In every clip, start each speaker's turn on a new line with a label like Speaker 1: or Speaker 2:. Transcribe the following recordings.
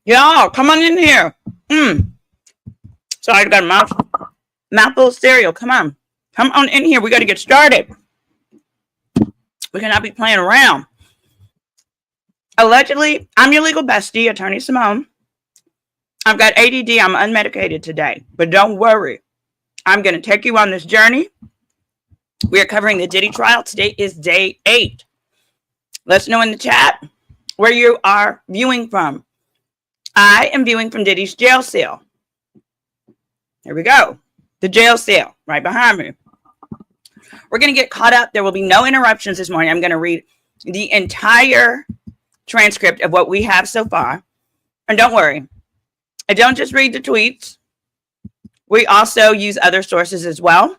Speaker 1: Y'all, come on in here. Sorry, I got a mouthful of cereal. Come on in here. We got to get started. We cannot be playing around. Allegedly, I'm your legal bestie, Attorney Simone. I've got ADD. I'm unmedicated today, but don't worry. I'm going to take you on this journey. We are covering the Diddy trial. Today is day 8. Let us know in the chat where you are viewing from. I am viewing from Diddy's jail cell. Here we go. The jail cell right behind me. We're going to get caught up. There will be no interruptions this morning. I'm going to read the entire transcript of what we have so far. And don't worry, I don't just read the tweets. We also use other sources as well.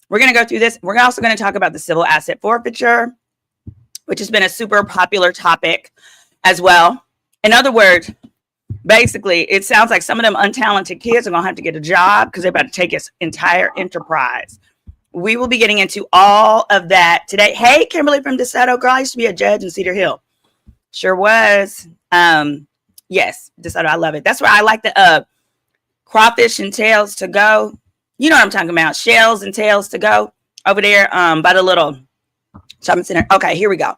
Speaker 1: We're going to go through this. We're also going to talk about the civil asset forfeiture, which has been a super popular topic as well. In other words, basically, it sounds like some of them untalented kids are going to have to get a job because they're about to take his entire enterprise. We will be getting into all of that today. Hey, Kimberly from DeSoto. Girl, I used to be a judge in Cedar Hill. Sure was. Yes, DeSoto, I love it. That's where I like the crawfish and tails to go. You know what I'm talking about. Shells and tails to go over there by the little shopping center. Okay, here we go.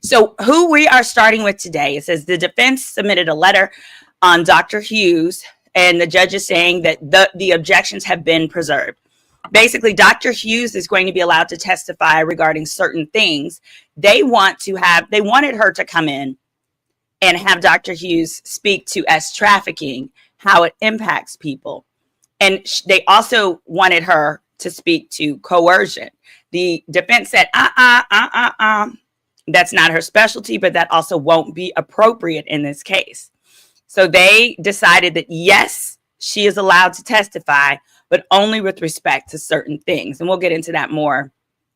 Speaker 1: So who we are starting with today, it says the defense submitted a letter on Dr. Hughes, and the judge is saying that the objections have been preserved. Basically, Dr. Hughes is going to be allowed to testify regarding certain things. They wanted her to come in and have Dr. Hughes speak to S trafficking, how it impacts people. And they also wanted her to speak to coercion. The defense said, that's not her specialty, but that also won't be appropriate in this case. So they decided that, yes, she is allowed to testify, but only with respect to certain things. And we'll get into that more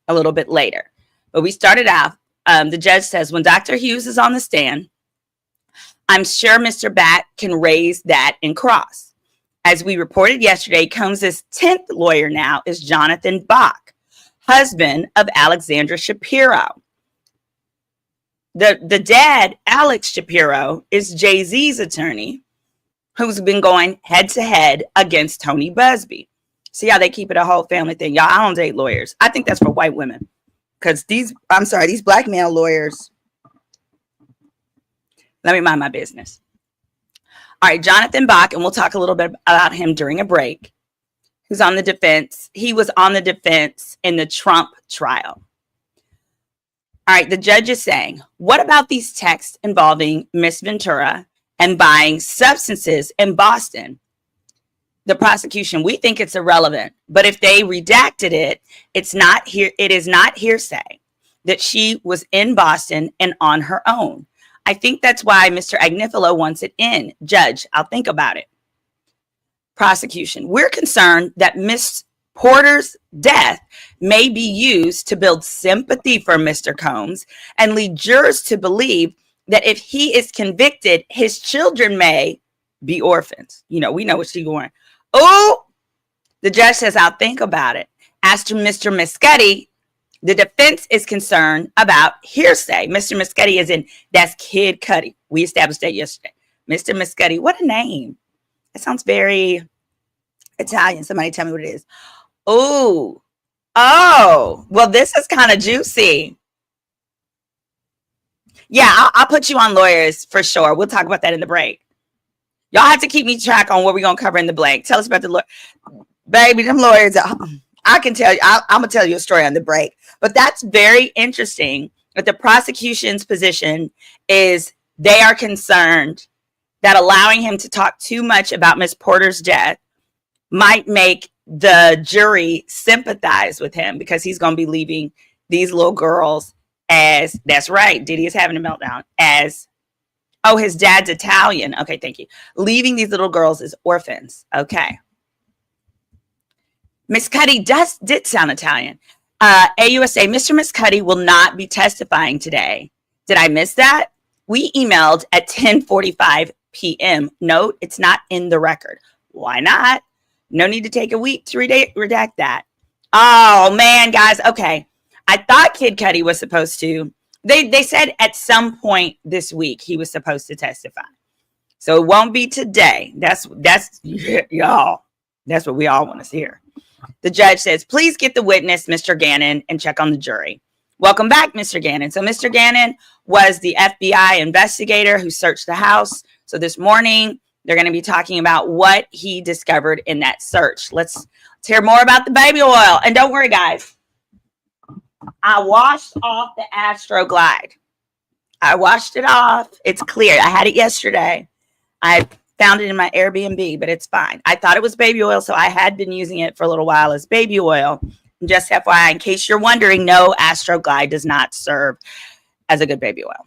Speaker 1: a little bit later. But we started out, the judge says, when Dr. Hughes is on the stand, I'm sure Mr. Batt can raise that in cross. As we reported yesterday, Combs's 10th lawyer now is Jonathan Bach, husband of Alexandra Shapiro. The dad, Alex Shapiro, is Jay-Z's attorney, who's been going head to head against Tony Busby. See how they keep it a whole family thing. Y'all, I don't date lawyers. I think that's for white women. Because these black male lawyers, let me mind my business. All right, Jonathan Bach, and we'll talk a little bit about him during a break, who's on the defense. He was on the defense in the Trump trial. All right, the judge is saying, what about these texts involving Miss Ventura and buying substances in Boston? The prosecution, we think it's irrelevant, but if they redacted it, it is not hearsay that she was in Boston and on her own. I think that's why Mr. Agnifilo wants it in. Judge, I'll think about it. Prosecution, we're concerned that Miss Porter's death may be used to build sympathy for Mr. Combs and lead jurors to believe that if he is convicted, his children may be orphans. You know, we know what she's going. Oh, the judge says, I'll think about it. As to Mr. Muschetti, the defense is concerned about hearsay. Mr. Muschetti is in, that's Kid Cudi. We established that yesterday. Mr. Muschetti, what a name. It sounds very Italian. Somebody tell me what it is. Oh, well, this is kind of juicy. Yeah, I'll put you on lawyers for sure. We'll talk about that in the break. Y'all have to keep me track on what we're going to cover in the break. Tell us about the lawyer. Baby, them lawyers, I can tell you, I'm going to tell you a story on the break. But that's very interesting But the prosecution's position is they are concerned that allowing him to talk too much about Miss Porter's death might make the jury sympathize with him because he's going to be leaving these little girls as, that's right, Diddy is having a meltdown, as, oh, his dad's Italian. Okay, thank you. Leaving these little girls as orphans. Okay. Miss Cuddy did sound Italian. AUSA, Mr. Miss Cuddy will not be testifying today. Did I miss that? We emailed at 10:45 p.m. Note, it's not in the record. Why not? No need to take a week to redact that. Oh, man, guys. Okay. I thought Kid Cudi was supposed to. They said at some point this week he was supposed to testify. So it won't be today. That's y'all. That's what we all want to hear. The judge says, please get the witness, Mr. Gannon, and check on the jury. Welcome back, Mr. Gannon. So Mr. Gannon was the FBI investigator who searched the house. So this morning, they're going to be talking about what he discovered in that search. Let's hear more about the baby oil. And don't worry, guys. I washed off the Astroglide. I washed it off. It's clear. I had it yesterday. I found it in my Airbnb, but it's fine. I thought it was baby oil, so I had been using it for a little while as baby oil. And just FYI, in case you're wondering, no, Astroglide does not serve as a good baby oil.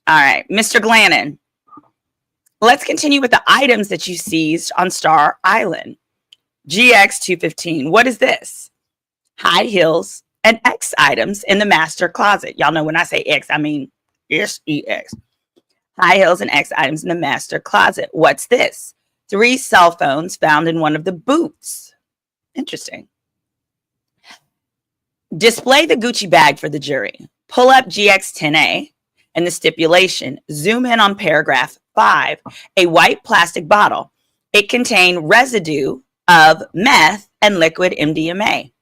Speaker 1: All right, Mr. Gannon. Let's continue with the items that you seized on Star Island. GX215. What is this? High heels and X items in the master closet. Y'all know when I say X, I mean SEX. High heels and X items in the master closet. What's this? 3 cell phones found in one of the boots. Interesting. Display the Gucci bag for the jury. Pull up GX10A and the stipulation. Zoom in on paragraph 5. A white plastic bottle. It contained residue of meth and liquid MDMA.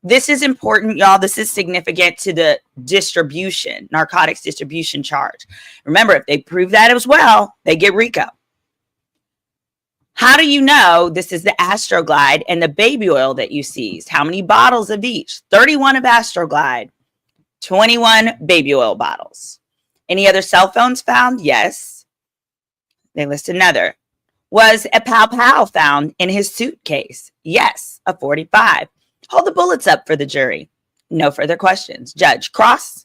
Speaker 1: This is important, y'all. This is significant to the distribution, narcotics distribution charge. Remember, if they prove that as well, they get RICO. How do you know this is the Astroglide and the baby oil that you seized? How many bottles of each? 31 of Astroglide, 21 baby oil bottles. Any other cell phones found? Yes. They list another. Was a pow found in his suitcase? Yes, a 45. Hold the bullets up for the jury. No further questions. Judge Cross.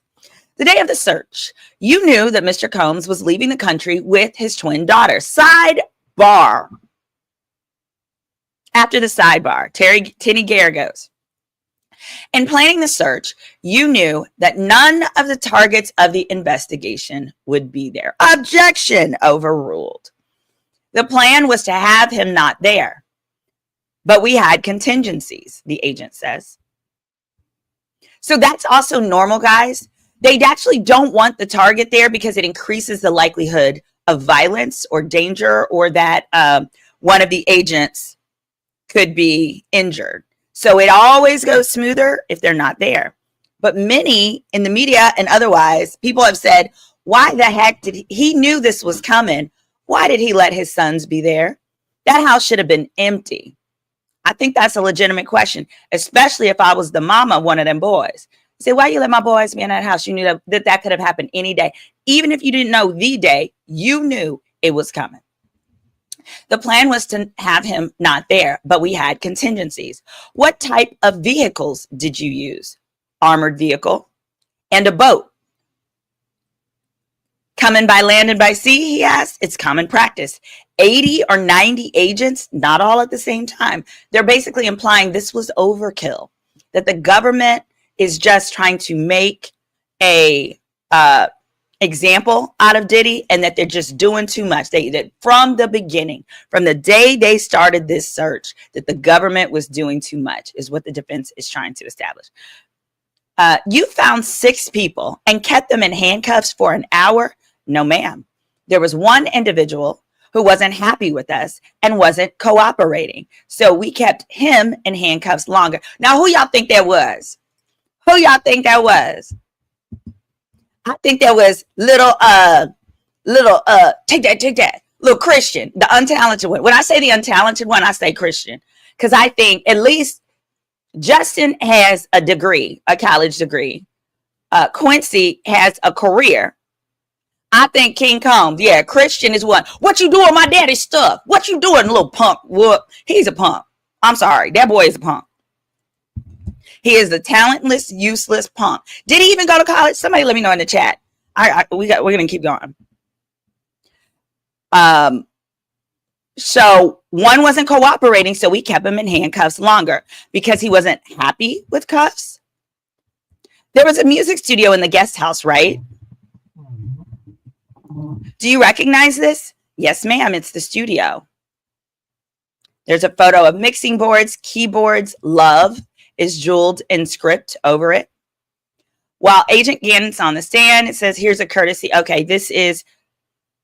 Speaker 1: The day of the search, you knew that Mr. Combs was leaving the country with his twin daughter. Sidebar. After the sidebar, Tinny Gare goes. In planning the search, you knew that none of the targets of the investigation would be there. Objection overruled. The plan was to have him not there. But we had contingencies, the agent says. So that's also normal, guys. They actually don't want the target there because it increases the likelihood of violence or danger or that one of the agents could be injured. So it always goes smoother if they're not there. But many in the media and otherwise, people have said, why the heck did he knew this was coming? Why did he let his sons be there? That house should have been empty. I think that's a legitimate question, especially if I was the mama of one of them boys. Say, why you let my boys be in that house? You knew that could have happened any day. Even if you didn't know the day, you knew it was coming. The plan was to have him not there, but we had contingencies. What type of vehicles did you use? Armored vehicle and a boat. Coming by land and by sea, he asked. It's common practice. 80 or 90 agents, not all at the same time. They're basically implying this was overkill, that the government is just trying to make a example out of Diddy and that they're just doing too much. That from the beginning, from the day they started this search, that the government was doing too much is what the defense is trying to establish. You found 6 people and kept them in handcuffs for an hour? No, ma'am. There was one individual who wasn't happy with us and wasn't cooperating. So we kept him in handcuffs longer. Now, who y'all think that was? Who y'all think that was? I think that was take that, little Christian, the untalented one. When I say the untalented one, I say Christian. Because I think at least Justin has a degree, a college degree. Quincy has a career. I think King Combs, yeah, Christian is one. What you doing, my daddy's stuff? What you doing, little punk? What? He's a punk. I'm sorry, that boy is a punk. He is the talentless, useless punk. Did he even go to college? Somebody let me know in the chat. We're gonna keep going. So one wasn't cooperating, so we kept him in handcuffs longer because he wasn't happy with cuffs. There was a music studio in the guest house, right? Do you recognize this? Yes, ma'am, it's the studio. There's a photo of mixing boards, keyboards. Love is jeweled in script over it. While Agent Gannon's on the stand, it says, here's a courtesy. Okay, this is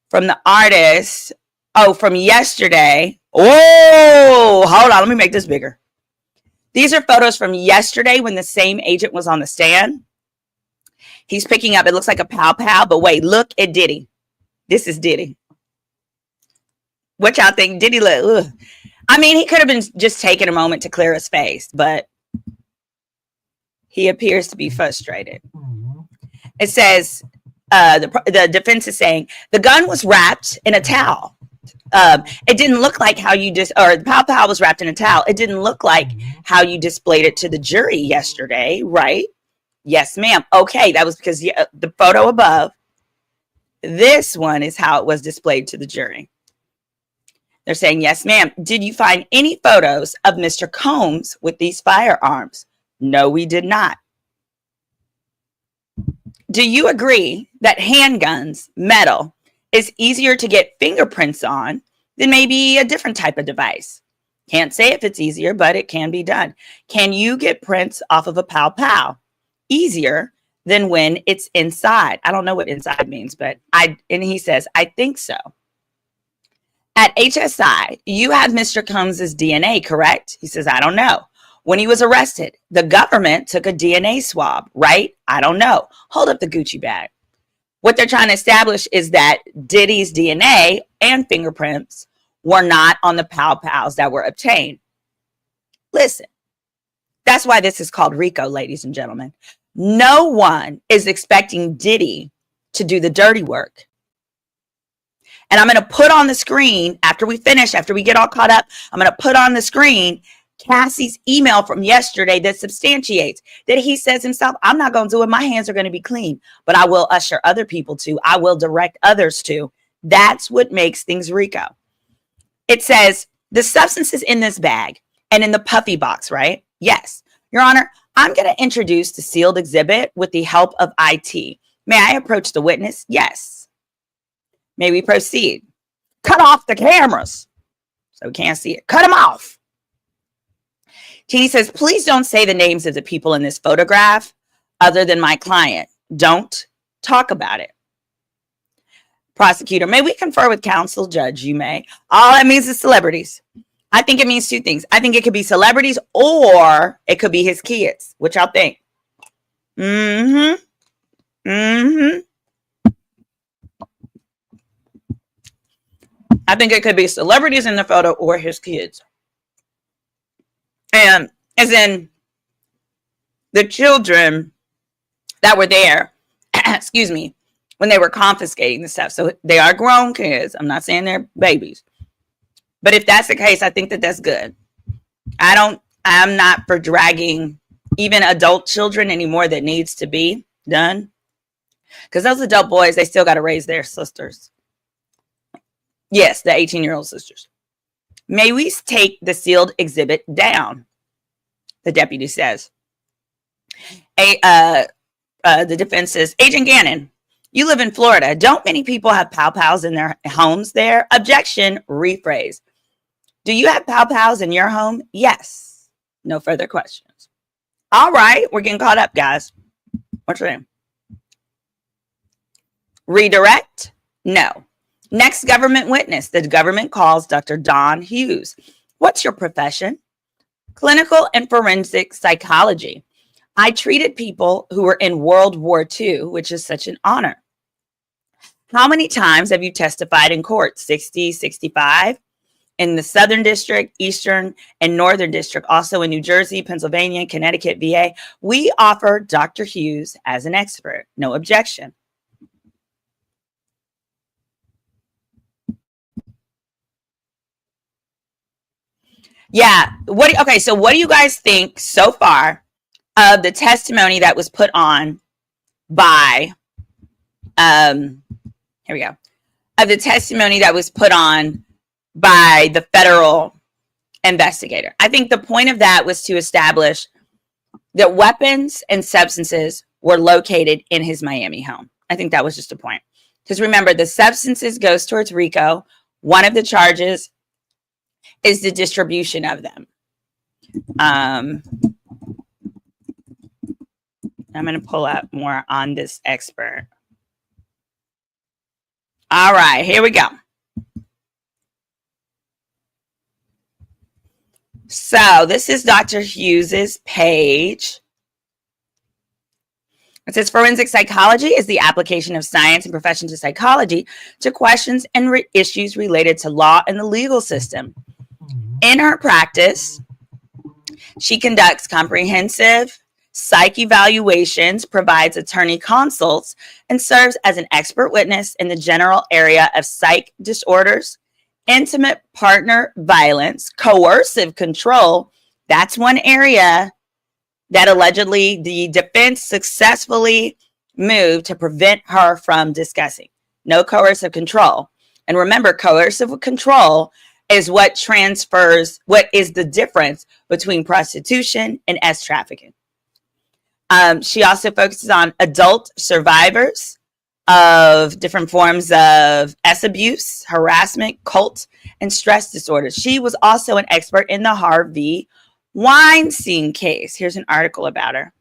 Speaker 1: from the artist. Oh, from yesterday. Oh, hold on. Let me make this bigger. These are photos from yesterday when the same agent was on the stand. He's picking up, it looks like a pow pow, but wait, look at Diddy. This is Diddy. What y'all think? Diddy look, ugh. I mean, he could have been just taking a moment to clear his face, but he appears to be frustrated. It says, the defense is saying, the gun was wrapped in a towel. It didn't look like how you or the pow pow was wrapped in a towel. It didn't look like how you displayed it to the jury yesterday, right? Yes, ma'am. Okay, that was because the photo above, this one is how it was displayed to the jury. They're saying, yes, ma'am. Did you find any photos of Mr. Combs with these firearms? No, we did not. Do you agree that handguns, metal, is easier to get fingerprints on than maybe a different type of device? Can't say if it's easier, but it can be done. Can you get prints off of a pow pow? Easier than when it's inside. I don't know what inside means, but and he says, I think so. At HSI, you have Mr. Combs' DNA, correct? He says, I don't know. When he was arrested, the government took a DNA swab, right? I don't know. Hold up the Gucci bag. What they're trying to establish is that Diddy's DNA and fingerprints were not on the pow pows that were obtained. Listen, that's why this is called RICO, ladies and gentlemen. No one is expecting Diddy to do the dirty work. And I'm going to put on the screen after we finish, after we get all caught up, I'm going to put on the screen Cassie's email from yesterday that substantiates that he says himself, I'm not going to do it. My hands are going to be clean, but I will usher other people to. I will direct others to. That's what makes things RICO. It says the substances in this bag and in the puffy box, right? Yes. Your Honor, I'm going to introduce the sealed exhibit with the help of IT. May I approach the witness? Yes. May we proceed? Cut off the cameras so we can't see it. Cut them off. Teeny says, please don't say the names of the people in this photograph other than my client. Don't talk about it. Prosecutor, may we confer with counsel? Judge, you may. All that means is celebrities. I think it means two things. I think it could be celebrities or it could be his kids. Which I'll think. I think it could be celebrities in the photo or his kids. And as in the children that were there, excuse me, when they were confiscating the stuff. So they are grown kids. I'm not saying they're babies. But if that's the case, I think that that's good. I'm not for dragging even adult children anymore that needs to be done. Because those adult boys, they still got to raise their sisters. Yes, the 18-year-old sisters. May we take the sealed exhibit down? The deputy says. The defense says, Agent Gannon, you live in Florida. Don't many people have pow pows in their homes there? Objection, rephrase. Do you have pow pows in your home? Yes. No further questions. All right, we're getting caught up, guys. What's your name? Redirect? No. Next government witness. The government calls Dr. Don Hughes. What's your profession? Clinical and forensic psychology. I treated people who were in World War II, which is such an honor. How many times have you testified in court? 60, 65? in the Southern District, Eastern, and Northern District, also in New Jersey, Pennsylvania, Connecticut, VA. We offer Dr. Hughes as an expert. No objection. Yeah. Okay, so what do you guys think so far of the testimony that was put on by, here we go, of the testimony that was put on by the federal investigator? I think the point of that was to establish that weapons and substances were located in his Miami home. I think that was just a point. Because remember, the substances goes towards RICO. One of the charges is the distribution of them. I'm going to pull up more on this expert. All right, here we go. So this is Dr. Hughes's page. It says forensic psychology is the application of science and profession to psychology to questions and issues related to law and the legal system. In her practice, she conducts comprehensive psych evaluations, provides attorney consults, and serves as an expert witness in the general area of psych disorders, intimate partner violence, coercive control. That's one area that allegedly the defense successfully moved to prevent her from discussing. No coercive control. And remember, coercive control is what is the difference between prostitution and S trafficking. She also focuses on adult survivors of different forms of S abuse, harassment, cult, and stress disorders. She was also an expert in the Harvey Weinstein case. Here's an article about her.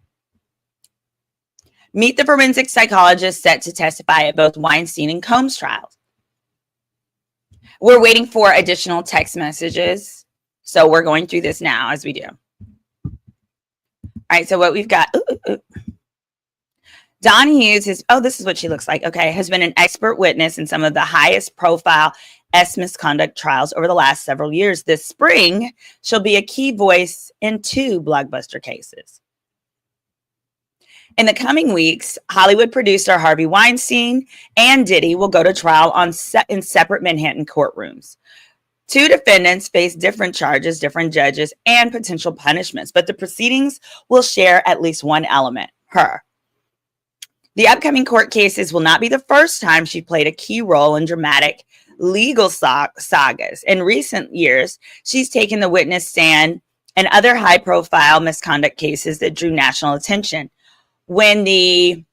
Speaker 1: Meet the forensic psychologist set to testify at both Weinstein and Combs trials. We're waiting for additional text messages, so we're going through this now as we do. All right, so what we've got, Dawn Hughes is, this is what she looks like. Okay, has been an expert witness in some of the highest profile S misconduct trials over the last several years. This spring, she'll be a key voice in 2 blockbuster cases. In the coming weeks, Hollywood producer Harvey Weinstein and Diddy will go to trial in separate Manhattan courtrooms. 2 defendants face different charges, different judges, and potential punishments, but the proceedings will share at least one element, her. The upcoming court cases will not be the first time she played a key role in dramatic legal sagas. In recent years, she's taken the witness stand in other high-profile misconduct cases that drew national attention. When the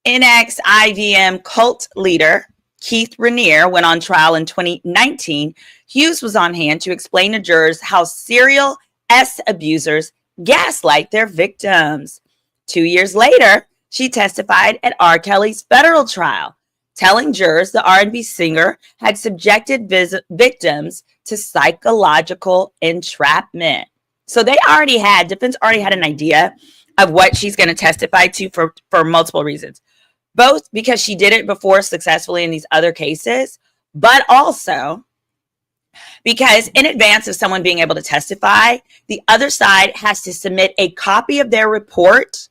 Speaker 1: NXIVM cult leader, Keith Raniere, went on trial in 2019, Hughes was on hand to explain to jurors how serial S abusers gaslight their victims. 2 years later, she testified at R. Kelly's federal trial, telling jurors the R&B singer had subjected victims to psychological entrapment. So defense already had an idea of what she's going to testify to for multiple reasons. Both because she did it before successfully in these other cases, but also because in advance of someone being able to testify, the other side has to submit a copy of their report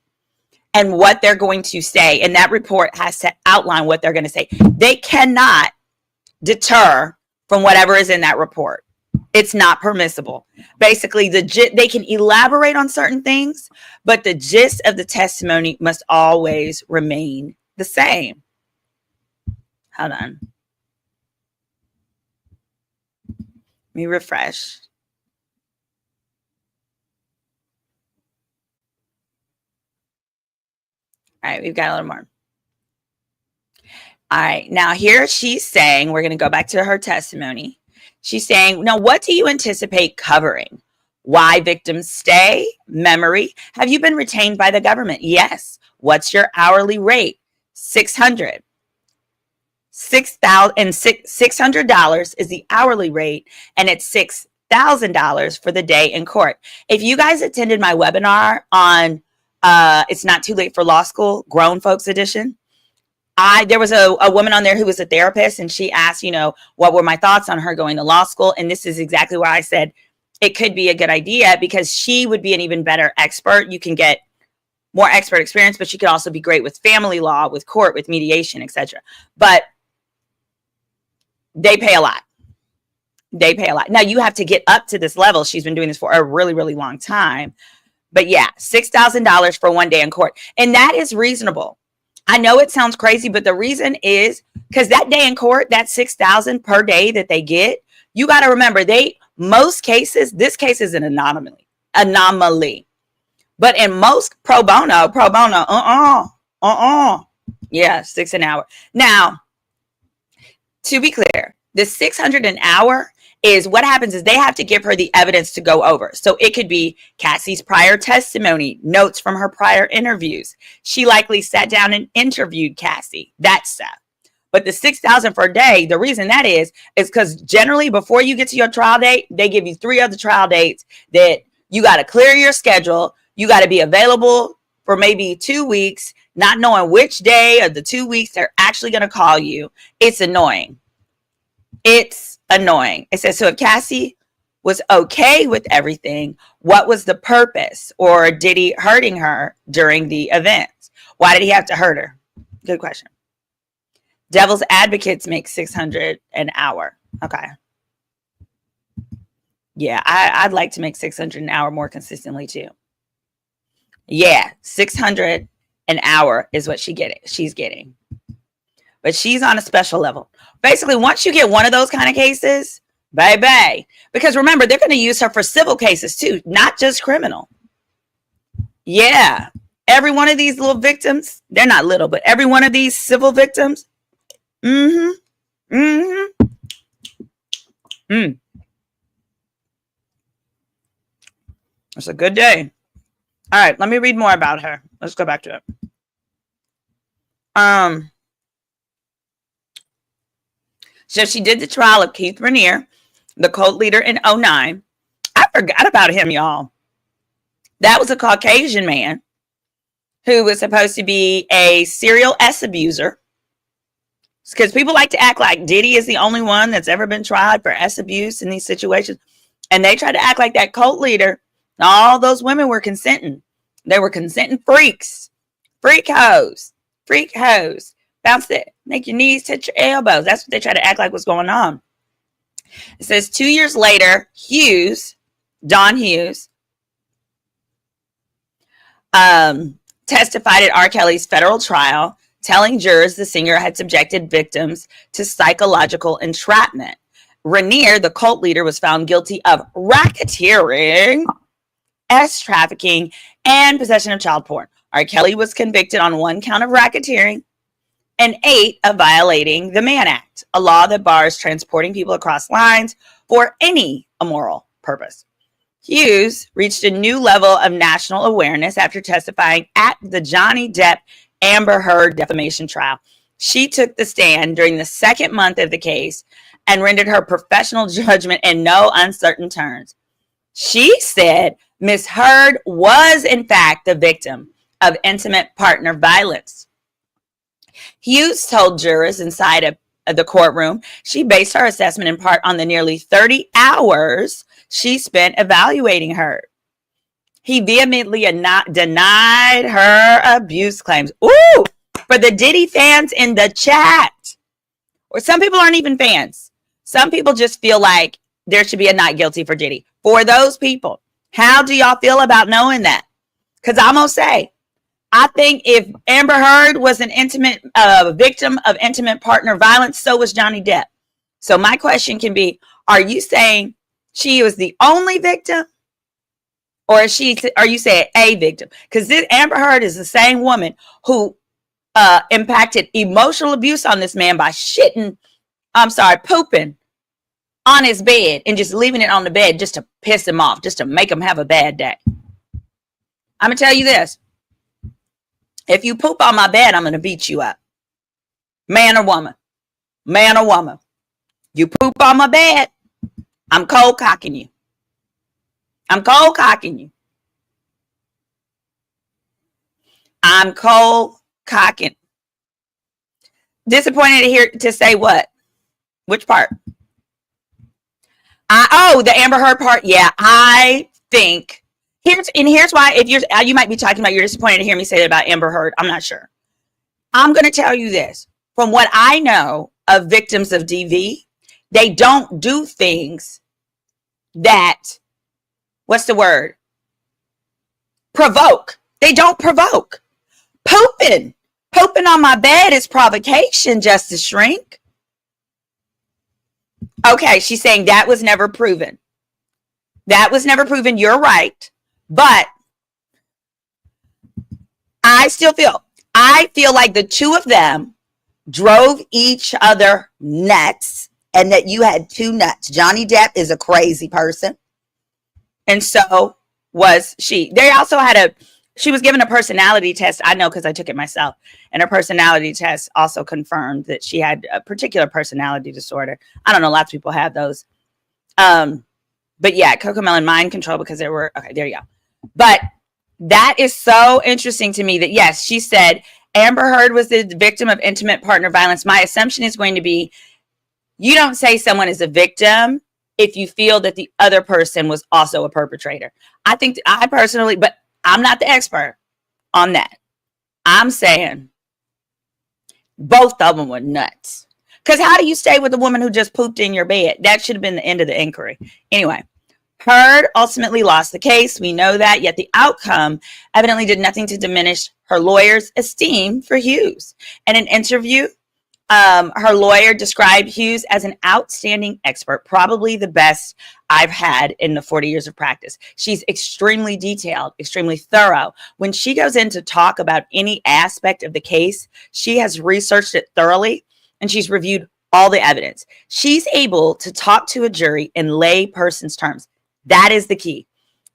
Speaker 1: and what they're going to say. And that report has to outline what they're going to say. They cannot deter from whatever is in that report. It's not permissible. Basically, they can elaborate on certain things, but the gist of the testimony must always remain the same. Hold on. Let me refresh. All right, we've got a little more. All right, now here she's saying, we're going to go back to her testimony. She's saying, now what do you anticipate covering? Why victims stay? Memory? Have you been retained by the government? Yes. What's your hourly rate? $600. $600 is the hourly rate, and it's $6,000 for the day in court. If you guys attended my webinar on It's Not Too Late for Law School, Grown Folks Edition, There was a woman on there who was a therapist, and she asked, what were my thoughts on her going to law school? And this is exactly why I said it could be a good idea, because she would be an even better expert. You can get more expert experience, but she could also be great with family law, with court, with mediation, etc. But they pay a lot. They pay a lot. Now you have to get up to this level. She's been doing this for a really, really long time. But yeah, $6,000 for one day in court. And that is reasonable. I know it sounds crazy, but the reason is because that day in court, that $6,000 per day that they get, you got to remember, most cases, this case is an anomaly. But in most pro bono, yeah, $6 an hour. Now, to be clear, the $600 an hour is what happens is they have to give her the evidence to go over. So it could be Cassie's prior testimony, notes from her prior interviews. She likely sat down and interviewed Cassie, that stuff. But the $6,000 per day, the reason that is because generally before you get to your trial date, they give you 3 other trial dates that you got to clear your schedule. You got to be available for maybe 2 weeks, not knowing which day of the 2 weeks they're actually going to call you. It's annoying. It's annoying. It says, so if Cassie was okay with everything, what was the purpose? Or did he hurting her during the events? Why did he have to hurt her? Good question. Devil's advocates make $600 an hour. Okay. Yeah, I'd like to make $600 an hour more consistently too. Yeah, $600 an hour is what she's getting. But she's on a special level. Basically, once you get one of those kind of cases, bye-bye. Because remember, they're going to use her for civil cases too, not just criminal. Yeah. Every one of these little victims, they're not little, but every one of these civil victims, It's a good day. All right, let me read more about her. Let's go back to it. So she did the trial of Keith Raniere, the cult leader in 2009. I forgot about him, y'all. That was a Caucasian man who was supposed to be a serial S abuser. Because people like to act like Diddy is the only one that's ever been tried for S abuse in these situations. And they try to act like that cult leader. All those women were consenting. They were consenting freaks. Freak hoes. Freak hoes. Bounce it. Make your knees touch your elbows. That's what they try to act like was going on. It says 2 years later, Don Hughes, testified at R. Kelly's federal trial, telling jurors the singer had subjected victims to psychological entrapment. Raniere, the cult leader, was found guilty of racketeering, sex trafficking, and possession of child porn. R. Kelly was convicted on 1 count of racketeering and 8 of violating the Mann Act, a law that bars transporting people across lines for any immoral purpose. Hughes reached a new level of national awareness after testifying at the Johnny Depp Amber Heard defamation trial. She took the stand during the 2nd month of the case and rendered her professional judgment in no uncertain terms. She said Ms. Heard was, in fact, the victim of intimate partner violence. Hughes told jurors inside of the courtroom she based her assessment in part on the nearly 30 hours she spent evaluating her. He vehemently denied her abuse claims. Ooh, for the Diddy fans in the chat, or some people aren't even fans. Some people just feel like there should be a not guilty for Diddy. For those people, how do y'all feel about knowing that? Because I'm going to say, I think if Amber Heard was an intimate victim of intimate partner violence, so was Johnny Depp. So my question can be, are you saying she was the only victim? Or are you saying a victim? Because Amber Heard is the same woman who impacted emotional abuse on this man by pooping on his bed and just leaving it on the bed just to piss him off, just to make him have a bad day. I'm going to tell you this. If you poop on my bed, I'm going to beat you up. Man or woman. Man or woman. You poop on my bed, I'm cold cocking you. I'm cold cocking you. I'm cold cocking. Disappointed to say what? Which part? The Amber Heard part. Yeah, I think here's why. If you might be talking about you're disappointed to hear me say that about Amber Heard. I'm not sure. I'm going to tell you this. From what I know of victims of DV, they don't do things that, what's the word? Provoke. They don't provoke. Pooping on my bed is provocation, Justice Shrink. Okay, she's saying that was never proven. That was never proven. You're right. But I feel like the two of them drove each other nuts, and that you had two nuts. Johnny Depp is a crazy person, and so was she. They also had she was given a personality test. I know because I took it myself, and her personality test also confirmed that she had a particular personality disorder. I don't know, lots of people have those. But yeah, Cocomelon mind control, because there were, okay, there you go. But that is so interesting to me that, yes, she said Amber Heard was the victim of intimate partner violence. My assumption is going to be, you don't say someone is a victim if you feel that the other person was also a perpetrator. I personally, but I'm not the expert on that. I'm saying both of them were nuts. Because how do you stay with a woman who just pooped in your bed? That should have been the end of the inquiry. Anyway, Heard ultimately lost the case. We know that. Yet the outcome evidently did nothing to diminish her lawyer's esteem for Hughes. In an interview, her lawyer described Hughes as an outstanding expert, probably the best I've had in the 40 years of practice. She's extremely detailed, extremely thorough. When she goes in to talk about any aspect of the case, she has researched it thoroughly, and she's reviewed all the evidence. She's able to talk to a jury in layperson's terms. That is the key.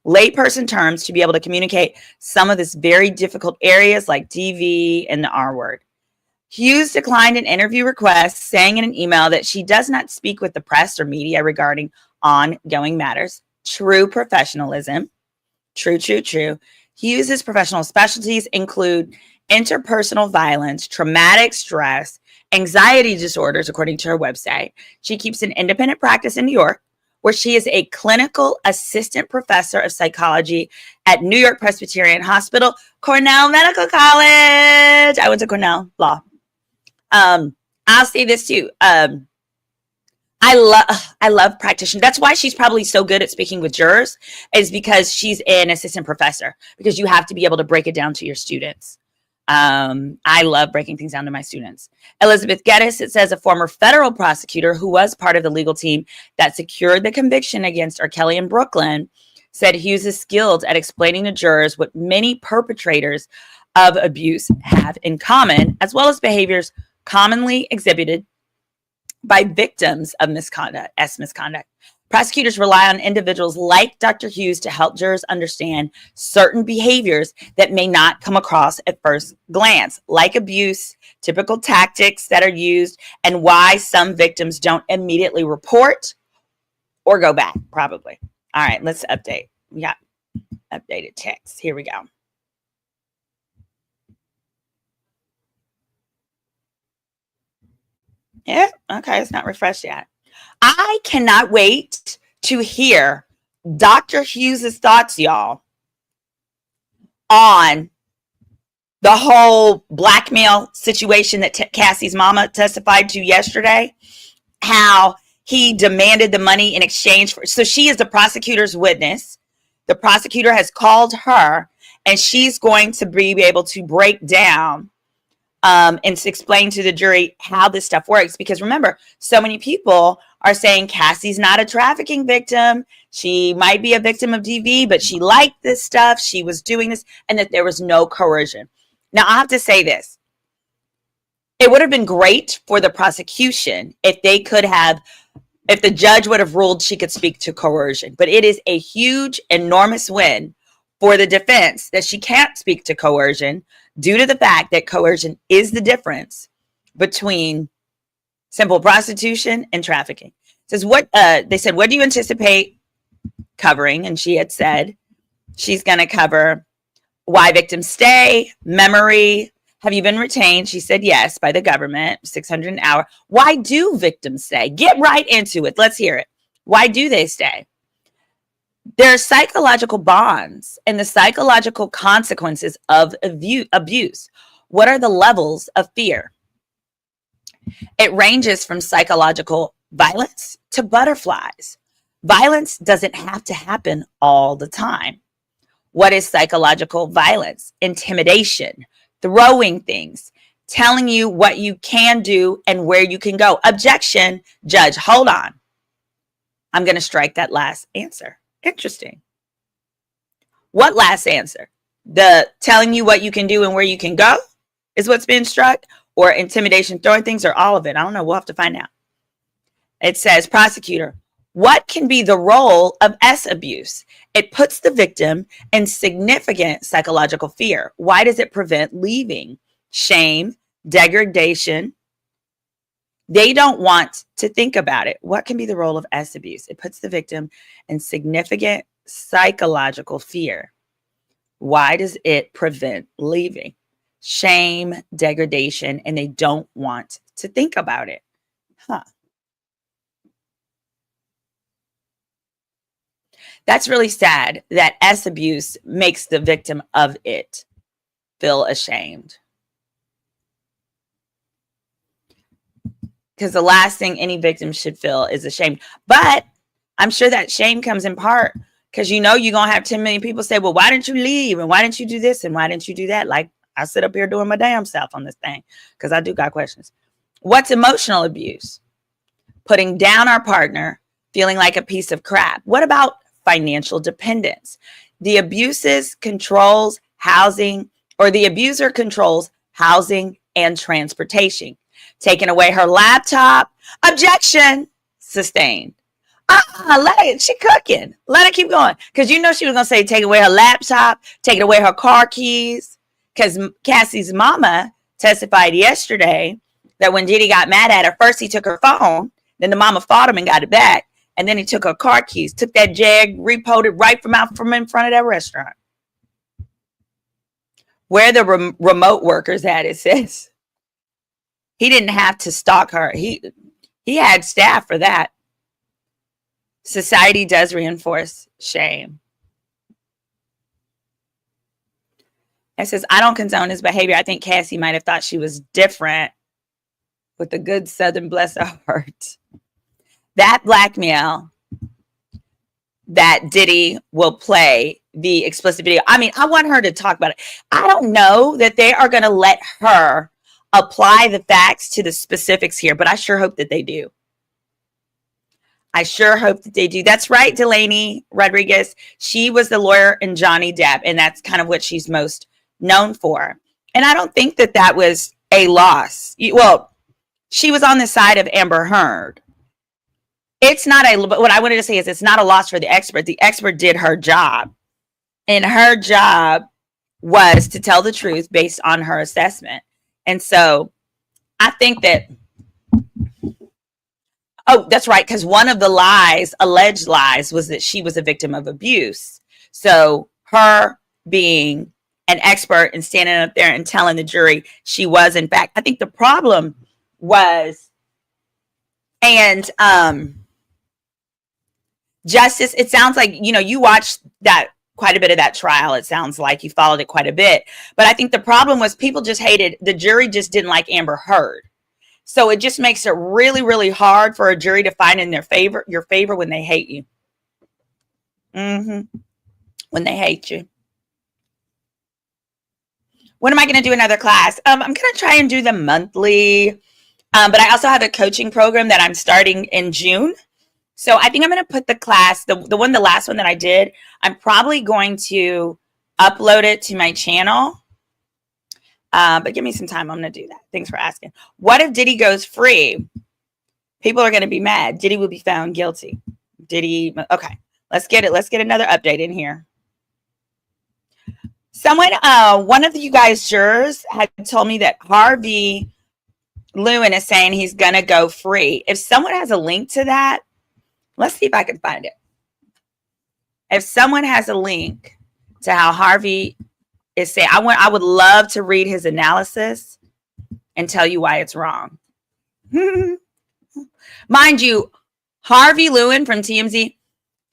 Speaker 1: Layperson terms, to be able to communicate some of this very difficult areas like DV and the R word. Hughes declined an interview request, saying in an email that she does not speak with the press or media regarding ongoing matters. True professionalism. True. Hughes's professional specialties include interpersonal violence, traumatic stress, anxiety disorders, according to her website. She keeps an independent practice in New York, where she is a clinical assistant professor of psychology at New York Presbyterian Hospital, Cornell Medical College. I went to Cornell Law. I'll say this too. I love practitioners. That's why she's probably so good at speaking with jurors, is because she's an assistant professor, because you have to be able to break it down to your students. I love breaking things down to my students. Elizabeth Geddes, it says, a former federal prosecutor who was part of the legal team that secured the conviction against R. Kelly in Brooklyn, said Hughes is skilled at explaining to jurors what many perpetrators of abuse have in common, as well as behaviors commonly exhibited by victims of misconduct. Prosecutors rely on individuals like Dr. Hughes to help jurors understand certain behaviors that may not come across at first glance, like abuse, typical tactics that are used, and why some victims don't immediately report or go back, probably. All right, let's update. We got updated text. Here we go. Yeah, okay, it's not refreshed yet. I cannot wait to hear Dr. Hughes' thoughts, y'all, on the whole blackmail situation that Cassie's mama testified to yesterday, how he demanded the money in exchange for, so she is the prosecutor's witness. The prosecutor has called her, and she's going to be able to break down and explain to the jury how this stuff works. Because remember, so many people are saying Cassie's not a trafficking victim. She might be a victim of DV, but she liked this stuff. She was doing this, and that there was no coercion. Now, I have to say this. It would have been great for the prosecution if the judge would have ruled she could speak to coercion. But it is a huge, enormous win for the defense that she can't speak to coercion, due to the fact that coercion is the difference between simple prostitution and trafficking. It says, they said, what do you anticipate covering? And she had said she's going to cover why victims stay, memory, Have you been retained? She said yes, by the government, 600 an hour. Why do victims stay? Get right into it. Let's hear it. Why do they stay? There are psychological bonds and the psychological consequences of abuse. What are the levels of fear? It ranges from psychological violence to butterflies. Violence doesn't have to happen all the time. What is psychological violence? Intimidation, throwing things, telling you what you can do and where you can go. Objection, judge, hold on. I'm going to strike that last answer. Interesting. What last answer? The telling you what you can do and where you can go is what's been struck, or intimidation, throwing things, or all of it? I don't know. We'll have to find out. It says, prosecutor, what can be the role of S abuse? It puts the victim in significant psychological fear. Why does it prevent leaving? Shame, degradation. They don't want to think about it. What can be the role of S abuse? It puts the victim in significant psychological fear. Why does it prevent leaving? Shame, degradation, and they don't want to think about it. That's really sad that S abuse makes the victim of it feel ashamed. Because the last thing any victim should feel is ashamed. But I'm sure that shame comes in part because you're going to have 10 million people say, well, why didn't you leave? And why didn't you do this? And why didn't you do that? Like, I sit up here doing my damn self on this thing because I do got questions. What's emotional abuse? Putting down our partner, feeling like a piece of crap. What about financial dependence? The abuser controls housing and transportation. Taking away her laptop. Objection. Sustained. She cooking. Let her keep going. Because she was going to say take away her laptop, taking away her car keys. Because Cassie's mama testified yesterday that when Diddy got mad at her, first he took her phone, then the mama fought him and got it back, and then he took her car keys, took that Jag, repoed it right from in front of that restaurant. Where the remote workers at, it says. He didn't have to stalk her. He had staff for that. Society does reinforce shame. It says, I don't condone his behavior. I think Cassie might have thought she was different with a good Southern bless her heart. That blackmail that Diddy will play the explicit video. I mean, I want her to talk about it. I don't know that they are going to let her apply the facts to the specifics here, but I sure hope that they do. I sure hope that they do. That's right, Delaney Rodriguez. She was the lawyer in Johnny Depp, and that's kind of what she's most known for. And I don't think that that was a loss. Well, she was on the side of Amber Heard. But what I wanted to say is it's not a loss for the expert. The expert did her job. And her job was to tell the truth based on her assessment. And so I think that, oh, that's right. Because one of the alleged lies, was that she was a victim of abuse. So her being an expert and standing up there and telling the jury she was, in fact, I think the problem was, and Justice, it sounds like, you watched that quite a bit of that trial. It sounds like you followed it quite a bit. But I think the problem was people just hated, the jury just didn't like Amber Heard. So it just makes it really, really hard for a jury to find in your favor when they hate you. When they hate you. When am I going to do another class? I'm going to try and do them monthly. But I also have a coaching program that I'm starting in June. So I think I'm going to put the class, the last one that I did, I'm probably going to upload it to my channel. But give me some time. I'm going to do that. Thanks for asking. What if Diddy goes free? People are going to be mad. Diddy will be found guilty. Diddy. Okay. Let's get it. Let's get another update in here. One of you guys jurors had told me that Harvey Lewin is saying he's going to go free. If someone has a link to that, let's see if I can find it. If someone has a link to how Harvey is saying. I would love to read his analysis and tell you why it's wrong. Mind you, Harvey Lewin from TMZ,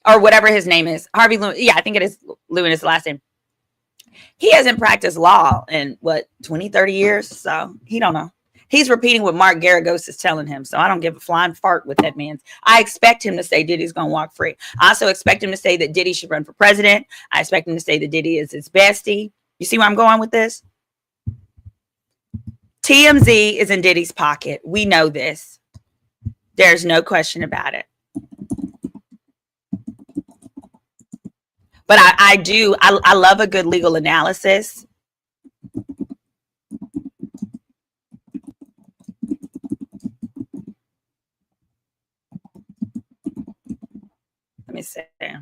Speaker 1: or whatever his name is, Harvey Lewin, yeah, I think it is Lewin is the last name. He hasn't practiced law in, 20, 30 years? So he don't know. He's repeating what Mark Garagos is telling him. So I don't give a flying fart with that man. I expect him to say Diddy's going to walk free. I also expect him to say that Diddy should run for president. I expect him to say that Diddy is his bestie. You see where I'm going with this? TMZ is in Diddy's pocket. We know this. There's no question about it. But I love a good legal analysis. Let me see. Oh,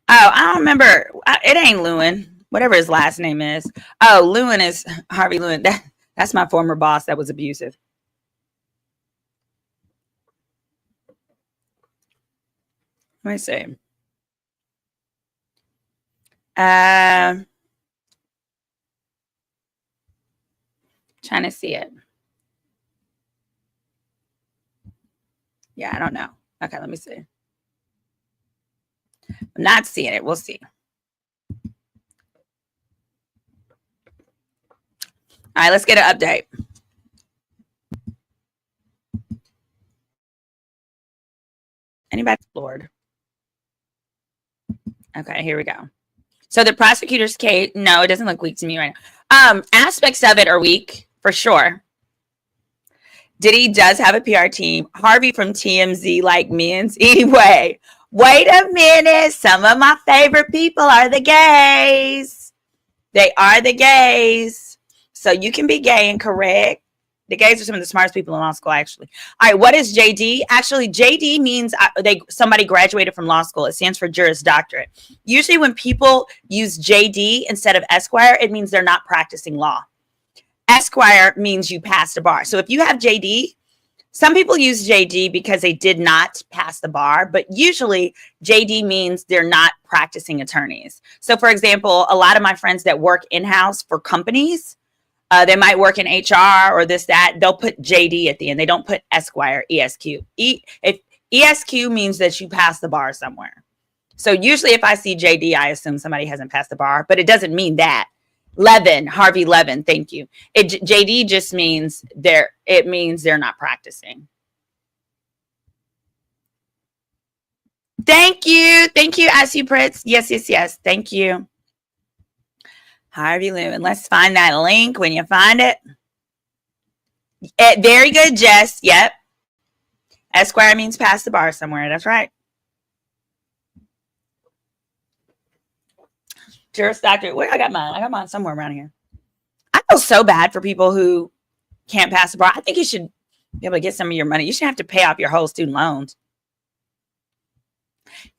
Speaker 1: I don't remember. It ain't Lewin, whatever his last name is. Oh, Lewin is Harvey Lewin. That's my former boss that was abusive. Let me see. Trying to see it. Yeah, I don't know. Okay, let me see. I'm not seeing it. We'll see. All right, let's get an update. Anybody? Lord. Okay, here we go. So the prosecutor's case, no, it doesn't look weak to me right now. Aspects of it are weak, for sure. Diddy does have a PR team. Harvey from TMZ like men's. Anyway, wait a minute. Some of my favorite people are the gays. They are the gays. So you can be gay and correct. The gays are some of the smartest people in law school, actually. All right, what is JD? Actually, JD means somebody graduated from law school. It stands for Juris Doctorate. Usually when people use JD instead of Esquire, it means they're not practicing law. Esquire means you passed a bar. So if you have JD, some people use JD because they did not pass the bar, but usually JD means they're not practicing attorneys. So for example, a lot of my friends that work in-house for companies, they might work in HR or this, that. They'll put JD at the end. They don't put Esquire, ESQ. If ESQ means that you passed the bar somewhere. So usually if I see JD, I assume somebody hasn't passed the bar, but it doesn't mean that. Levin, Harvey Levin, thank you. JD just means they're not practicing. Thank you. Thank you, As You Pritz. Yes. Thank you. Harvey Levin. Let's find that link when you find it. Very good, Jess. Yep. Esquire means pass the bar somewhere. That's right. Juris Doctorate. Where I got mine? I got mine somewhere around here. I feel so bad for people who can't pass the bar. I think you should be able to get some of your money. You should have to pay off your whole student loans.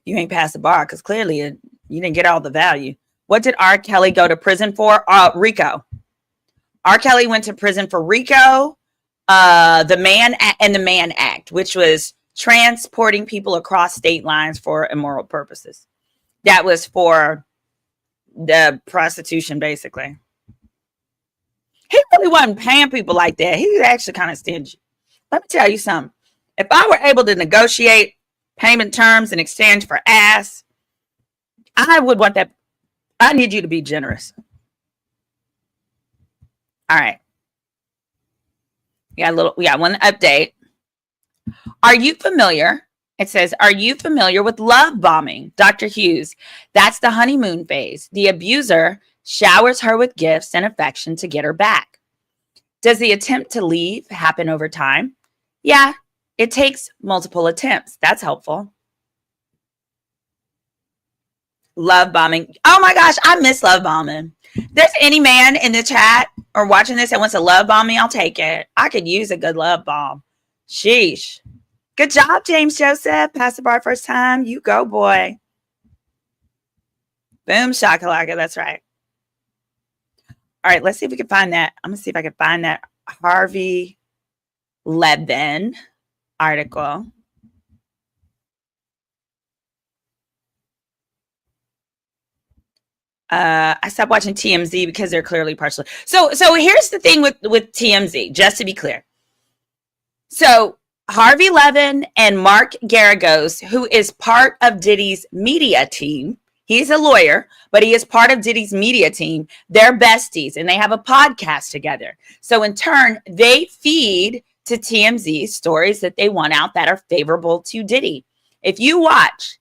Speaker 1: You ain't passed the bar because clearly you didn't get all the value. What did R. Kelly go to prison for? RICO. R. Kelly went to prison for RICO, the Mann Act, which was transporting people across state lines for immoral purposes. That was for the prostitution, basically. He really wasn't paying people like that. He was actually kind of stingy. Let me tell you something. If I were able to negotiate payment terms in exchange for ass, I would want that. I need you to be generous. All right. We got one update. Are you familiar? It says, are you familiar with love bombing? Dr. Hughes, that's the honeymoon phase. The abuser showers her with gifts and affection to get her back. Does the attempt to leave happen over time? Yeah, it takes multiple attempts. That's helpful. Love bombing. Oh my gosh, I miss love bombing. If there's any man in the chat or watching this that wants to love bomb me, I'll take it. I could use a good love bomb. Sheesh. Good job, James Joseph. Pass the bar first time. You go, boy. Boom, shakalaka. That's right. All right, let's see if we can find that. I'm going to see if I can find that Harvey Levin article. I stopped watching TMZ because they're clearly partial. So here's the thing with TMZ, just to be clear. So Harvey Levin and Mark Garagos, who is part of Diddy's media team, he's a lawyer, but he is part of Diddy's media team. They're besties and they have a podcast together. So in turn, they feed to TMZ stories that they want out that are favorable to Diddy. If you watch,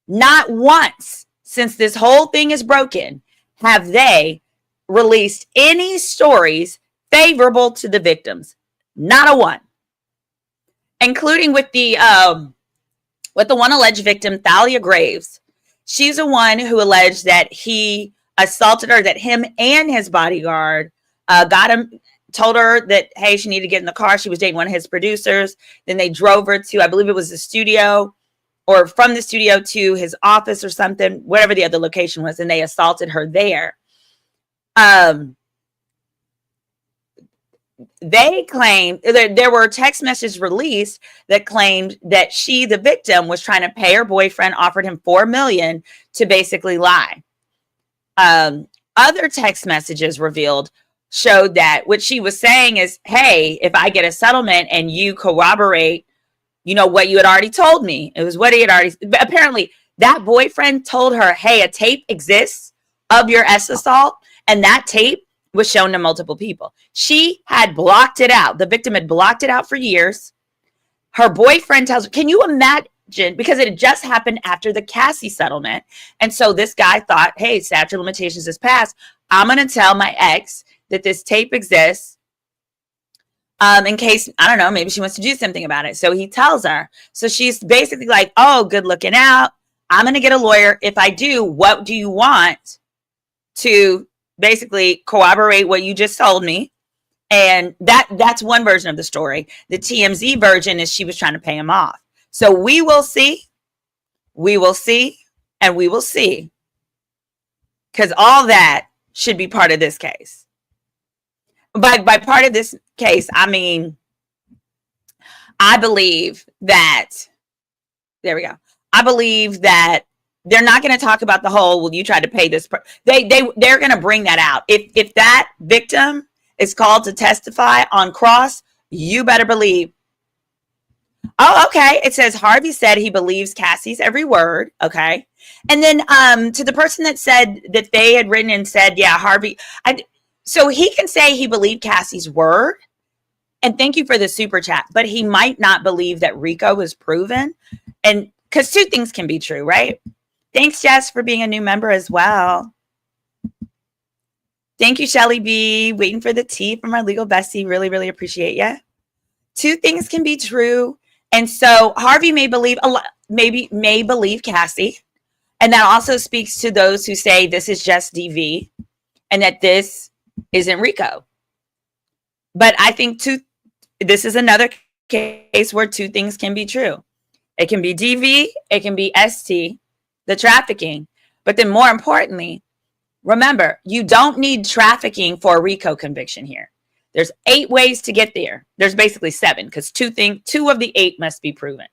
Speaker 1: not once since this whole thing is broken have they released any stories favorable to the victims. Not a one. Including with the one alleged victim, Thalia Graves. She's the one who alleged that he assaulted her, that him and his bodyguard told her that, hey, she needed to get in the car. She was dating one of his producers. Then they drove her to, I believe it was the studio, or from the studio to his office or something, whatever the other location was, and they assaulted her there. They claimed there were text messages released that claimed that she, the victim, was trying to pay her boyfriend, offered him $4 million to basically lie. Other text messages revealed showed that what she was saying is, hey, if I get a settlement and you corroborate, what you had already told me. It was what he had already, apparently that boyfriend told her, hey, a tape exists of your assault, and that tape was shown to multiple people. She had blocked it out. The victim had blocked it out for years. Her boyfriend tells her, can you imagine? Because it had just happened after the Cassie settlement. And so this guy thought, hey, statute of limitations has passed. I'm going to tell my ex that this tape exists in case, I don't know, maybe she wants to do something about it. So he tells her. So she's basically like, oh, good looking out. I'm going to get a lawyer. If I do, what do you want to basically corroborate what you just told me? And that's one version of the story. The TMZ version is she was trying to pay him off. So we will see, and we will see. Because all that should be part of this case. By part of this case, I mean, I believe that, there we go. I believe that they're not going to talk about the whole, well, you tried to pay this. They're going to bring that out. If that victim is called to testify on cross, you better believe. Oh, okay. It says Harvey said he believes Cassie's every word. Okay. And then to the person that said that they had written and said, yeah, Harvey, so he can say he believed Cassie's word. And thank you for the super chat. But he might not believe that Rico was proven. And because two things can be true, right? Thanks, Jess, for being a new member as well. Thank you, Shelly B. Waiting for the tea from our legal bestie. Really, really appreciate you. Two things can be true. And so Harvey may believe Cassie. And that also speaks to those who say this is just DV and that this isn't Rico. But I think this is another case where two things can be true. It can be DV, it can be ST, the trafficking. But then more importantly, remember, you don't need trafficking for a RICO conviction here. There's 8 ways to get there. There's basically 7 because 2 of the 8 must be proven.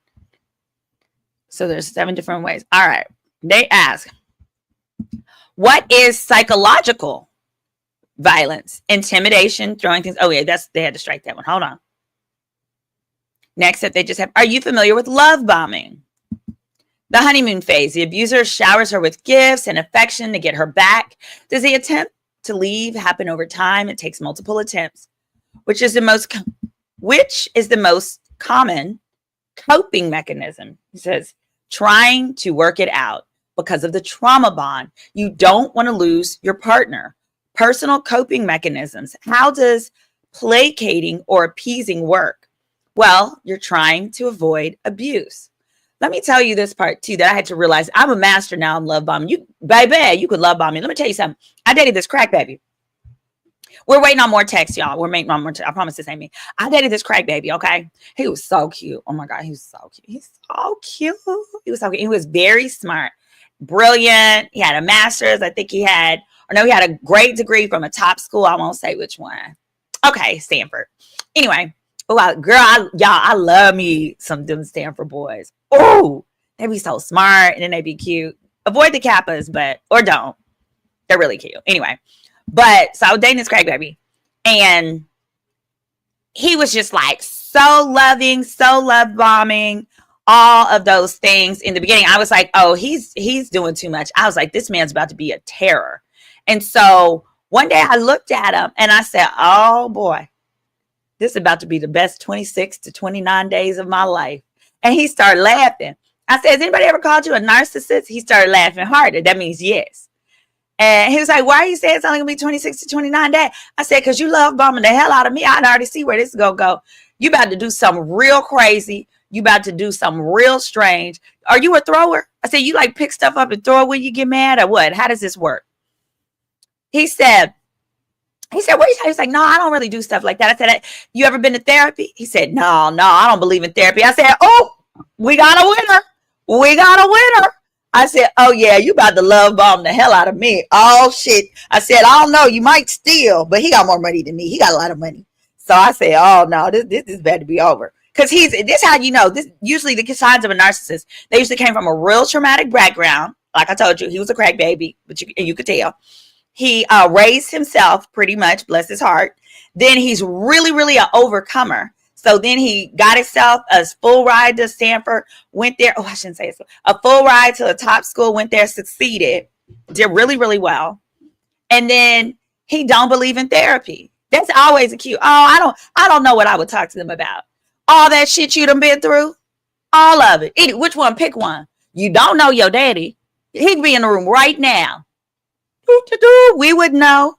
Speaker 1: So there's 7 different ways. All right. They ask, what is psychological violence? Intimidation, throwing things. Oh, yeah, they had to strike that one. Hold on. Next up, they just have, are you familiar with love bombing? The honeymoon phase. The abuser showers her with gifts and affection to get her back. Does the attempt to leave happen over time? It takes multiple attempts. Which is the most common coping mechanism? He says, trying to work it out because of the trauma bond. You don't want to lose your partner. Personal coping mechanisms. How does placating or appeasing work? Well, you're trying to avoid abuse. Let me tell you this part too that I had to realize. I'm a master now in love bombing. You, baby, you could love bomb me. Let me tell you something. I dated this crack baby. We're waiting on more texts, y'all. We're making on more. I promise this ain't me. I dated this crack baby. Okay, he was so cute. Oh my god, he was so cute. He's so cute. He was so cute. He was very smart, brilliant. He had a master's. I think he had a great degree from a top school. I won't say which one. Okay, Stanford. Anyway, I love me some them Stanford boys. Oh, they be so smart and then they be cute. Avoid the Kappas, or don't They're really cute. Anyway, but so I was dating this crack baby, and he was just like so loving, so love bombing, all of those things. In the beginning, I was like, oh, he's doing too much. I was like, this man's about to be a terror. And so one day I looked at him and I said, oh boy, this is about to be the best 26 to 29 days of my life. And he started laughing. I said, has anybody ever called you a narcissist? He started laughing harder. That means yes. And he was like, why are you saying it's only going to be 26 to 29 days? I said, because you love bombing the hell out of me. I can already see where this is going to go. You about to do something real crazy. You about to do something real strange. Are you a thrower? I said, you like pick stuff up and throw it when you get mad or what? How does this work? He said, what are you saying? He was like, no, I don't really do stuff like that. I said, you ever been to therapy? He said, no, I don't believe in therapy. I said, oh, we got a winner. We got a winner. I said, oh yeah, you about to love bomb the hell out of me. Oh shit. I said, I don't know, you might steal, but he got more money than me. He got a lot of money. So I said, oh no, this is about to be over. Because this how you know, this usually the signs of a narcissist, they usually came from a real traumatic background. Like I told you, he was a crack baby, but you could tell. He raised himself pretty much, bless his heart. Then he's really, really an overcomer. So then he got himself a full ride to Stanford, went there. Oh, I shouldn't say it. A full ride to the top school, went there, succeeded, did really, really well. And then he don't believe in therapy. That's always a cue. Oh, I don't know what I would talk to them about. All that shit you done been through, all of it. Which one? Pick one. You don't know your daddy. He'd be in the room right now. We would know.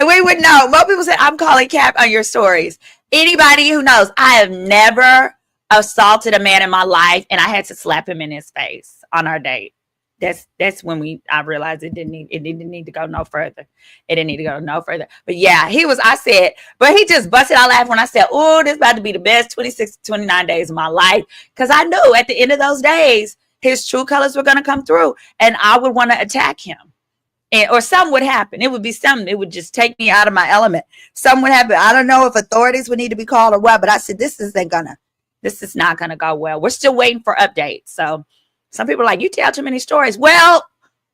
Speaker 1: We would know. Most people say, I'm calling cap on your stories. Anybody who knows, I have never assaulted a man in my life and I had to slap him in his face on our date. That's when I realized it didn't need to go no further. It didn't need to go no further. But yeah, but he just busted out laughing when I said, oh, this is about to be the best 26 to 29 days of my life. Because I knew at the end of those days, his true colors were going to come through and I would want to attack him. Or something would happen. It would be something. It would just take me out of my element. Something would happen. I don't know if authorities would need to be called or what, but I said, this is not going to go well. We're still waiting for updates. So some people are like, you tell too many stories. Well,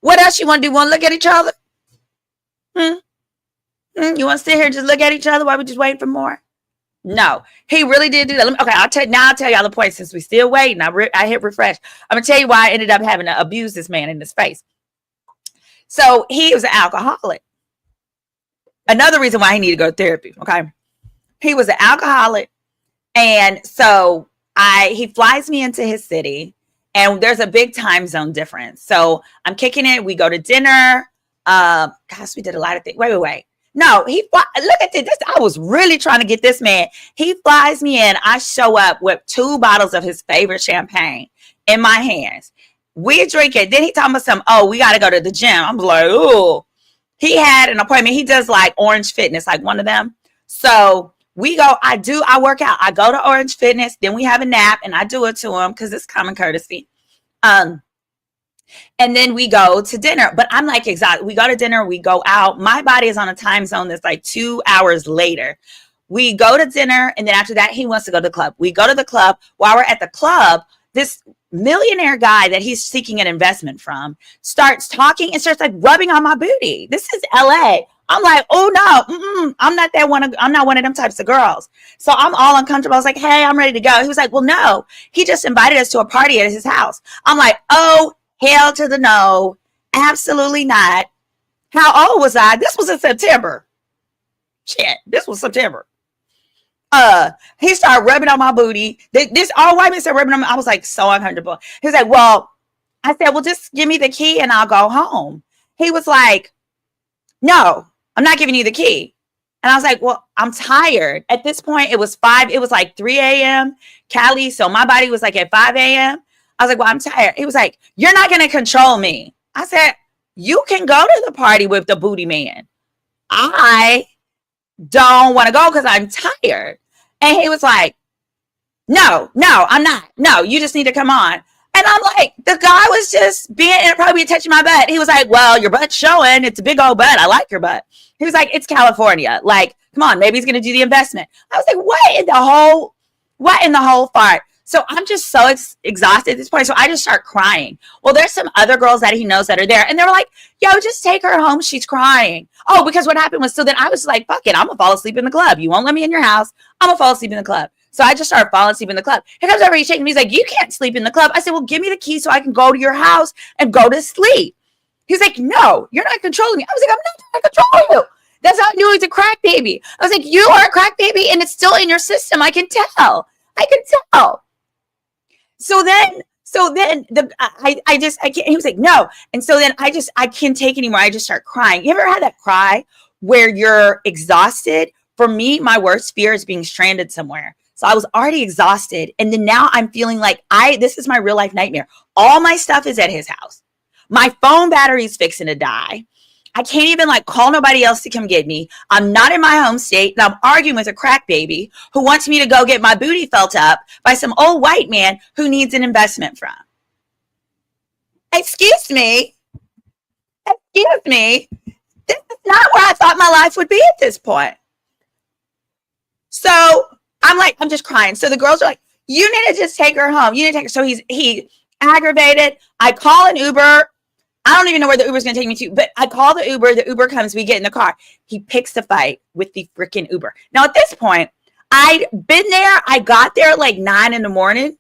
Speaker 1: what else you want to do? Want to look at each other? You want to sit here and just look at each other while we just waiting for more? No, he really did do that. Okay, I'll tell y'all the point since we still waiting. I hit refresh. I'm going to tell you why I ended up having to abuse this man in his face. So he was an alcoholic. Another reason why he needed to go to therapy. Okay. He was an alcoholic. And so he flies me into his city and there's a big time zone difference. So I'm kicking it. We go to dinner. Gosh, we did a lot of things. Wait. No, look at this. I was really trying to get this man. He flies me in. I show up with 2 bottles of his favorite champagne in my hands. We drink it. Then he told me something. Oh, we got to go to the gym. I'm like, oh, he had an appointment. He does like Orange Fitness, like one of them. So we go, I work out. I go to Orange Fitness. Then we have a nap and I do it to him because it's common courtesy. And then we go to dinner, but I'm like, exhausted. We go to dinner. We go out. My body is on a time zone that's like 2 hours later. We go to dinner. And then after that, he wants to go to the club. We go to the club. While we're at the club, this millionaire guy that he's seeking an investment from starts talking and starts like rubbing on my booty. This is LA. I'm like, oh no, I'm not that one. I'm not one of them types of girls. So I'm all uncomfortable. I was like, hey, I'm ready to go. He was like, well, no, he just invited us to a party at his house. I'm like, oh, hell to the no. Absolutely not. How old was I? This was in September. Shit, this was September. He started rubbing on my booty. This all white men started rubbing on me. I was like so uncomfortable. He was like, well, I said, well, just give me the key and I'll go home. He was like, no, I'm not giving you the key. And I was like, well, I'm tired. At this point, it was like 3 a.m. Cali. So my body was like at 5 a.m. I was like, well, I'm tired. He was like, you're not going to control me. I said, you can go to the party with the booty man. I don't want to go because I'm tired. And he was like, no, I'm not. No, you just need to come on. And I'm like, the guy was just being inappropriate, touching my butt. He was like, well, your butt's showing. It's a big old butt. I like your butt. He was like, it's California. Like, come on, maybe he's going to do the investment. I was like, what in the whole fart?
Speaker 2: So I'm just so exhausted at this point. So I just start crying. Well, there's some other girls that he knows that are there. And they were like, yo, just take her home. She's crying. Oh, because what happened was, so then I was like, fuck it. I'm going to fall asleep in the club. You won't let me in your house. I'm going to fall asleep in the club. So I just started falling asleep in the club. He comes over, he's shaking me. He's like, you can't sleep in the club. I said, well, give me the key so I can go to your house and go to sleep. He's like, no, you're not controlling me. I was like, I'm not trying to control you. That's how I knew he's a crack baby. I was like, you are a crack baby and it's still in your system. I can tell. I can tell. So then I can't, he was like, no. And so then I can't take anymore. I just start crying. You ever had that cry where you're exhausted? For me, my worst fear is being stranded somewhere. So I was already exhausted. And then now I'm feeling like this is my real life nightmare. All my stuff is at his house. My phone battery is fixing to die. I can't even call nobody else to come get me. I'm not in my home state, and I'm arguing with a crack baby who wants me to go get my booty felt up by some old white man who needs an investment from. Excuse me. Excuse me. This is not where I thought my life would be at this point. So I'm just crying. So the girls are like, you need to just take her home. You need to take her. So he aggravated. I call an Uber. I don't even know where the Uber's going to take me to, but I call the Uber. The Uber comes. We get in the car. He picks the fight with the freaking Uber. Now, at this point, I'd been there. I got there at 9 in the morning,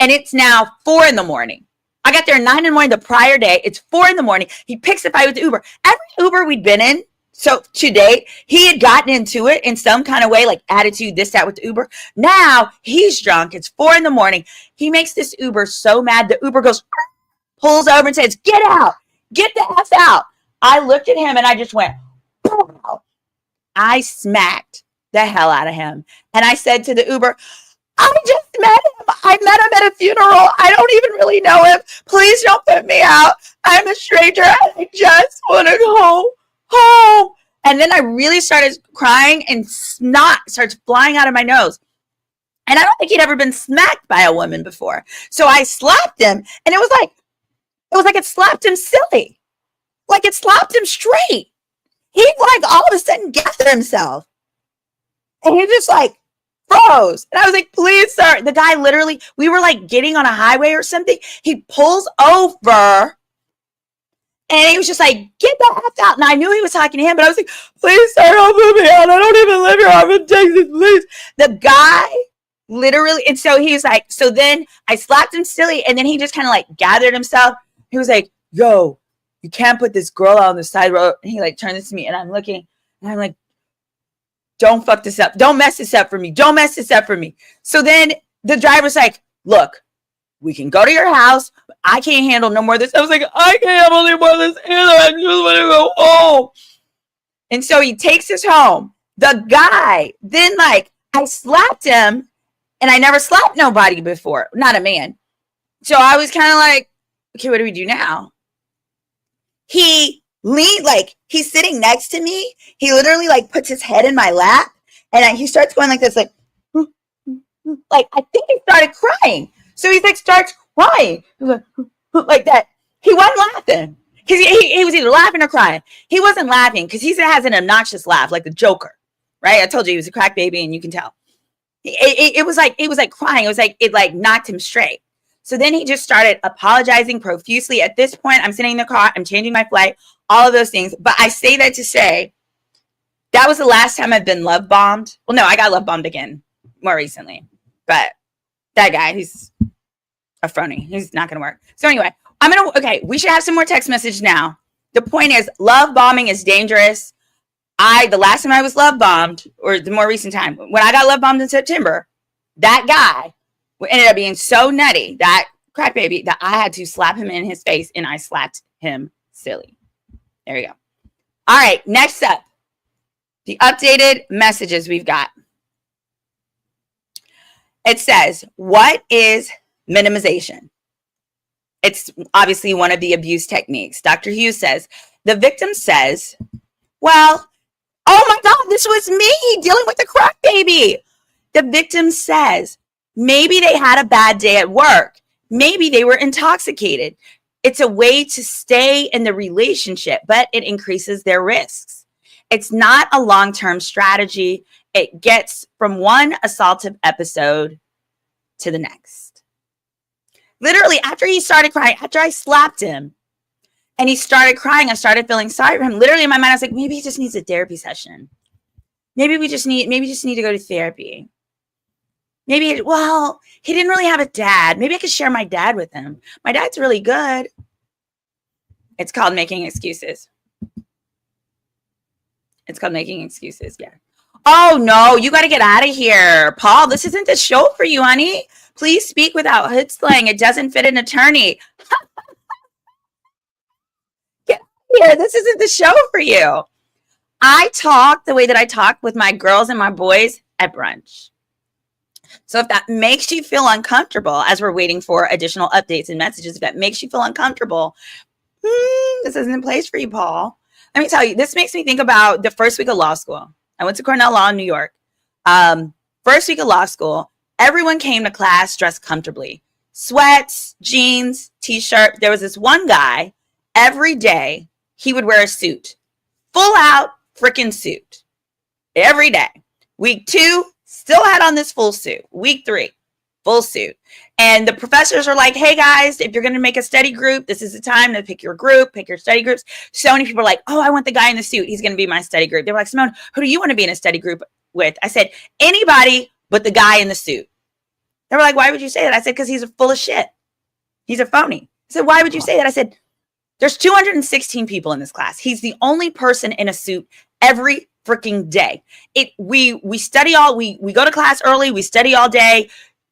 Speaker 2: and it's now 4 in the morning. I got there at 9 in the morning the prior day. It's 4 in the morning. He picks the fight with the Uber. Every Uber we'd been in, so to date, he had gotten into it in some kind of way, attitude, this, that with the Uber. Now, he's drunk. It's 4 in the morning. He makes this Uber so mad. The Uber goes, pulls over and says, get out, get the F out. I looked at him and I just went, wow. I smacked the hell out of him. And I said to the Uber, I just met him. I met him at a funeral. I don't even really know him. Please don't put me out. I'm a stranger and I just want to go home. And then I really started crying and snot starts flying out of my nose. And I don't think he'd ever been smacked by a woman before. So I slapped him and it was like it slapped him silly. It slapped him straight. He all of a sudden gathered himself. And he just froze. And I was like, please, sir. The guy literally, we were getting on a highway or something. He pulls over and he was just like, get the F out. And I knew he was talking to him, but I was like, please, sir, don't put me out. I don't even live here. I'm in Texas, please. The guy literally, and so he was like, so then I slapped him silly and then he just kind of gathered himself. He was like, yo, you can't put this girl out on the side road. And he turned this to me and I'm looking and I'm like, don't fuck this up. Don't mess this up for me. Don't mess this up for me. So then the driver's like, look, we can go to your house. But I can't handle no more of this. I was like, I can't handle any more of this either. I just want to go home. And so he takes us home. The guy, then I slapped him and I never slapped nobody before. Not a man. So I was kind of like, okay, what do we do now? He leaned, he's sitting next to me. He literally puts his head in my lap and he starts going like this, I think he started crying. So he starts crying like that. He wasn't laughing because he was either laughing or crying. He wasn't laughing because he has an obnoxious laugh like the Joker, right? I told you he was a crack baby and you can tell. It was crying. It was it knocked him straight. So then he just started apologizing profusely. At this point, I'm sitting in the car. I'm changing my flight, all of those things. But I say that to say that was the last time I've been love bombed. Well, no, I got love bombed again more recently. But that guy, he's a phony. He's not going to work. So anyway, we should have some more text message now. The point is, love bombing is dangerous. The last time I was love bombed, or the more recent time, when I got love bombed in September, that guy ended up being so nutty, that crack baby, that I had to slap him in his face and I slapped him silly. There you go. All right, next up, the updated messages we've got. It says, what is minimization? It's obviously one of the abuse techniques. Dr. Hughes says, the victim says, well, oh my God, this was me dealing with the crack baby. The victim says, maybe they had a bad day at work. Maybe they were intoxicated. It's a way to stay in the relationship, but it increases their risks. It's not a long-term strategy. It gets from one assaultive episode to the next. Literally, after he started crying, after I slapped him and he started crying, I started feeling sorry for him. Literally in my mind, I was like, maybe he just needs a therapy session. Maybe we just need to go to therapy. Maybe, he didn't really have a dad. Maybe I could share my dad with him. My dad's really good. It's called making excuses. It's called making excuses, yeah. Oh, no, you got to get out of here. Paul, this isn't the show for you, honey. Please speak without hood slang. It doesn't fit an attorney. Get out of here. This isn't the show for you. I talk the way that I talk with my girls and my boys at brunch. So if that makes you feel uncomfortable as we're waiting for additional updates and messages, if that makes you feel uncomfortable, this isn't the place for you, Paul. Let me tell you, this makes me think about the first week of law school. I went to Cornell Law in New York. First week of law school, everyone came to class dressed comfortably. Sweats, jeans, t-shirt. There was this one guy, every day, he would wear a suit. Full out freaking suit. Every day. Week 2, still had on this full suit. Week 3, full suit. And the professors are like, hey guys, if you're going to make a study group, this is the time to pick your group, pick your study groups. So many people are like, oh, I want the guy in the suit. He's going to be my study group. They're like, Simone, who do you want to be in a study group with? I said, anybody but the guy in the suit. They were like, why would you say that? I said, because he's full of shit. He's a phony. I said, why would you say that? I said, there's 216 people in this class. He's the only person in a suit every freaking day. We study we go to class early. We study all day.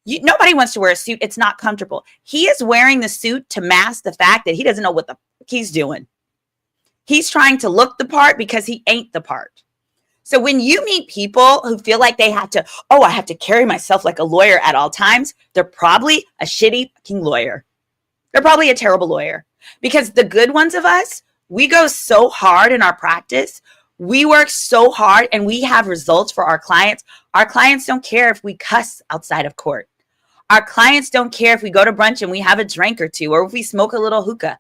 Speaker 2: Nobody wants to wear a suit. It's not comfortable. He is wearing the suit to mask the fact that he doesn't know what the fuck he's doing. He's trying to look the part because he ain't the part. So when you meet people who feel like they have to, I have to carry myself like a lawyer at all times, they're probably a shitty fucking lawyer. They're probably a terrible lawyer. Because the good ones of us, we go so hard in our practice. We work so hard and we have results for our clients. Our clients don't care if we cuss outside of court. Our clients don't care if we go to brunch and we have a drink or two, or if we smoke a little hookah.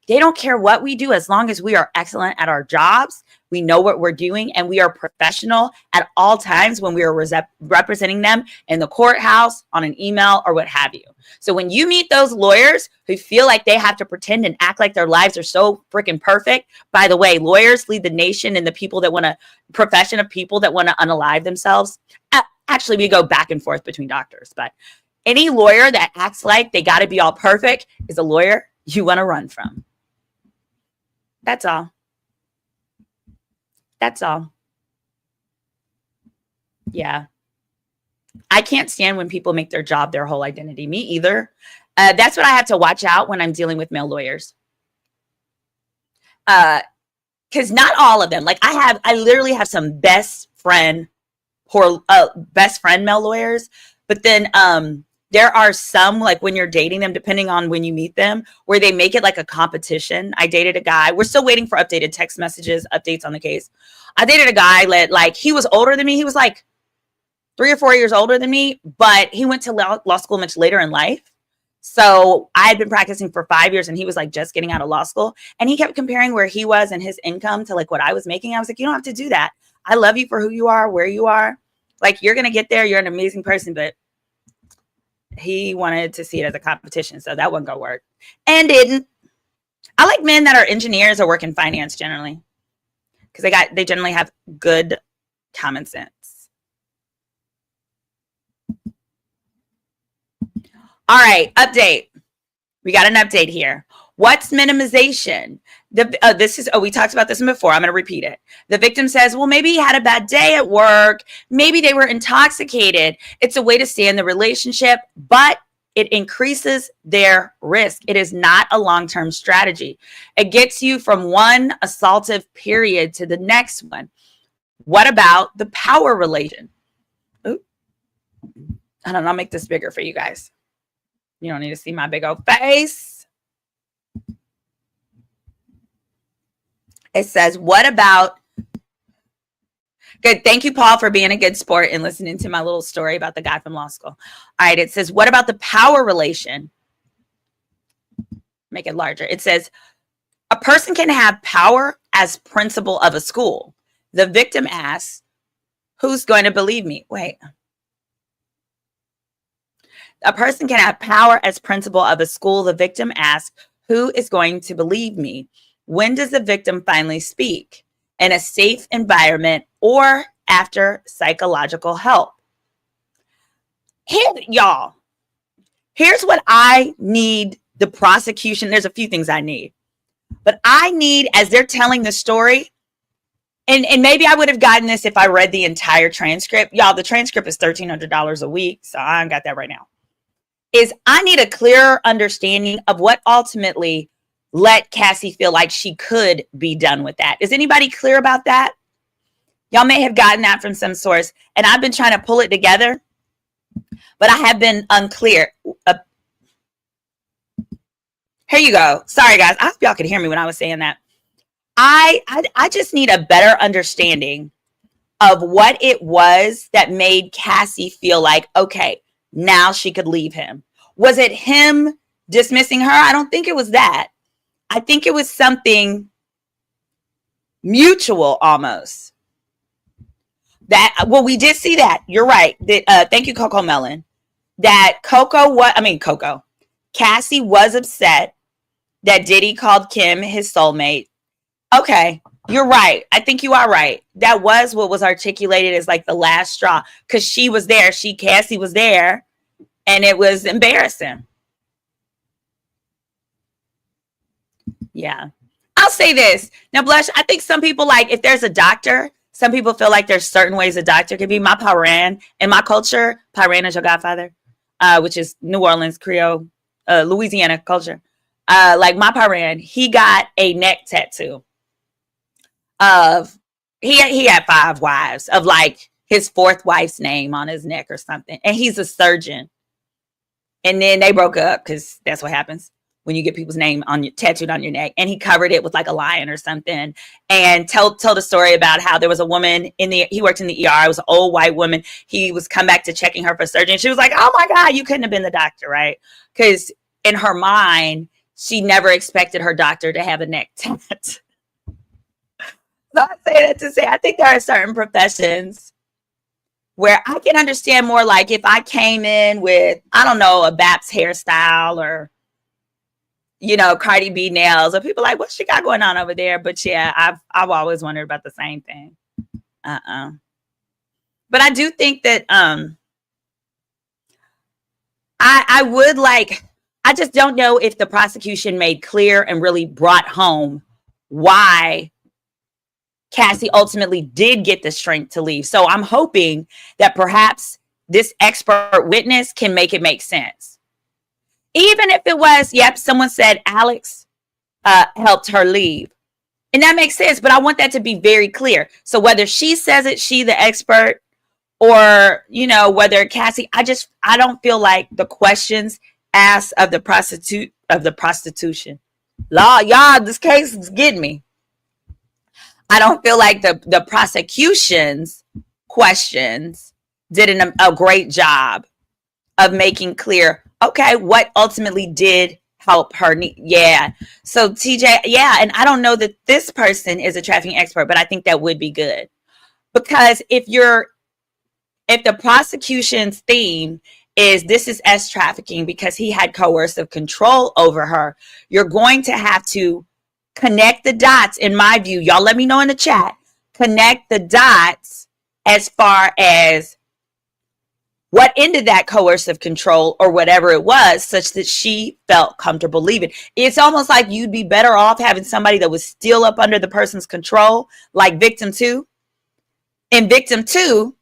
Speaker 2: They don't care what we do as long as we are excellent at our jobs. We know what we're doing and we are professional at all times when we are representing them in the courthouse, on an email, or what have you. So when you meet those lawyers who feel like they have to pretend and act like their lives are so freaking perfect, by the way, lawyers lead the nation and the people that want to, profession of people that want to unalive themselves. Actually, we go back and forth between doctors, but any lawyer that acts like they got to be all perfect is a lawyer you want to run from. That's all. That's all. Yeah. I can't stand when people make their job their whole identity. Me either. That's what I have to watch out when I'm dealing with male lawyers. Because not all of them. Like I literally have some best friend male lawyers, but then there are some, like when you're dating them, depending on when you meet them, where they make it like a competition. I dated a guy. We're still waiting for updated text messages, updates on the case. I dated a guy that like, he was older than me. He was like 3 or 4 years older than me, but he went to law school much later in life. So I had been practicing for 5 years and he was like just getting out of law school. And he kept comparing where he was and his income to like what I was making. I was like, you don't have to do that. I love you for who you are, where you are. Like, you're going to get there. You're an amazing person, but he wanted to see it as a competition, so that wasn't gonna work, and didn't. I like men that are engineers or work in finance generally, because they generally have good common sense. All right, update. We got an update here. What's minimization? We talked about this one before. I'm going to repeat it. The victim says, well, maybe he had a bad day at work. Maybe they were intoxicated. It's a way to stay in the relationship, but it increases their risk. It is not a long-term strategy. It gets you from one assaultive period to the next one. What about the power relation? Ooh. I don't know. I'll make this bigger for you guys. You don't need to see my big old face. It says, what about, good. Thank you, Paul, for being a good sport and listening to my little story about the guy from law school. All right. It says, what about the power relation? Make it larger. It says, a person can have power as principal of a school. The victim asks, who's going to believe me? Wait. A person can have power as principal of a school. The victim asks, who is going to believe me? When does the victim finally speak? In a safe environment or after psychological help? Y'all, here's what I need the prosecution. There's a few things I need. But I need, as they're telling the story, and maybe I would have gotten this if I read the entire transcript. Y'all, the transcript is $1,300 a week, so I ain't got that right now. I need a clearer understanding of what ultimately let Cassie feel like she could be done with that. Is anybody clear about that? Y'all may have gotten that from some source, and I've been trying to pull it together, but I have been unclear. Here you go. Sorry, guys. I hope y'all could hear me when I was saying that. I just need a better understanding of what it was that made Cassie feel like, okay, now she could leave him. Was it him dismissing her? I don't think it was that. I think it was something mutual almost. Well, we did see that. You're right. Thank you, Coco Melon. Cassie was upset that Diddy called Kim his soulmate. Okay, you're right. I think you are right. That was what was articulated as like the last straw, because she was there. Cassie was there, and it was embarrassing. Yeah. I'll say this. Now, Blush, I think some people, like, if there's a doctor, some people feel like there's certain ways a doctor could be. My Paran, in my culture, Paran is your godfather, which is New Orleans Creole, Louisiana culture. Like my Paran, he got a neck tattoo of, he had 5 wives, of like his 4th wife's name on his neck or something. And he's a surgeon. And then they broke up because that's what happens when you get people's name tattooed on your neck. And he covered it with like a lion or something, and told a story about how there was a woman he worked in the ER. It was an old white woman. He was come back to checking her for surgery. And she was like, oh my God, you couldn't have been the doctor, right? Because in her mind, she never expected her doctor to have a neck tat. So I say that to say, I think there are certain professions where I can understand more, like if I came in with, I don't know, a Baps hairstyle or, you know, Cardi B nails, or people like, what she got going on over there? But yeah, I've always wondered about the same thing. But I do think that I would like, I just don't know if the prosecution made clear and really brought home why Cassie ultimately did get the strength to leave. So I'm hoping that perhaps this expert witness can make it make sense. Even if it was, yep, someone said Alex helped her leave. And that makes sense, but I want that to be very clear. So whether she says it, she the expert, or, you know, whether Cassie, I don't feel like the questions asked of the prostitution law, y'all, this case is getting me. I don't feel like the prosecution's questions did a great job of making clear, okay, what ultimately did help her. Yeah. So TJ, yeah. And I don't know that this person is a trafficking expert, but I think that would be good, because if the prosecution's theme is this is S trafficking because he had coercive control over her, you're going to have to connect the dots, in my view. Y'all let me know in the chat. Connect the dots as far as what ended that coercive control or whatever it was, such that she felt comfortable leaving. It's almost like you'd be better off having somebody that was still up under the person's control, like victim 2. In victim 2,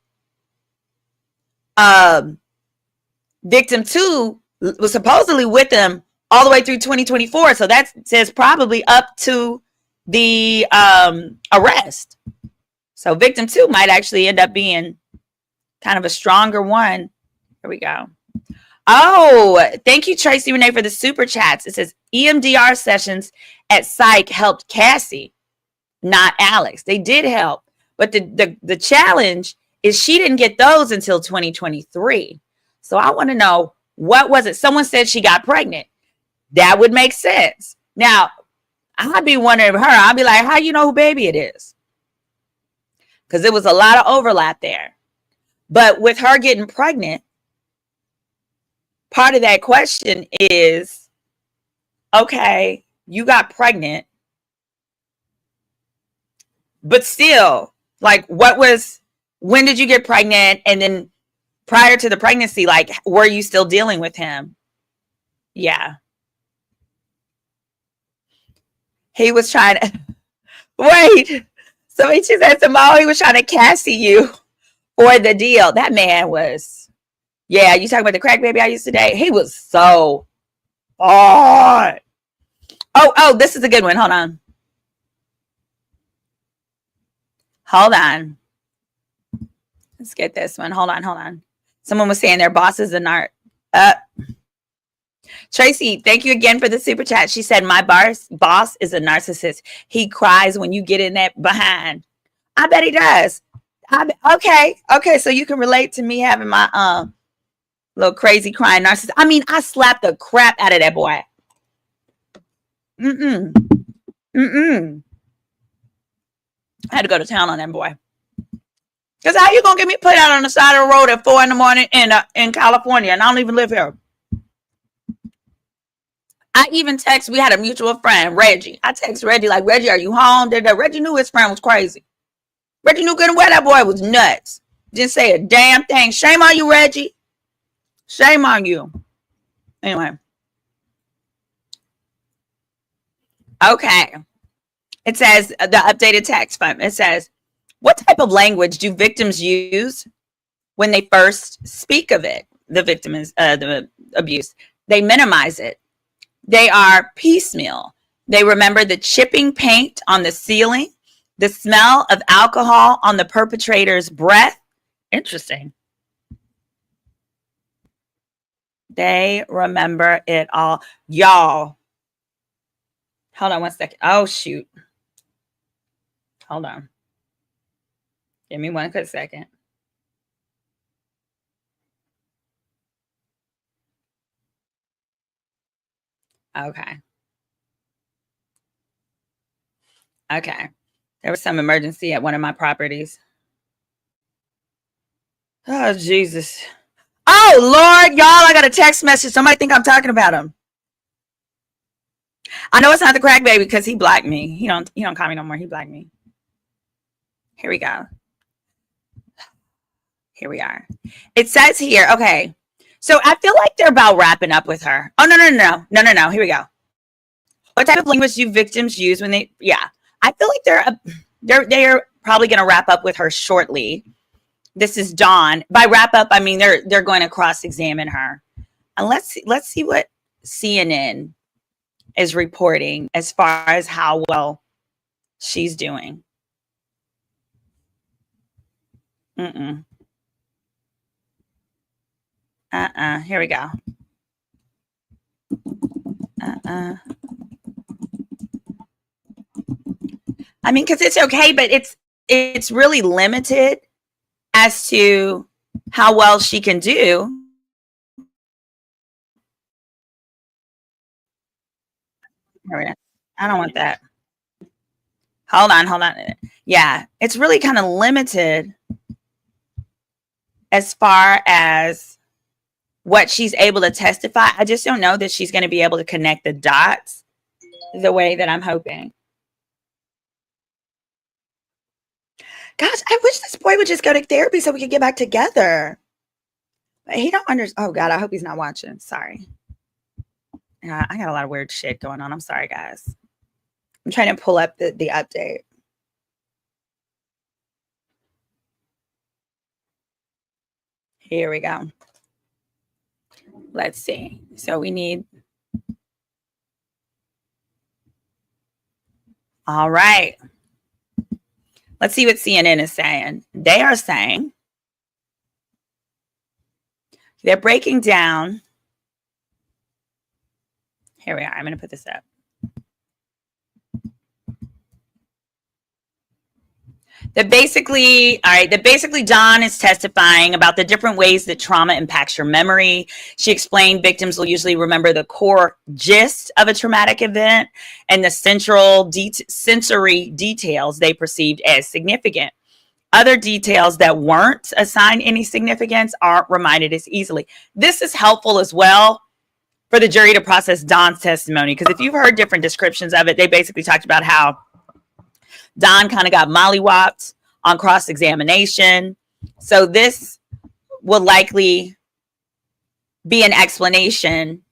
Speaker 2: victim 2 was supposedly with him all the way through 2024. So that says probably up to the arrest. So victim 2 might actually end up being kind of a stronger one. Here we go. Oh, thank you, Tracy Renee, for the super chats. It says EMDR sessions at Psych helped Cassie, not Alex. They did help. But the challenge is she didn't get those until 2023. So I want to know, what was it? Someone said she got pregnant. That would make sense. Now, I'd be wondering her. I'd be like, how you know who baby it is? Because there was a lot of overlap there. But with her getting pregnant, part of that question is, okay, you got pregnant, but still, like, when did you get pregnant? And then prior to the pregnancy, like, were you still dealing with him? Yeah. He was trying to, wait. So he just said, Simone, he was trying to Cassie you for the deal. That man was, yeah, you talking about the crack baby I used to date? He was so hard. Oh, this is a good one. Hold on. Let's get this one. Hold on. Someone was saying their boss is an art. Tracy, thank you again for the super chat. She said, my boss is a narcissist. He cries when you get in that behind. I bet he does. Okay. So you can relate to me having my little crazy crying narcissist. I mean, I slapped the crap out of that boy. I had to go to town on that boy. Because how you gonna get me put out on the side of the road at 4 a.m. in California, and I don't even live here? I even text, we had a mutual friend, Reggie. I text Reggie, like, Reggie, are you home? Reggie knew his friend was crazy. Reggie knew good and well that boy was nuts. Didn't say a damn thing. Shame on you, Reggie. Shame on you. Anyway. Okay. It says, the updated text fund. It says, what type of language do victims use when they first speak of it? The victim is the abuse. They minimize it. They are piecemeal. They remember the chipping paint on the ceiling, the smell of alcohol on the perpetrator's breath. Interesting. They remember it all. Y'all. Hold on one second. Oh, shoot. Hold on. Give me one quick second. Okay. There was some emergency at one of my properties. Oh, Jesus. Oh, Lord, y'all, I got a text message. Somebody think I'm talking about him. I know it's not the crack baby because he blocked me. He don't call me no more. He blocked me. Here we go. Here we are. It says here, okay. So I feel like they're about wrapping up with her. Oh, no. Here we go. What type of language do victims use when they, yeah. I feel like they're probably going to wrap up with her shortly. This is Dawn. By wrap up, I mean they're going to cross-examine her. And let's see what CNN is reporting as far as how well she's doing. Here we go. I mean, because it's okay, but it's really limited as to how well she can do. I don't want that. Hold on. Yeah, it's really kind of limited as far as what she's able to testify. I just don't know that she's going to be able to connect the dots the way that I'm hoping. Gosh, I wish this boy would just go to therapy so we could get back together. But he don't understand. Oh, God, I hope he's not watching. Sorry. Yeah, I got a lot of weird shit going on. I'm sorry, guys. I'm trying to pull up the update. Here we go. Let's see. So we need. All right. Let's see what CNN is saying. They are saying they're breaking down. Here we are. I'm going to put this up. That basically Dawn is testifying about the different ways that trauma impacts your memory. She explained victims will usually remember the core gist of a traumatic event and the sensory details they perceived as significant.
Speaker 1: Other details that weren't assigned any significance aren't reminded as easily. This is helpful as well for the jury to process Don's testimony, because if you've heard different descriptions of it, they basically talked about how Don kind of got mollywopped on cross-examination. So this will likely be an explanation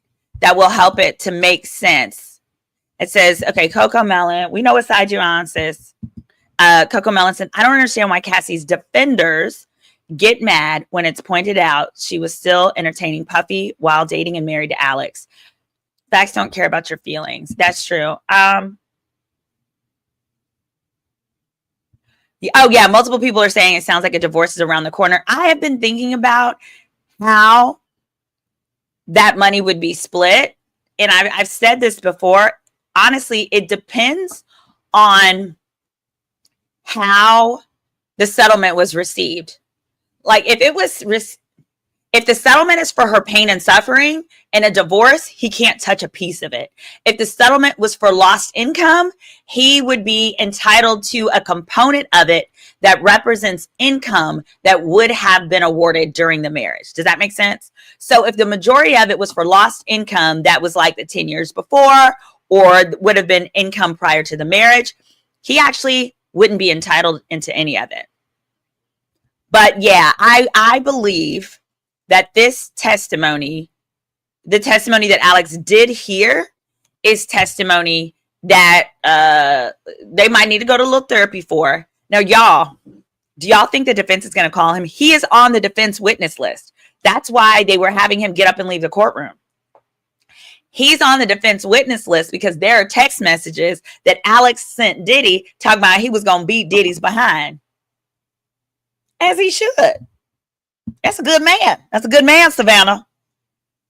Speaker 1: that will help it to make sense. It says, okay, Coco Melon, we know what side you're on, sis. Coco Melon said, I don't understand why Cassie's defenders get mad when it's pointed out she was still entertaining Puffy while dating and married to Alex. Facts don't care about your feelings. That's true. Oh yeah, multiple people are saying it sounds like a divorce is around the corner. I have been thinking about how that money would be split. And I've said this before. Honestly, it depends on how the settlement was received. Like if the settlement is for her pain and suffering in a divorce, he can't touch a piece of it. If the settlement was for lost income, he would be entitled to a component of it that represents income that would have been awarded during the marriage. Does that make sense? So if the majority of it was for lost income that was like the 10 years before or would have been income prior to the marriage, he actually wouldn't be entitled into any of it. But yeah, I believe that this testimony, the testimony that Alex did hear, is testimony that they might need to go to a little therapy for. Now, y'all, do y'all think the defense is going to call him? He is on the defense witness list. That's why they were having him get up and leave the courtroom. He's on the defense witness list because there are text messages that Alex sent Diddy talking about he was going to beat Diddy's behind. As he should. That's a good man. That's a good man, Savannah.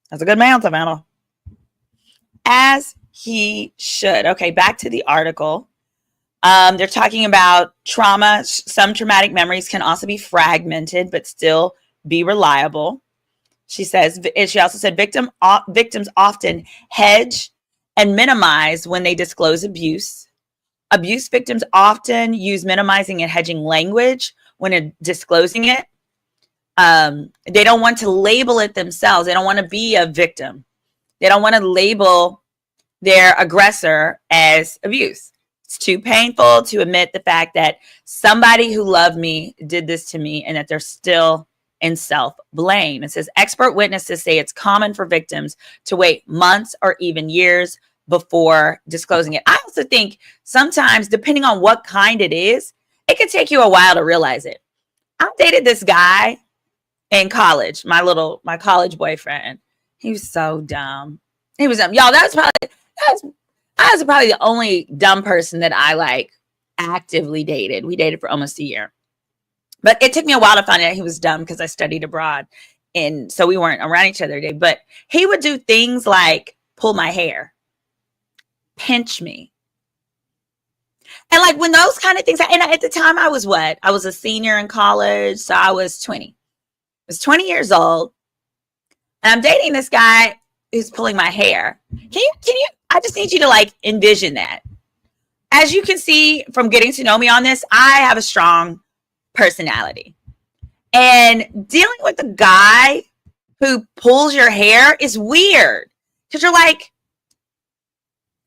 Speaker 1: That's a good man, Savannah. As he should. Okay, back to the article. They're talking about trauma. Some traumatic memories can also be fragmented, but still be reliable. She says, she also said victims often hedge and minimize when they disclose abuse. Abuse victims often use minimizing and hedging language when disclosing it. They don't want to label it themselves. They don't want to be a victim. They don't want to label their aggressor as abuse. It's too painful to admit the fact that somebody who loved me did this to me and that they're still in self-blame. It says expert witnesses say it's common for victims to wait months or even years before disclosing it. I also think sometimes, depending on what kind it is, it could take you a while to realize it. I dated this guy in college, my college boyfriend. He was so dumb. He was dumb. Y'all, I was probably the only dumb person that I like actively dated. We dated for almost a year. But it took me a while to find out he was dumb because I studied abroad. And so we weren't around each other every day. But he would do things like pull my hair, pinch me. And like when those kind of things, and at the time I was what? I was a senior in college. So I was 20. I was 20 years old. And I'm dating this guy who's pulling my hair. Can you, I just need you to like envision that. As you can see from getting to know me on this, I have a strong personality. And dealing with a guy who pulls your hair is weird. Because you're like,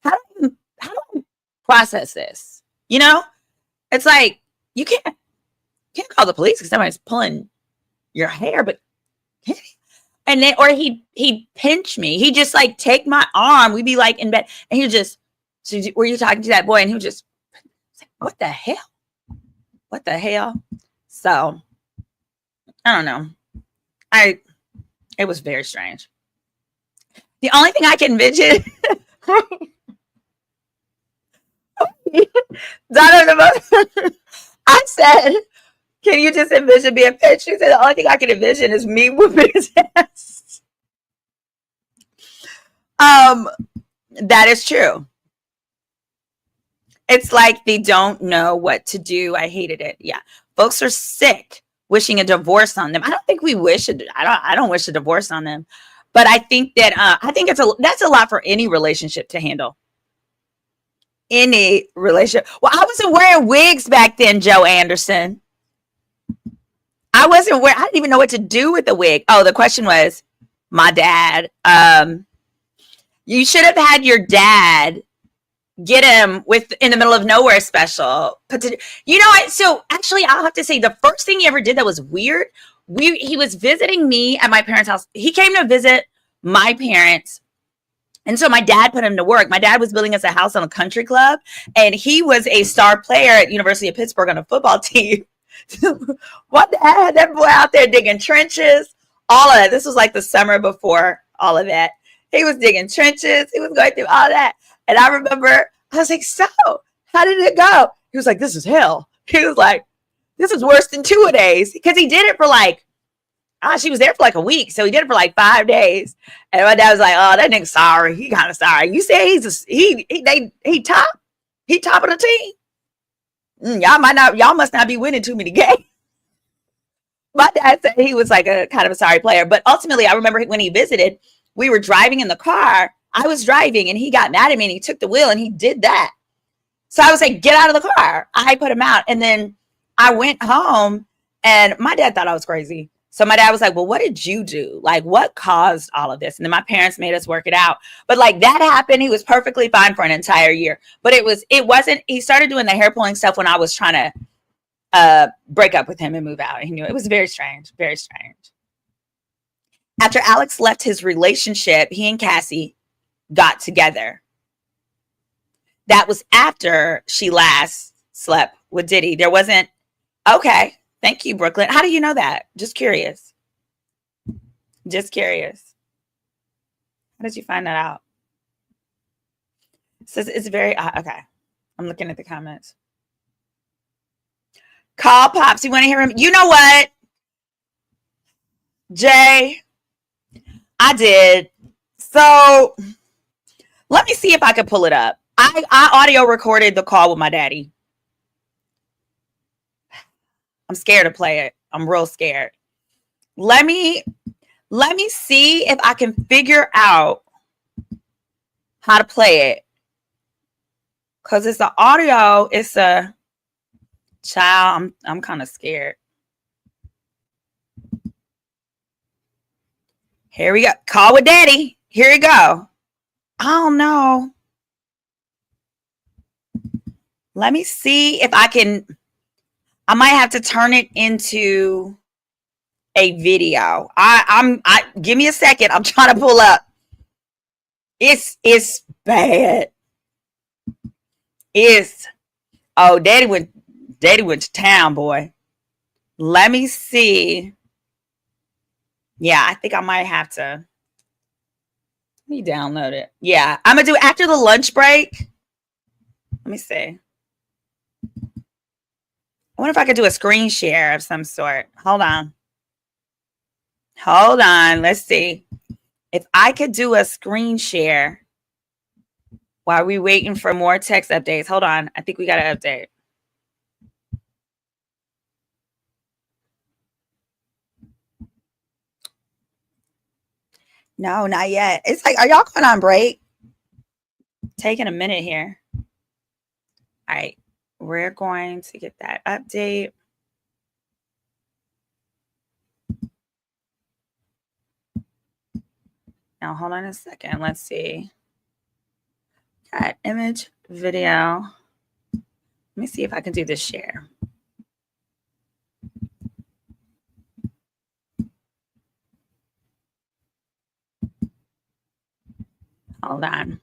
Speaker 1: how do I process this? You know? It's like, you can't call the police because somebody's pulling your hair, but and then, or he'd pinch me. He'd just like take my arm. We'd be like in bed and he'd just, so were you talking to that boy? And he would just, what the hell? What the hell? So, I don't know. It was very strange. The only thing I can envision, I said, can you just envision being pinched? She said, the only thing I can envision is me whooping his ass. That is true. It's like they don't know what to do. I hated it. Yeah. Folks are sick, wishing a divorce on them. I don't think we wish it. I don't wish a divorce on them. But I think that that's a lot for any relationship to handle. Any relationship. Well, I wasn't wearing wigs back then, Joe Anderson.
Speaker 2: I wasn't where I didn't even know what to do with the wig. Oh, the question was my dad. You should have had your dad get him with in the middle of nowhere special. You know what? So actually, I'll have to say the first thing he ever did that was weird. He was visiting me at my parents' house. He came to visit my parents. And so my dad put him to work. My dad was building us a house on a country club, and he was a star player at University of Pittsburgh on a football team. My dad had that boy out there digging trenches, all of that. This was like the summer before all of that. He was digging trenches. He was going through all that. And I remember, I was like, so, how did it go? He was like, this is hell. He was like, this is worse than 2 days. Because he did it for like, she was there for like a week. So he did it for like 5 days. And my dad was like, oh, that nigga's sorry. He kind of sorry. You say he top of the team. Y'all must not be winning too many games. My dad said he was like a kind of a sorry player. But ultimately, I remember when he visited, we were driving in the car. I was driving and he got mad at me and he took the wheel and he did that. So I was like, get out of the car. I put him out. And then I went home and my dad thought I was crazy. So my dad was like, well, what did you do? Like, what caused all of this? And then my parents made us work it out. But like that happened. He was perfectly fine for an entire year. But it wasn't, he started doing the hair pulling stuff when I was trying to break up with him and move out. He knew it was very strange, very strange. After Alex left his relationship, he and Cassie got together. That was after she last slept with Diddy. There wasn't, okay. Thank you, Brooklyn. How do you know that? Just curious. Just curious. How did you find that out? It says it's very, okay. I'm looking at the comments. Call Pops. You want to hear him? You know what? Jay, I did. So let me see if I can pull it up. I audio recorded the call with my daddy. I'm scared to play it. I'm real scared. Let me see if I can figure out how to play it. Cause it's the audio. It's a child. I'm kind of scared. Here we go. Call with daddy. Here we go. I don't know. Let me see if I can. I might have to turn it into a video. I give me a second. I'm trying to pull up. It's bad. Daddy went to town, boy. Let me see. Yeah, I think I might have to. Let me download it. Yeah, I'm gonna do it after the lunch break. Let me see. I wonder if I could do a screen share of some sort. Hold on. Let's see. If I could do a screen share while we're waiting for more text updates. Hold on. I think we got to update. No, not yet. It's like, are y'all going on break? Taking a minute here. All right. We're going to get that update. Now, hold on a second. Let's see. Got image, video. Let me see if I can do this share. Hold on.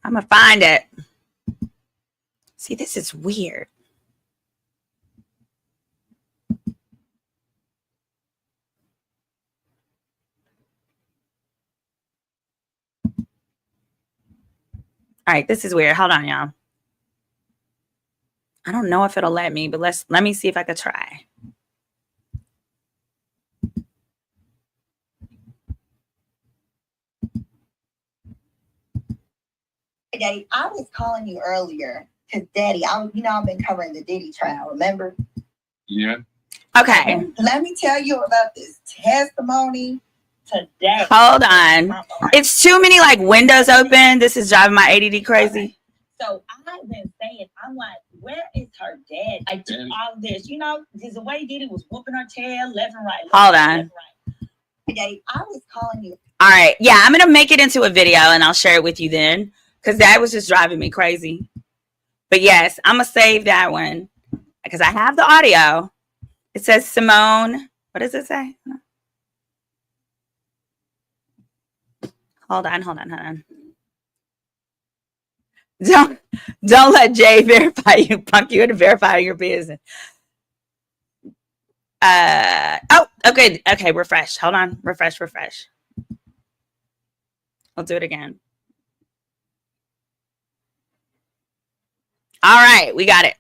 Speaker 2: I'm going to find it. See, this is weird. All right, this is weird. Hold on, y'all. I don't know if it'll let me, but let me see if I could try.
Speaker 3: Daddy, I was calling you earlier because Daddy, I've been covering the Diddy trial, remember?
Speaker 4: Yeah.
Speaker 2: Okay.
Speaker 3: Let me tell you about this testimony today.
Speaker 2: Hold on. It's too many like windows open. This is driving my ADD crazy.
Speaker 3: So I've been saying, I'm like,
Speaker 4: where is her dad? I do all this, you know, because the way Diddy was whooping her tail left and right.
Speaker 2: Hold on.
Speaker 4: Left and right.
Speaker 3: Daddy, I was calling you.
Speaker 2: All right. Yeah, I'm going to make it into a video and I'll share it with you then, because that was just driving me crazy. But yes, I'm going to save that one because I have the audio. It says Simone. What does it say? Hold on. Don't let Jay verify you, punk you into verifying your business. Oh, okay, refresh. Hold on. Refresh. I'll do it again. All right, we got it.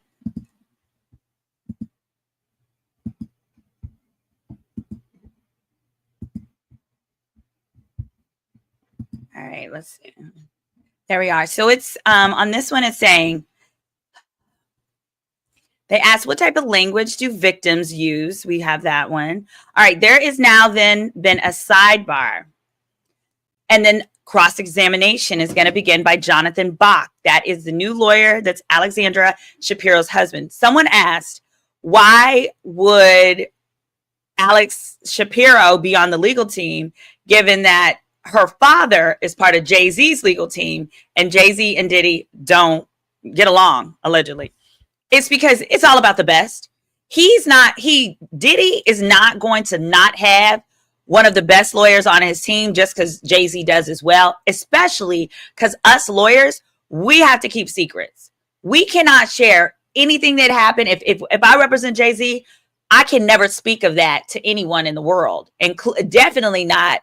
Speaker 2: All right, let's see. There we are. So it's on this one, it's saying they asked what type of language do victims use? We have that one. All right, there is now then been a sidebar. And then cross-examination is going to begin by Jonathan Bach. That is the new lawyer. That's Alexandra Shapiro's husband. Someone asked, why would Alex Shapiro be on the legal team, given that her father is part of Jay-Z's legal team and Jay-Z and Diddy don't get along, allegedly? It's because it's all about the best. Diddy is not going to not have one of the best lawyers on his team just because Jay-Z does as well, especially because us lawyers, we have to keep secrets. We cannot share anything that happened. If I represent Jay-Z, I can never speak of that to anyone in the world, and definitely not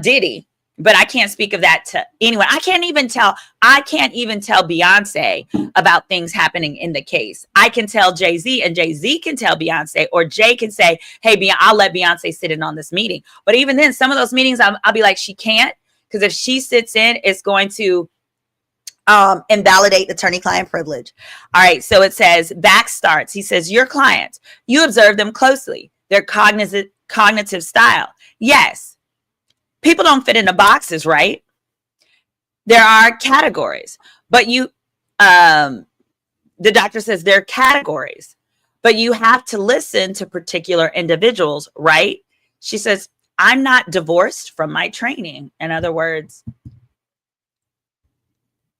Speaker 2: Diddy. But I can't speak of that to anyone. I can't even tell Beyonce about things happening in the case. I can tell Jay-Z, and Jay-Z can tell Beyonce, or Jay can say, hey, I'll let Beyonce sit in on this meeting. But even then, some of those meetings, I'll be like, she can't, because if she sits in, it's going to invalidate attorney-client privilege. All right, so it says, back starts. He says, your clients, you observe them closely. Their cognitive style. Yes. People don't fit into boxes, right? There are categories, but the doctor says there are categories, but you have to listen to particular individuals, right? She says, I'm not divorced from my training. In other words,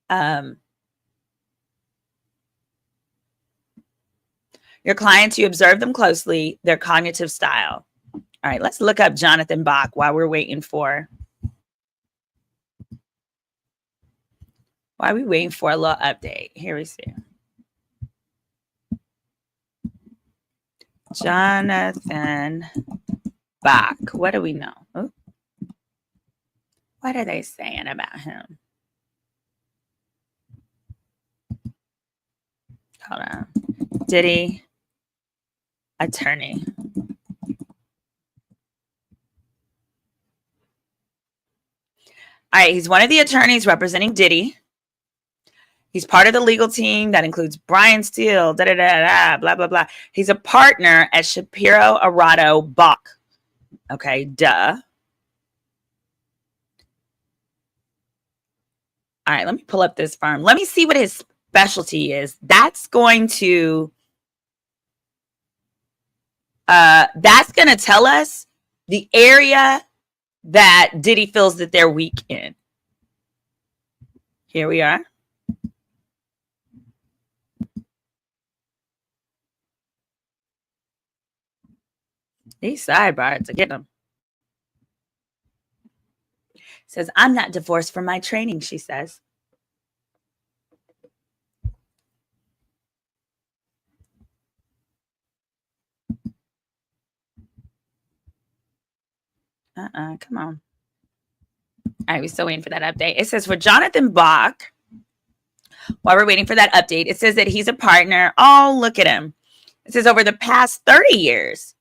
Speaker 2: your clients, you observe them closely, their cognitive style. All right, let's look up Jonathan Bach while we're waiting for. Why are we waiting for a little update? Here we see. Jonathan Bach. What do we know? Ooh. What are they saying about him? Hold on. Diddy attorney. All right, he's one of the attorneys representing Diddy. He's part of the legal team that includes Brian Steele, blah, blah, blah. He's a partner at Shapiro, Arado, Bach. Okay, duh. All right, let me pull up this firm. Let me see what his specialty is. That's going to tell us the area that Diddy feels that they're weak in. Here we are. These sidebars are getting them. Says, I'm not divorced from my training, she says. Come on. All right, we're still waiting for that update. It says for Jonathan Bach, while we're waiting for that update, it says that he's a partner. Oh, look at him. It says over the past 30 years.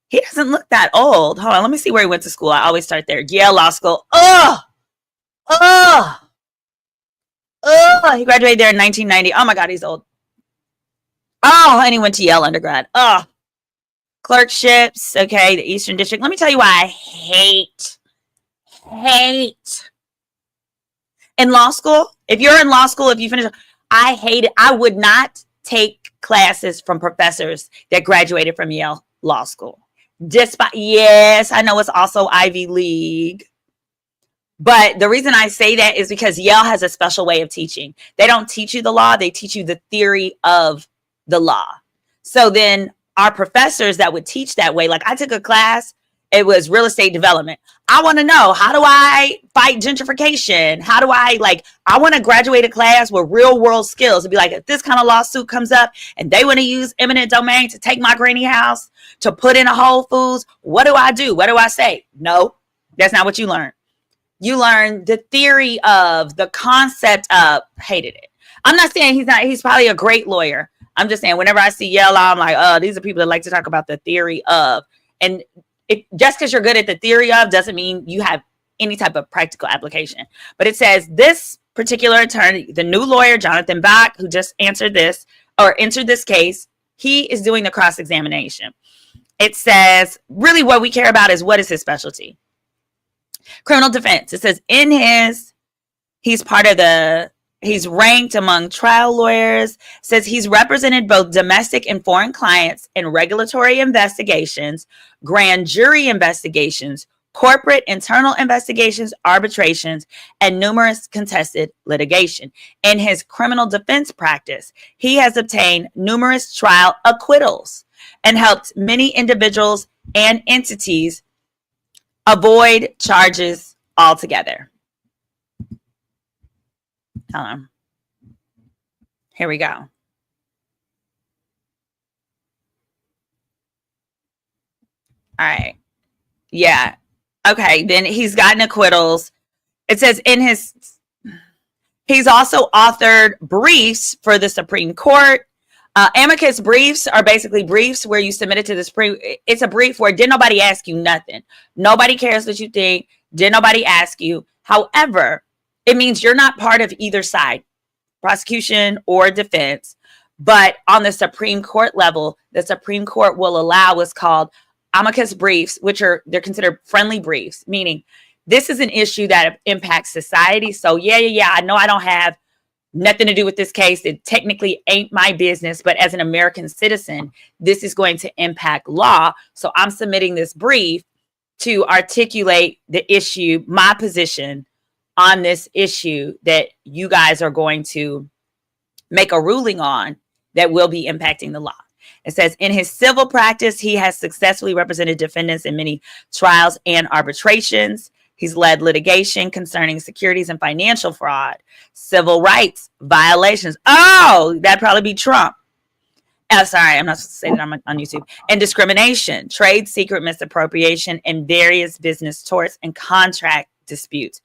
Speaker 2: He doesn't look that old. Hold on, let me see where he went to school. I always start there. Yale Law School. He graduated there in 1990. Oh my God, he's old. Oh, and he went to Yale undergrad. Clerkships. Okay, the Eastern District. Let me tell you why I hate in law school. If you're in law school, if you finish, I hate it. I would not take classes from professors that graduated from Yale Law School. Despite, yes, I know it's also Ivy League. But the reason I say that is because Yale has a special way of teaching. They don't teach you the law, they teach you the theory of the law. So then our professors that would teach that way, like I took a class, it was real estate development. I want to know, how do I fight gentrification? How do I want to graduate a class with real world skills to be like, if this kind of lawsuit comes up and they want to use eminent domain to take my granny house, to put in a Whole Foods, what do I do? What do I say? No, that's not what you learn. You learn the theory of, the concept of, hated it. I'm not saying he's probably a great lawyer. I'm just saying whenever I see Yale Law, I'm like, oh, these are people that like to talk about the theory of. And just because you're good at the theory of doesn't mean you have any type of practical application. But it says this particular attorney, the new lawyer, Jonathan Bach, who just answered this or entered this case, he is doing the cross-examination. It says really what we care about is what is his specialty. Criminal defense. It says he's ranked among trial lawyers. It says he's represented both domestic and foreign clients in regulatory investigations, grand jury investigations, corporate internal investigations, arbitrations, and numerous contested litigation. In his criminal defense practice, he has obtained numerous trial acquittals and helped many individuals and entities avoid charges altogether. Hold on. Here we go. All right. Yeah. Okay. Then he's gotten acquittals. It says he's also authored briefs for the Supreme Court. Amicus briefs are basically briefs where you submit it to the Supreme. It's a brief where did nobody ask you nothing. Nobody cares what you think. Did nobody ask you? However, it means you're not part of either side, prosecution or defense. But on the Supreme Court level, the Supreme Court will allow what's called amicus briefs, they're considered friendly briefs, meaning this is an issue that impacts society. So yeah, I know I don't have nothing to do with this case. It technically ain't my business, but as an American citizen, this is going to impact law. So I'm submitting this brief to articulate the issue, my position on this issue that you guys are going to make a ruling on that will be impacting the law. It says in his civil practice, he has successfully represented defendants in many trials and arbitrations. He's led litigation concerning securities and financial fraud, civil rights violations. Oh, that'd probably be Trump. Oh, sorry, I'm not supposed to say that I'm on YouTube. And discrimination, trade secret misappropriation, and various business torts and contract disputes.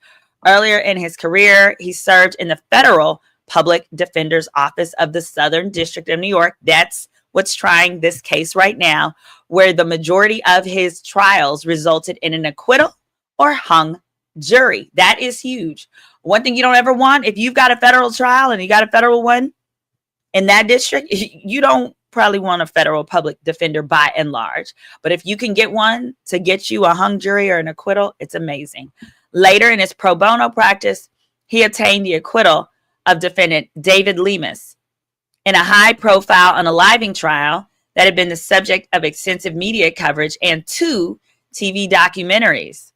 Speaker 2: Earlier in his career, he served in the Federal Public Defender's Office of the Southern District of New York. That's what's trying this case right now, where the majority of his trials resulted in an acquittal or hung jury. That is huge. One thing you don't ever want, if you've got a federal trial and you got a federal one in that district, you don't probably want a federal public defender by and large. But if you can get one to get you a hung jury or an acquittal, it's amazing. Later in his pro bono practice, he obtained the acquittal of defendant David Lemus in a high-profile unaliving trial that had been the subject of extensive media coverage and 2 TV documentaries.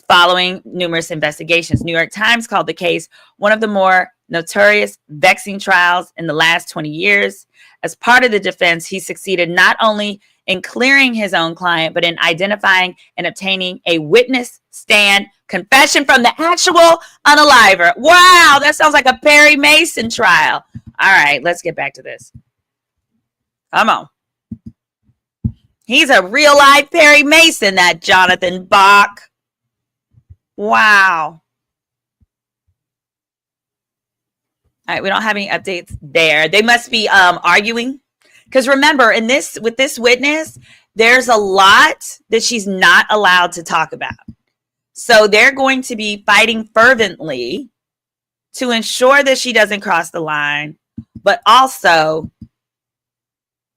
Speaker 2: Following numerous investigations, New York Times called the case one of the more notorious, vexing trials in the last 20 years. As part of the defense, he succeeded not only in clearing his own client, but in identifying and obtaining a witness stand confession from the actual unaliver. Wow, that sounds like a Perry Mason trial. All right, let's get back to this. Come on. He's a real life Perry Mason, that Jonathan Bach. Wow. All right, we don't have any updates there. They must be arguing. Because remember, with this witness, there's a lot that she's not allowed to talk about. So they're going to be fighting fervently to ensure that she doesn't cross the line, but also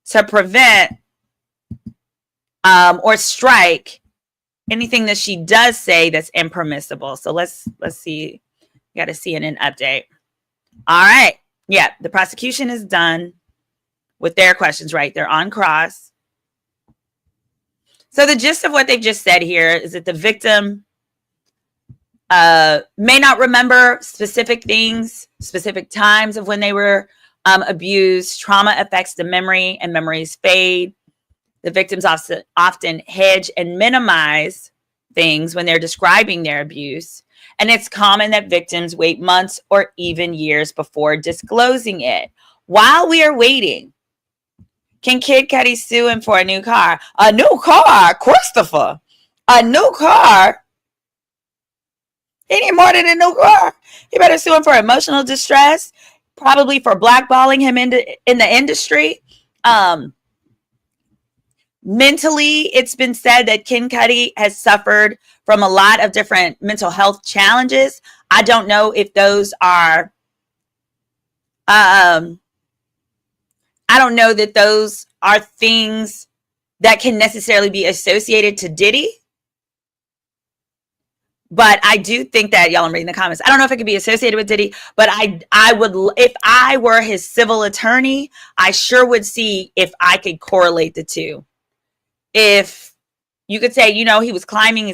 Speaker 2: to prevent or strike anything that she does say that's impermissible. So let's see. We got a CNN update. All right. Yeah, the prosecution is done. with their questions, right? They're on cross. So the gist of what they've just said here is that the victim may not remember specific things, specific times of when they were abused. Trauma affects the memory and memories fade. The victims often hedge and minimize things when they're describing their abuse. And it's common that victims wait months or even years before disclosing it. While we are waiting, can Kid Cudi sue him for a new car? A new car, Christopher. A new car. He need more than a new car. He better sue him for emotional distress, probably for blackballing him in the industry. Mentally, it's been said that Kid Cudi has suffered from a lot of different mental health challenges. I don't know if those are I don't know that those are things that can necessarily be associated to Diddy. But I do think that, y'all, I'm reading the comments, I don't know if it could be associated with Diddy, but I would, if I were his civil attorney, I sure would see if I could correlate the two. If you could say, he was climbing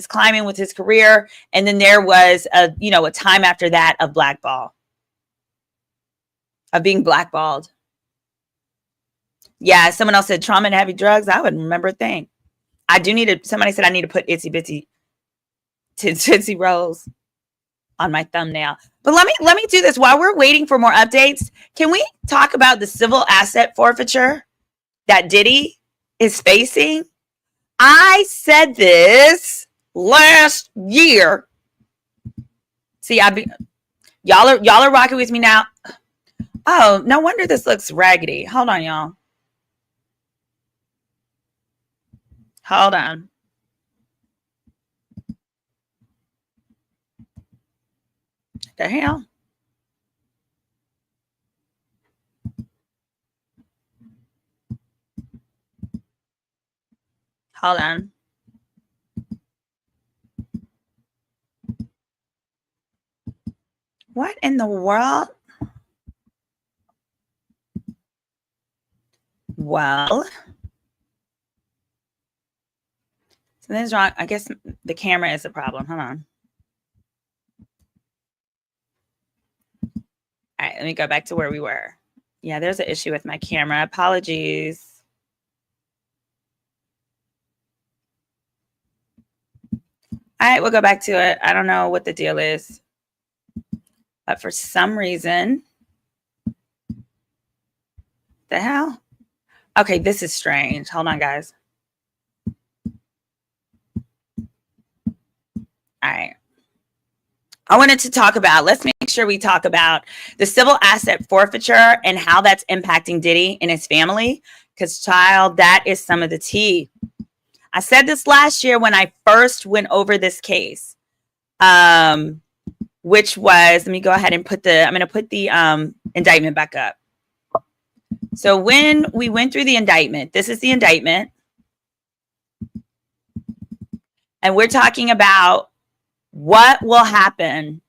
Speaker 2: with his career, and then there was a time after that of being blackballed. Yeah, someone else said trauma and heavy drugs. I wouldn't remember a thing. Somebody said I need to put itsy bitsy Tootsie Rolls on my thumbnail. But let me do this while we're waiting for more updates. Can we talk about the civil asset forfeiture that Diddy is facing? I said this last year. See, y'all are rocking with me now. Oh, no wonder this looks raggedy. Hold on, y'all. Hold on. The hell? Hold on. What in the world? Well, something's wrong. I guess the camera is the problem. Hold on. All right, let me go back to where we were. Yeah, there's an issue with my camera. Apologies. All right, we'll go back to it. I don't know what the deal is. But for some reason, the hell? Okay, this is strange. Hold on, guys. All right. I wanted to talk about, let's make sure we talk about the civil asset forfeiture and how that's impacting Diddy and his family. Because, child, that is some of the tea. I said this last year when I first went over this case, which was, let me go ahead and I'm going to put the indictment back up. So when we went through the indictment, this is the indictment. And we're talking about what will happen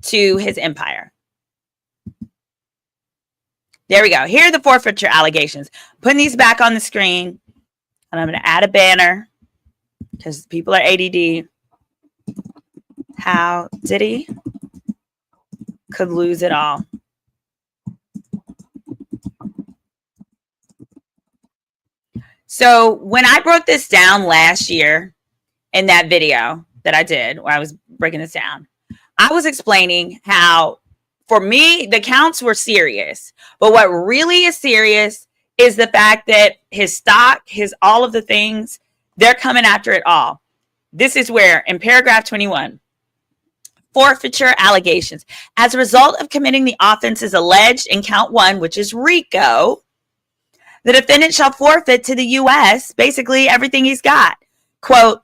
Speaker 2: to his empire. There we go. Here are the forfeiture allegations. Putting these back on the screen. And I'm going to add a banner because people are ADD. How Diddy could lose it all. So when I broke this down last year in that video that I did where I was breaking this down, I was explaining how, for me, the counts were serious. But what really is serious is the fact that his stock, all of the things, they're coming after it all. This is where, in paragraph 21, forfeiture allegations. As a result of committing the offenses alleged in count 1, which is RICO, the defendant shall forfeit to the U.S. basically everything he's got. Quote,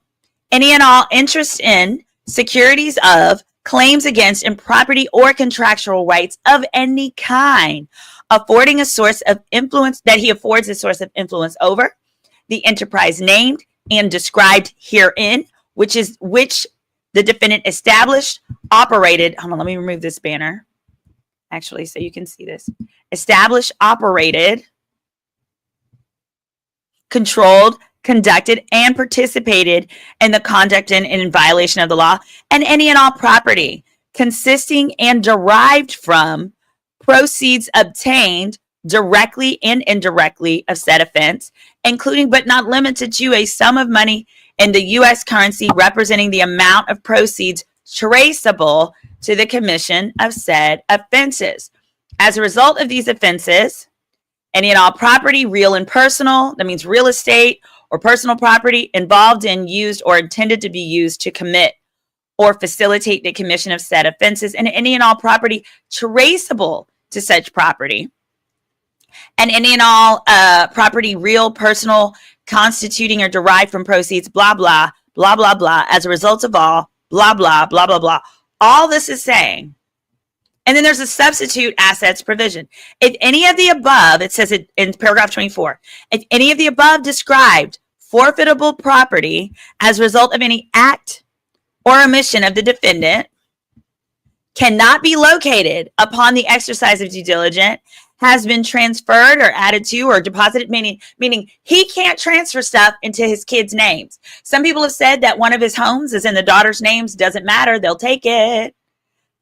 Speaker 2: any and all interest in, securities of, claims against, and property or contractual rights of any kind, affording a source of influence that he affords a source of influence over the enterprise named and described herein, which the defendant established, operated. Hold on, let me remove this banner. Actually, so you can see this. Established, operated, controlled, conducted, and participated in the conduct and in violation of the law, and any and all property consisting and derived from proceeds obtained directly and indirectly of said offense, including but not limited to a sum of money in the U.S. currency representing the amount of proceeds traceable to the commission of said offenses. As a result of these offenses, any and all property, real and personal, that means real estate or personal property, involved in, used, or intended to be used to commit or facilitate the commission of said offenses, and any and all property traceable to such property, and any and all property, real, personal, constituting or derived from proceeds, blah, blah, blah, blah, blah, as a result of all, blah, blah, blah, blah, blah. All this is saying. And then there's a substitute assets provision. If any of the above, it says it in paragraph 24, if any of the above described forfeitable property as a result of any act or omission of the defendant cannot be located upon the exercise of due diligence, has been transferred or added to or deposited, meaning he can't transfer stuff into his kids' names. Some people have said that one of his homes is in the daughter's names. Doesn't matter. They'll take it.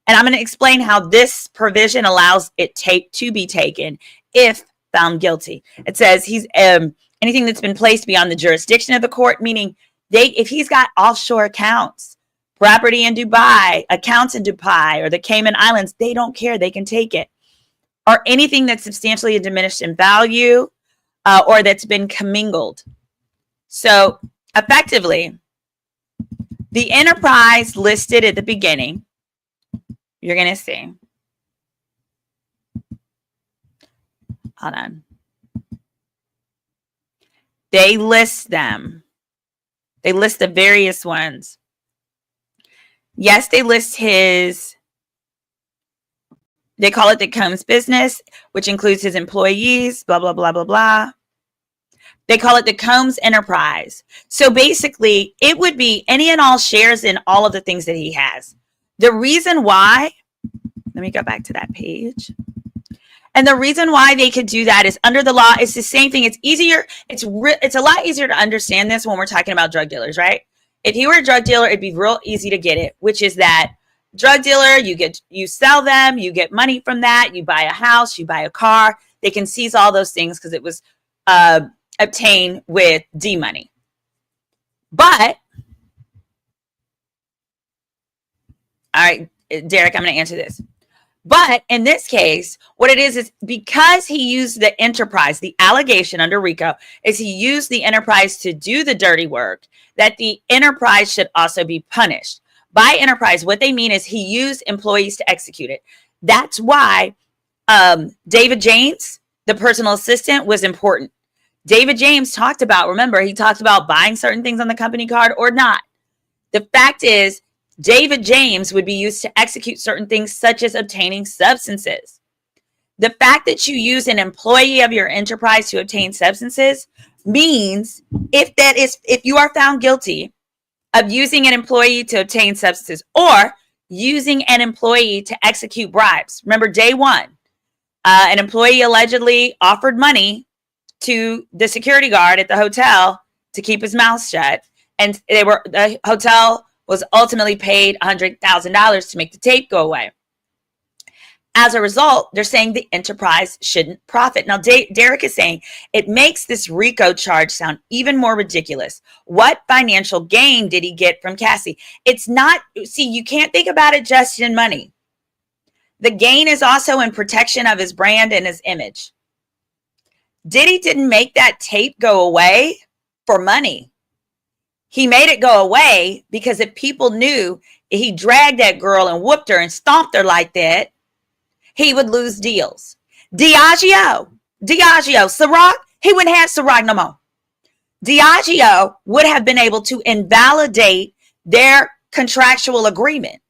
Speaker 2: And I'm going to explain how this provision allows it to be taken if found guilty. It says he's anything that's been placed beyond the jurisdiction of the court, meaning if he's got offshore accounts, property in Dubai, accounts in Dubai or the Cayman Islands, they don't care. They can take it. Or anything that's substantially diminished in value or that's been commingled. So effectively, the enterprise listed at the beginning, you're going to see. Hold on. They list them. They list the various ones. Yes, they list his, they call it the Combs business, which includes his employees, blah, blah, blah, blah, blah. They call it the Combs enterprise. So basically, it would be any and all shares in all of the things that he has. The reason why, let me go back to that page. And the reason why they could do that is under the law, it's the same thing. It's easier. It's a lot easier to understand this when we're talking about drug dealers, right? If you were a drug dealer, it'd be real easy to get it, which is that drug dealer, you sell them, you get money from that, you buy a house, you buy a car. They can seize all those things because it was obtained with D money. But, all right, Derek, I'm going to answer this. But in this case, what it is because he used the enterprise, the allegation under RICO is he used the enterprise to do the dirty work, that the enterprise should also be punished. By enterprise, what they mean is he used employees to execute it. That's why David James, the personal assistant, was important. David James talked about, remember, he talked about buying certain things on the company card or not. The fact is, David James would be used to execute certain things such as obtaining substances. The fact that you use an employee of your enterprise to obtain substances means if you are found guilty of using an employee to obtain substances or using an employee to execute bribes. Remember day one, an employee allegedly offered money to the security guard at the hotel to keep his mouth shut. And the hotel was ultimately paid $100,000 to make the tape go away. As a result, they're saying the enterprise shouldn't profit. Now, Derek is saying it makes this RICO charge sound even more ridiculous. What financial gain did he get from Cassie? It's not, see, you can't think about it just in money. The gain is also in protection of his brand and his image. Diddy didn't make that tape go away for money. He made it go away because if people knew he dragged that girl and whooped her and stomped her like that, he would lose deals. Diageo, Ciroc, he wouldn't have Ciroc no more. Diageo would have been able to invalidate their contractual agreement,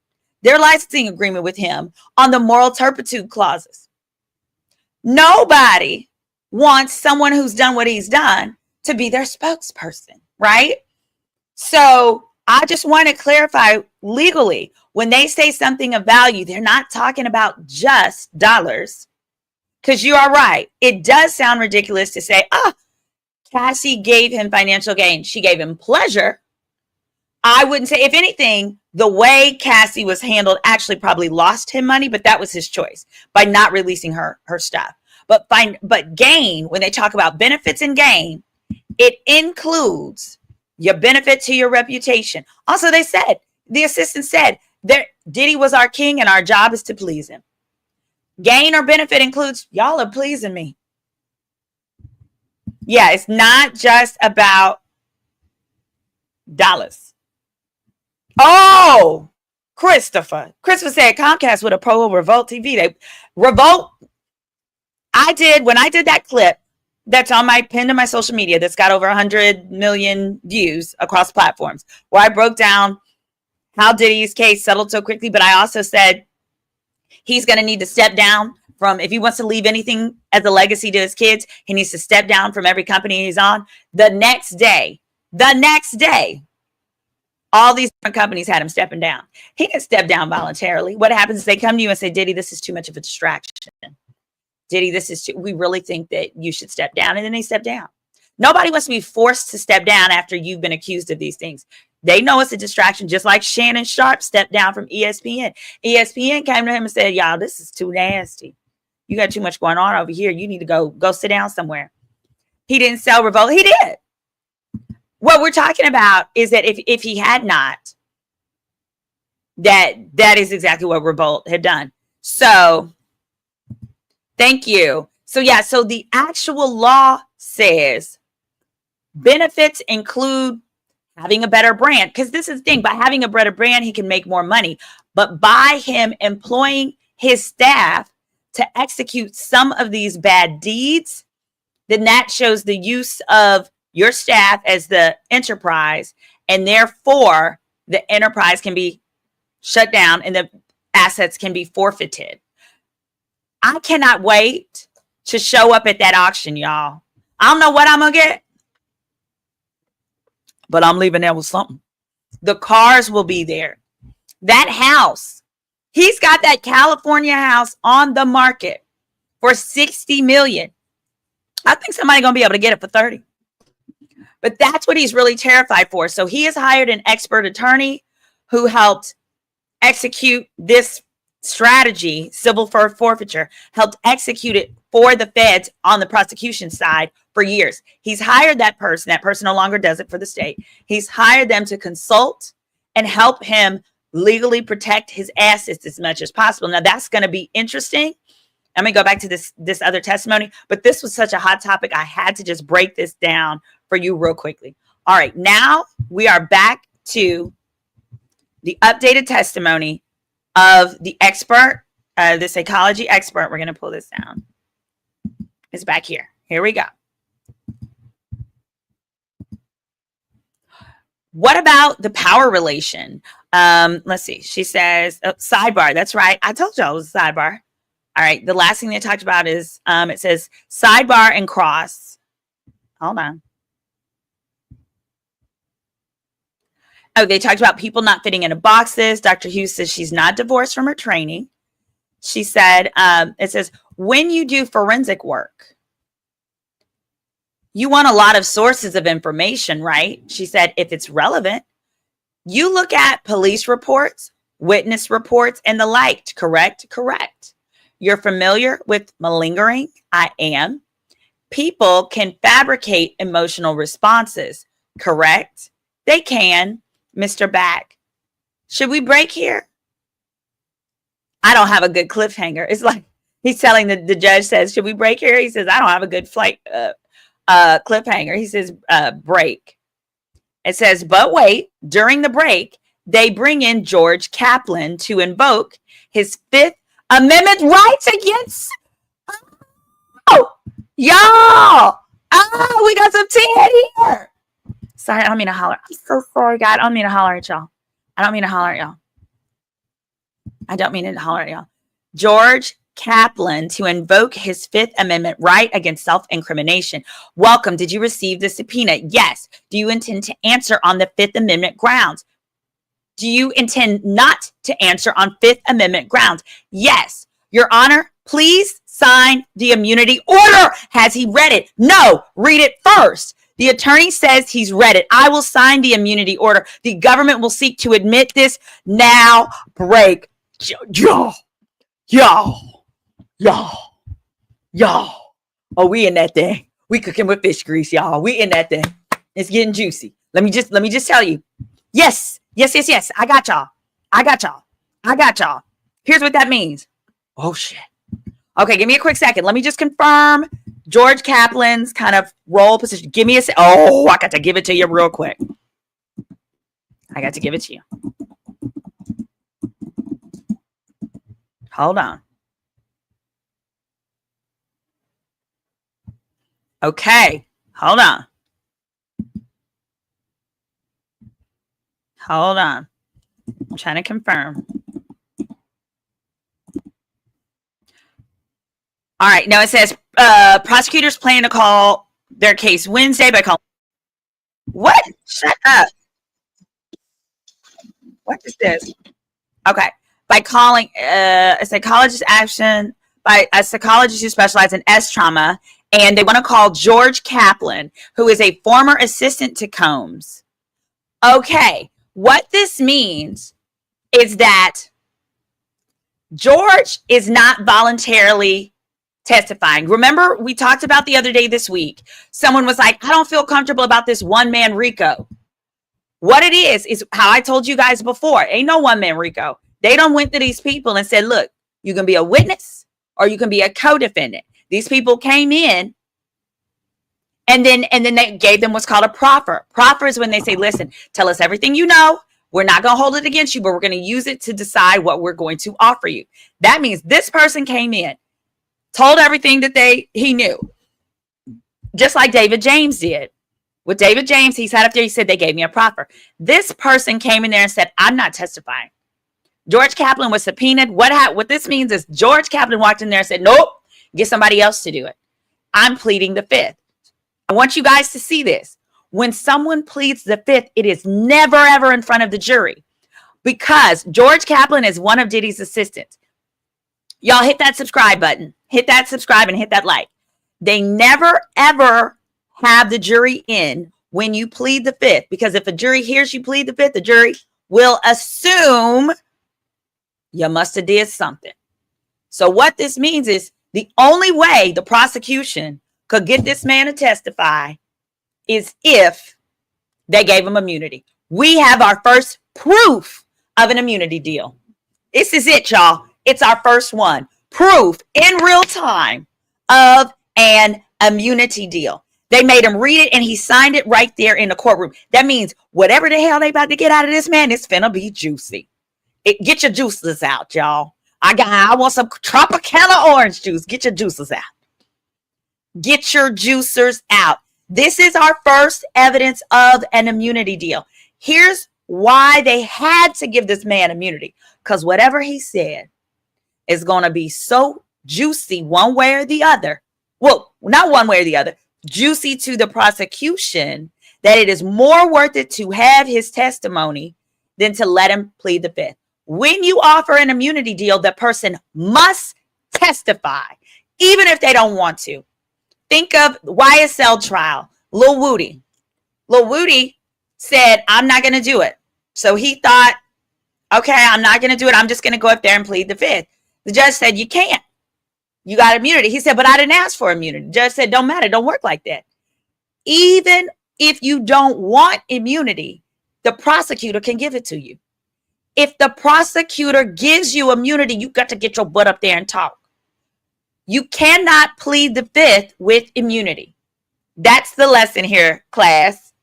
Speaker 2: their licensing agreement with him on the moral turpitude clauses. Nobody wants someone who's done what he's done to be their spokesperson, right? So I just want to clarify legally, when they say something of value, they're not talking about just dollars. Because you are right. It does sound ridiculous to say, Cassie gave him financial gain. She gave him pleasure. I wouldn't say, if anything, the way Cassie was handled actually probably lost him money, but that was his choice by not releasing her stuff. But gain, when they talk about benefits and gain, it includes your benefit to your reputation. Also, they said, the assistant said, that Diddy was our king and our job is to please him. Gain or benefit includes, y'all are pleasing me. Yeah, it's not just about dollars. Oh, Christopher said Comcast would have pro Revolt TV. Revolt. When I did that clip that's on my pinned to my social media that's got over 100 million views across platforms, where I broke down how Diddy's case settled so quickly, but I also said he's going to need to step down from, if he wants to leave anything as a legacy to his kids, he needs to step down from every company he's on. The next day, all these different companies had him stepping down. He didn't step down voluntarily. What happens is they come to you and say, Diddy, this is too much of a distraction. Diddy, we really think that you should step down. And then they step down. Nobody wants to be forced to step down after you've been accused of these things. They know it's a distraction, just like Shannon Sharp stepped down from ESPN. ESPN came to him and said, y'all, this is too nasty. You got too much going on over here. You need to go sit down somewhere. He didn't sell Revolt. He did. What we're talking about is that if he had not, that is exactly what Revolt had done. So thank you. So yeah, so the actual law says benefits include having a better brand, because this is the thing, by having a better brand, he can make more money. But by him employing his staff to execute some of these bad deeds, then that shows the use of your staff as the enterprise, and therefore the enterprise can be shut down and the assets can be forfeited. I cannot wait to show up at that auction, y'all. I don't know what I'm going to get, but I'm leaving there with something. The cars will be there. That house, he's got that California house on the market for $60 million. I think somebody's going to be able to get it for 30. But that's what he's really terrified for. So he has hired an expert attorney who helped execute this strategy, civil forfeiture, helped execute it for the feds on the prosecution side for years. He's hired that person. That person no longer does it for the state. He's hired them to consult and help him legally protect his assets as much as possible. Now that's going to be interesting. Let me go back to this other testimony, but this was such a hot topic. I had to just break this down for you real quickly. All right, now we are back to the updated testimony of the expert, the psychology expert. We're going to pull this down. It's back here. Here we go. What about the power relation? Let's see. She says, sidebar. That's right. I told y'all it was a sidebar. All right. The last thing they talked about is, it says sidebar and cross. Hold on. Oh, they talked about people not fitting into boxes. Dr. Hughes says she's not divorced from her training. She said, it says, when you do forensic work, you want a lot of sources of information, right? She said, if it's relevant, you look at police reports, witness reports, and the like, correct? Correct. You're familiar with malingering? I am. People can fabricate emotional responses, correct? They can. Mr. Back, should we break here? I don't have a good cliffhanger. It's like he's telling the judge says, should we break here? He says, I don't have a good cliffhanger. He says, break. It says, but wait, during the break, they bring in George Kaplan to invoke his Fifth Amendment rights against. Oh, y'all. Oh, we got some tea here. Sorry, I don't mean to holler. I'm so sorry, God. I don't mean to holler at y'all. I don't mean to holler at y'all. George Kaplan to invoke his Fifth Amendment right against self-incrimination. Welcome. Did you receive the subpoena? Yes. Do you intend to answer on the Fifth Amendment grounds? Do you intend not to answer on Fifth Amendment grounds? Yes. Your Honor, please sign the immunity order. Has he read it? No. Read it first. The attorney says he's read it. I will sign the immunity order. The government will seek to admit this. Now break. Y'all. Oh, we in that thing. We cooking with fish grease, y'all. We in that thing. It's getting juicy. Let me just tell you. Yes. I got y'all. Here's what that means. Oh shit. Okay, give me a quick second. Let me just confirm George Kaplan's kind of role position. Give me a second. Oh, I got to give it to you real quick. I got to give it to you. Hold on. Okay, hold on. I'm trying to confirm. All right, now it says prosecutors plan to call their case Wednesday by calling. What? Shut up. What is this? Okay, by calling a psychologist action by a psychologist who specializes in S trauma, and they want to call George Kaplan, who is a former assistant to Combs. Okay, what this means is that George is not voluntarily testifying. Remember, we talked about the other day this week. Someone was like, I don't feel comfortable about this one-man RICO. What it is how I told you guys before. Ain't no one-man RICO. They done went to these people and said, look, you can be a witness or you can be a co-defendant. These people came in and then they gave them what's called a proffer. Proffer is when they say, listen, tell us everything you know. We're not going to hold it against you, but we're going to use it to decide what we're going to offer you. That means this person came in, told everything that he knew, just like David James did. With David James, he sat up there, he said, they gave me a proffer. This person came in there and said, I'm not testifying. George Kaplan was subpoenaed. What this means is George Kaplan walked in there and said, nope, get somebody else to do it. I'm pleading the fifth. I want you guys to see this. When someone pleads the fifth, it is never, ever in front of the jury, because George Kaplan is one of Diddy's assistants. Y'all hit that subscribe button. Hit that subscribe and hit that like. They never, ever have the jury in when you plead the fifth, because if a jury hears you plead the fifth, the jury will assume you must have did something. So what this means is the only way the prosecution could get this man to testify is if they gave him immunity. We have our first proof of an immunity deal. This is it, y'all. It's our first one. Proof in real time of an immunity deal. They made him read it and he signed it right there in the courtroom. That means whatever the hell they about to get out of this man, it's finna be juicy. Get your juices out, y'all. I want some Tropicana orange juice. Get your juices out. Get your juicers out. This is our first evidence of an immunity deal. Here's why they had to give this man immunity. Because whatever he said is going to be so juicy one way or the other. Well, not one way or the other. Juicy to the prosecution that it is more worth it to have his testimony than to let him plead the fifth. When you offer an immunity deal, the person must testify, even if they don't want to. Think of YSL trial. Lil Woody. Lil Woody said, I'm not going to do it. So he thought, okay, I'm not going to do it. I'm just going to go up there and plead the fifth. The judge said, you can't. You got immunity. He said, but I didn't ask for immunity. The judge said, don't matter. Don't work like that. Even if you don't want immunity, the prosecutor can give it to you. If the prosecutor gives you immunity, you got to get your butt up there and talk. You cannot plead the fifth with immunity. That's the lesson here, class.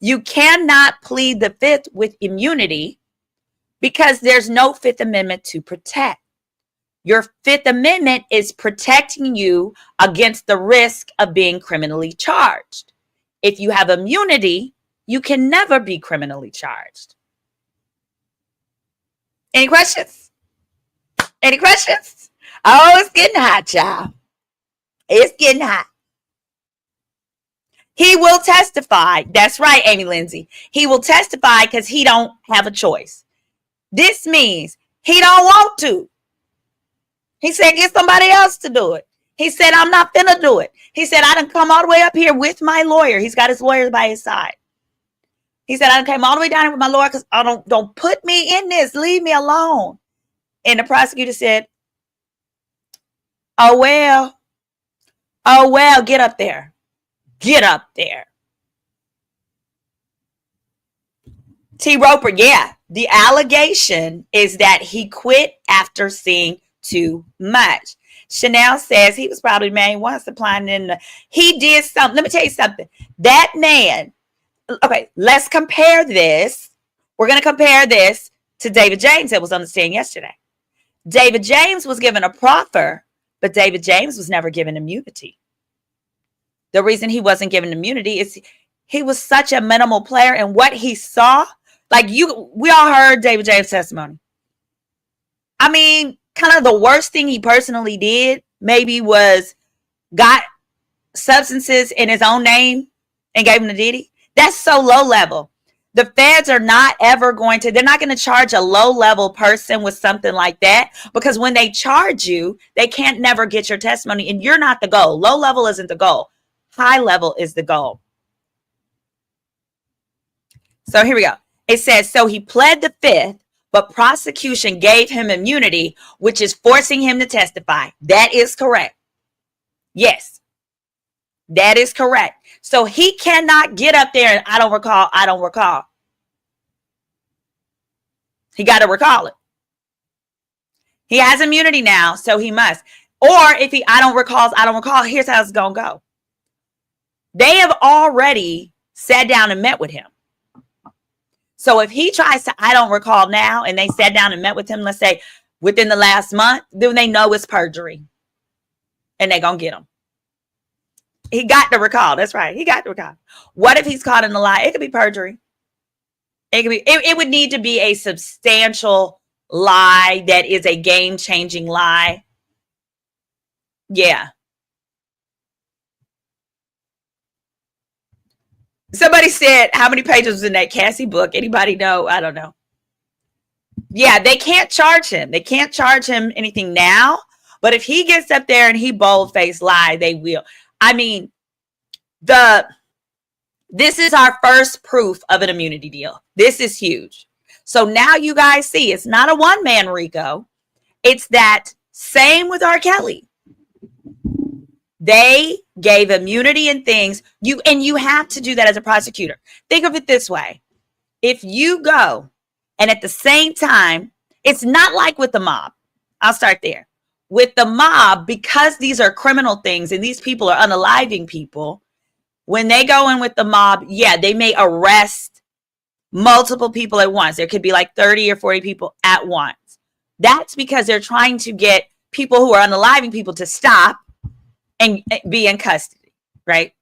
Speaker 2: You cannot plead the fifth with immunity because there's no Fifth Amendment to protect. Your Fifth Amendment is protecting you against the risk of being criminally charged. If you have immunity, you can never be criminally charged. Any questions? Any questions? Oh, it's getting hot, y'all. It's getting hot. He will testify. That's right, Amy Lindsay. He will testify because he don't have a choice. This means he don't want to. He said, get somebody else to do it. He said, I'm not finna do it. He said, I done come all the way up here with my lawyer. He's got his lawyer by his side. He said, I done came all the way down here with my lawyer because I don't put me in this. Leave me alone. And the prosecutor said, oh, well, get up there. Get up there. T. Roper, yeah. The allegation is that he quit after seeing too much. Chanel says he was probably married once, applying in he did something. Let me tell you something. That man, okay, let's compare this. We're going to compare this to David James that was on the stand yesterday. David James was given a proffer, but David James was never given immunity. The reason he wasn't given immunity is he was such a minimal player, and what he saw, we all heard David James' testimony. I mean, kind of the worst thing he personally did maybe was got substances in his own name and gave them to Diddy. That's so low level. The feds are not ever they're not going to charge a low level person with something like that, because when they charge you, they can't never get your testimony, and you're not the goal. Low level isn't the goal. High level is the goal. So here we go. It says, so he pled the fifth, but prosecution gave him immunity, which is forcing him to testify. That is correct. Yes, that is correct. So he cannot get up there and I don't recall. He got to recall it. He has immunity now, so he must. Or if I don't recall, here's how it's going to go. They have already sat down and met with him. So if he tries to, I don't recall now, and they sat down and met with him, let's say within the last month, then they know it's perjury. And they're going to get him. He got to recall. That's right. He got to recall. What if he's caught in a lie? It could be perjury. It would need to be a substantial lie that is a game-changing lie. Yeah. Somebody said, how many pages was in that Cassie book? Anybody know? I don't know. Yeah, they can't charge him. They can't charge him anything now. But if he gets up there and he bold-faced lie, they will. I mean, this is our first proof of an immunity deal. This is huge. So now you guys see, it's not a one-man RICO. It's that same with R. Kelly. They gave immunity and things. You have to do that as a prosecutor. Think of it this way. If you go and at the same time, it's not like with the mob. I'll start there. With the mob, because these are criminal things and these people are unaliving people, when they go in with the mob, yeah, they may arrest multiple people at once. There could be like 30 or 40 people at once. That's because they're trying to get people who are unaliving people to stop and be in custody, right?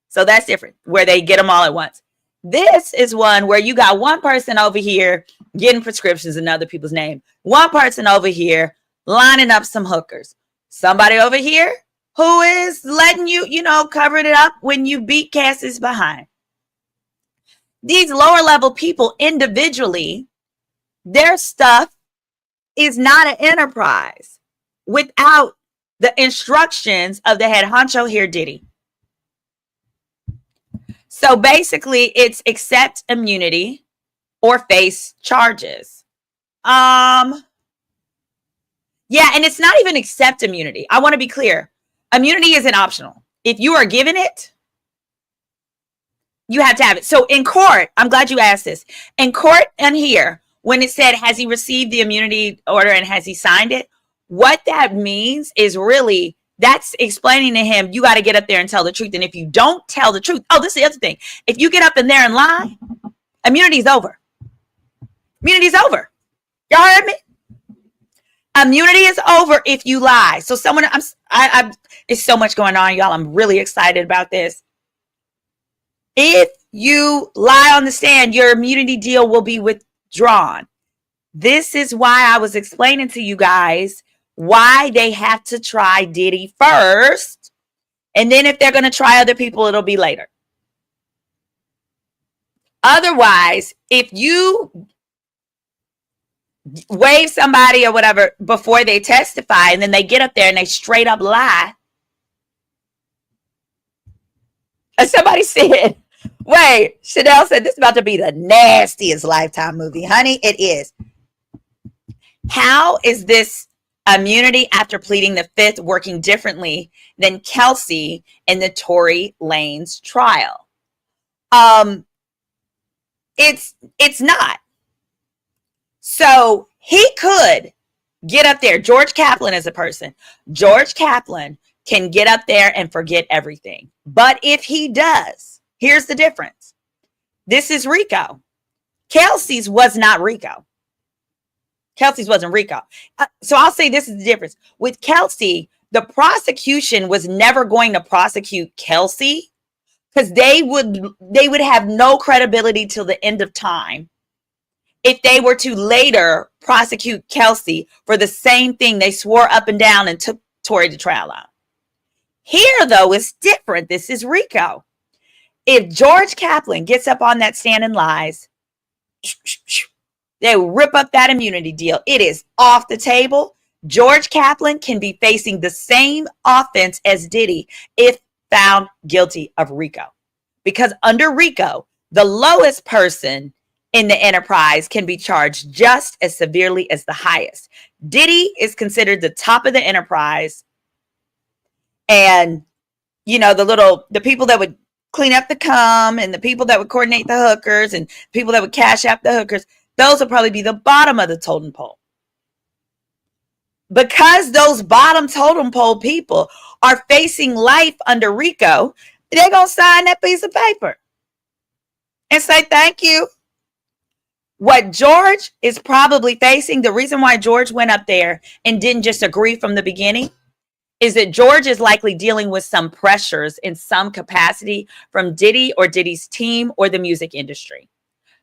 Speaker 2: So that's different, where they get them all at once. This is one where you got one person over here getting prescriptions in other people's name. One person over here lining up some hookers. Somebody over here who is letting you, covering it up when you beat Cassie's behind. These lower level people individually, their stuff is not an enterprise without the instructions of the head honcho here, Diddy. So basically, it's accept immunity or face charges. Yeah, and it's not even accept immunity. I want to be clear. Immunity isn't optional. If you are given it, you have to have it. So in court, I'm glad you asked this. In court and here, when it said, has he received the immunity order and has he signed it? What that means is really, that's explaining to him, you got to get up there and tell the truth. And if you don't tell the truth, this is the other thing. If you get up in there and lie, immunity's over. Immunity's over. Y'all heard me? Immunity is over if you lie. So it's so much going on, y'all. I'm really excited about this. If you lie on the stand, your immunity deal will be withdrawn. This is why I was explaining to you guys why they have to try Diddy first. And then if they're going to try other people, it'll be later. Otherwise, if you waive somebody or whatever before they testify and then they get up there and they straight up lie, Somebody said, wait, Chanel said this is about to be the nastiest Lifetime movie. Honey, it is. How is this immunity after pleading the fifth working differently than Kelsey in the Tory Lanez trial? It's not. So he could get up there. George Kaplan is a person. George Kaplan can get up there and forget everything. But if he does, here's the difference. This is RICO. Kelsey's was not RICO. Kelsey's wasn't RICO. So I'll say this is the difference. With Kelsey, the prosecution was never going to prosecute Kelsey because they would have no credibility till the end of time if they were to later prosecute Kelsey for the same thing they swore up and down and took Tory to trial on. Here, though, it's different. This is RICO. If George Kaplan gets up on that stand and lies, they will rip up that immunity deal. It is off the table. George Kaplan can be facing the same offense as Diddy if found guilty of RICO. Because under RICO, the lowest person in the enterprise can be charged just as severely as the highest. Diddy is considered the top of the enterprise. And, you know, the people that would clean up the cum and the people that would coordinate the hookers and people that would cash out the hookers, those will probably be the bottom of the totem pole. Because those bottom totem pole people are facing life under RICO, they're going to sign that piece of paper and say, thank you. What George is probably facing, the reason why George went up there and didn't just agree from the beginning, is that George is likely dealing with some pressures in some capacity from Diddy or Diddy's team or the music industry,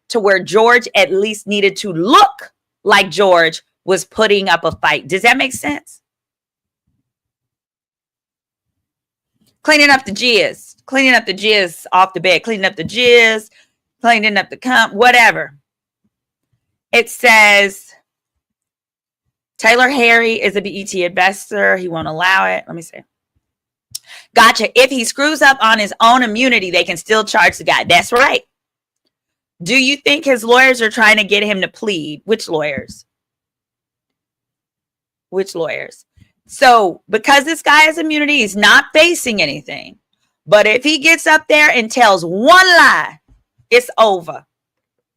Speaker 2: to where George at least needed to look like George was putting up a fight. Does that make sense? Cleaning up the jizz off the bed, cleaning up the jizz, cleaning up the cum, whatever. It says Taylor Harry is a BET investor. He won't allow it. Let me see. Gotcha. If he screws up on his own immunity, they can still charge the guy. That's right. Do you think his lawyers are trying to get him to plead? Which lawyers? Which lawyers? So because this guy has immunity, he's not facing anything. But if he gets up there and tells one lie, it's over.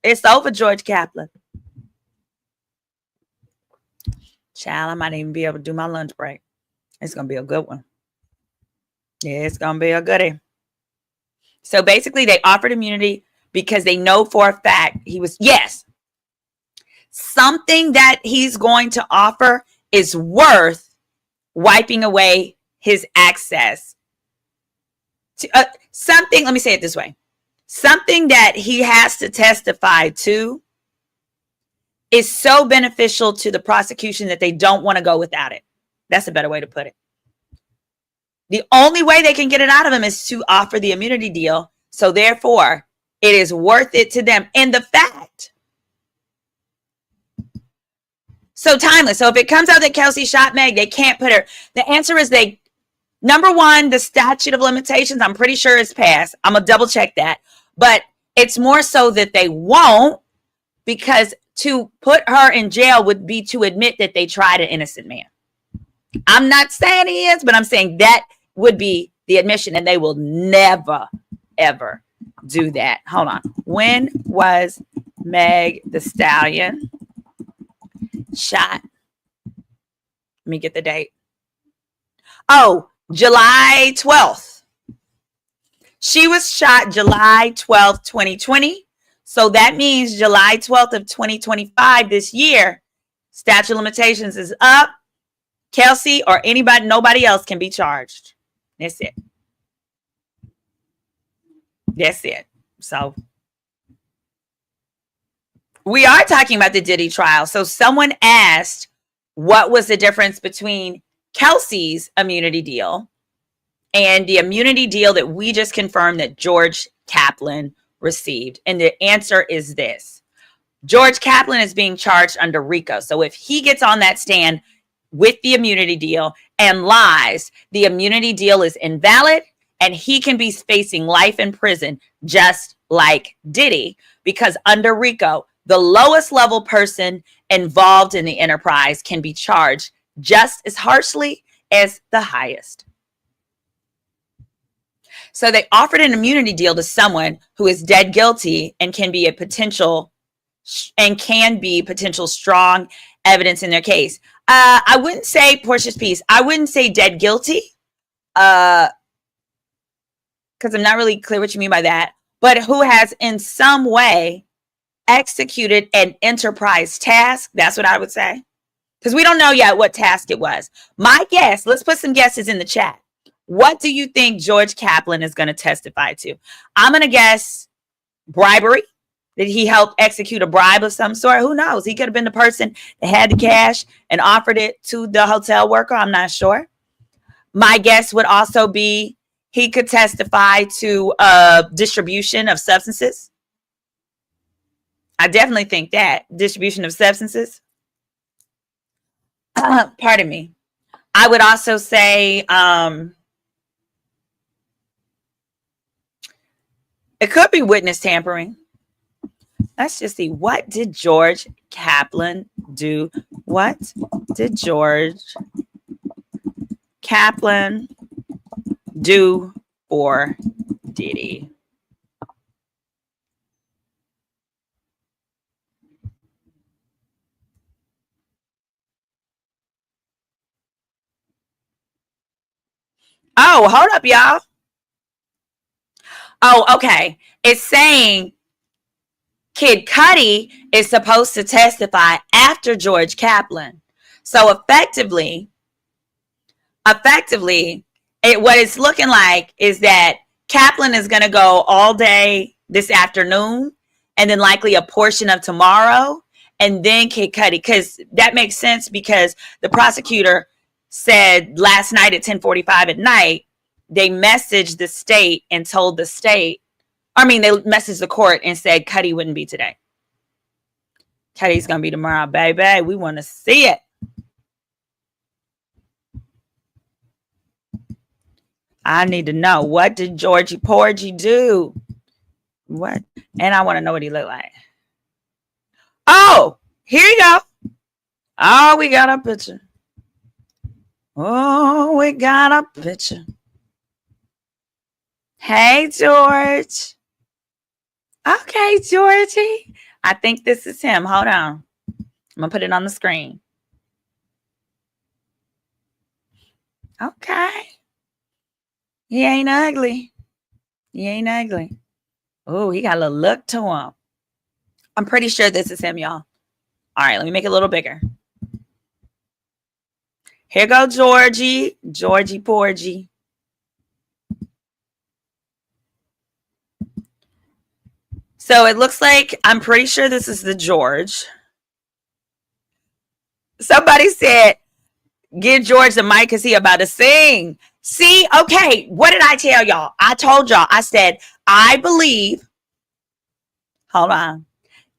Speaker 2: It's over, George Kaplan. Child, I might even be able to do my lunch break. It's going to be a good one. Yeah, it's going to be a goodie. So basically, they offered immunity because they know for a fact he was, yes, something that he's going to offer is worth wiping away his access to something. Let me say it this way. Something that he has to testify to is so beneficial to the prosecution that they don't want to go without it. That's a better way to put it. The only way they can get it out of him is to offer the immunity deal. So therefore, it is worth it to them. And the fact. So timeless. So if it comes out that Kelsey shot Meg, they can't put her. The answer is number one, the statute of limitations, I'm pretty sure is passed. I'm going to double check that. But it's more so that they won't, because to put her in jail would be to admit that they tried an innocent man. I'm not saying he is, but I'm saying that would be the admission, and they will never, ever do that. Hold on. When was Meg the Stallion shot? Let me get the date. Oh, July 12th. She was shot July 12th, 2020. So that means July 12th of 2025 this year, statute of limitations is up. Kelsey or nobody else can be charged. That's it. That's it. So we are talking about the Diddy trial. So someone asked, what was the difference between Kelsey's immunity deal and the immunity deal that we just confirmed that George Kaplan received? And the answer is this. George Kaplan is being charged under RICO. So if he gets on that stand with the immunity deal and lies, the immunity deal is invalid and he can be facing life in prison just like Diddy, because under RICO, the lowest level person involved in the enterprise can be charged just as harshly as the highest. So they offered an immunity deal to someone who is dead guilty and can be potential strong evidence in their case. I wouldn't say Portia's piece. I wouldn't say dead guilty, because I'm not really clear what you mean by that, but who has in some way executed an enterprise task. That's what I would say. Because we don't know yet what task it was. My guess, let's put some guesses in the chat. What do you think George Kaplan is going to testify to? I'm going to guess bribery. Did he help execute a bribe of some sort? Who knows? He could have been the person that had the cash and offered it to the hotel worker. I'm not sure. My guess would also be he could testify to distribution of substances. I definitely think that. Distribution of substances. Pardon me. I would also say it could be witness tampering. Let's just see. What did George Kaplan do? What did George Kaplan do for Diddy? Oh, hold up, y'all. Oh, okay. It's saying Kid Cudi is supposed to testify after George Kaplan. So effectively, what it's looking like is that Kaplan is going to go all day this afternoon, and then likely a portion of tomorrow, and then Kid Cudi, because that makes sense, because the prosecutor said last night at 10:45 at night, they messaged the state and told the state, they messaged the court and said Cudi wouldn't be today. Cudi's going to be tomorrow, baby. We want to see it. I need to know, what did Georgie Porgy do? What? And I want to know what he looked like. Oh, here you go. Oh, we got a picture. Oh, we got a picture. Hey, George. Okay, Georgie. I think this is him. Hold on. I'm going to put it on the screen. Okay. He ain't ugly. Oh, he got a little look to him. I'm pretty sure this is him, y'all. All right, let me make it a little bigger. Here go Georgie Porgy. So it looks like, I'm pretty sure this is the George. Somebody said, give George the mic because he about to sing. See, okay, what did I tell y'all? I told y'all, I said, I believe. Hold on.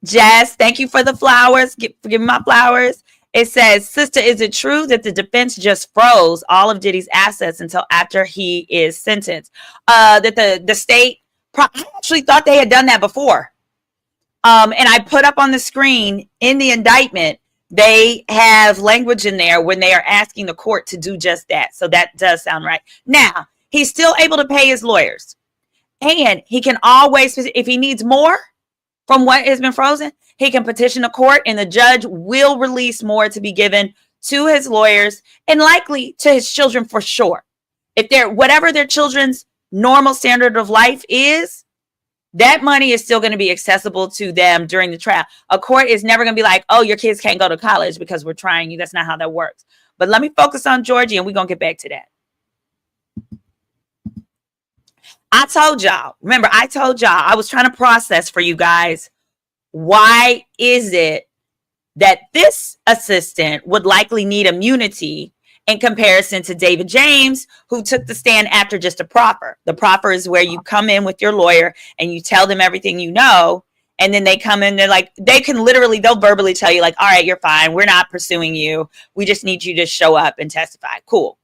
Speaker 2: Jess, thank you for the flowers. Give me my flowers. It says, sister, is it true that the defense just froze all of Diddy's assets until after he is sentenced? That the state, I actually thought they had done that before. And I put up on the screen in the indictment, they have language in there when they are asking the court to do just that. So that does sound right. Now, he's still able to pay his lawyers. And he can always, if he needs more from what has been frozen, he can petition the court and the judge will release more to be given to his lawyers and likely to his children for sure. If they're whatever their children's normal standard of life is, that money is still going to be accessible to them during the trial. A court is never going to be like, oh, your kids can't go to college because we're trying you. That's not how that works. But let me focus on Georgie and we're going to get back to that. I told y'all, remember, I told y'all, I was trying to process for you guys. Why is it that this assistant would likely need immunity in comparison to David James, who took the stand after just a proffer? The proffer is where you come in with your lawyer and you tell them everything you know. And then they come in, they're like, they'll verbally tell you like, all right, you're fine. We're not pursuing you. We just need you to show up and testify. Cool.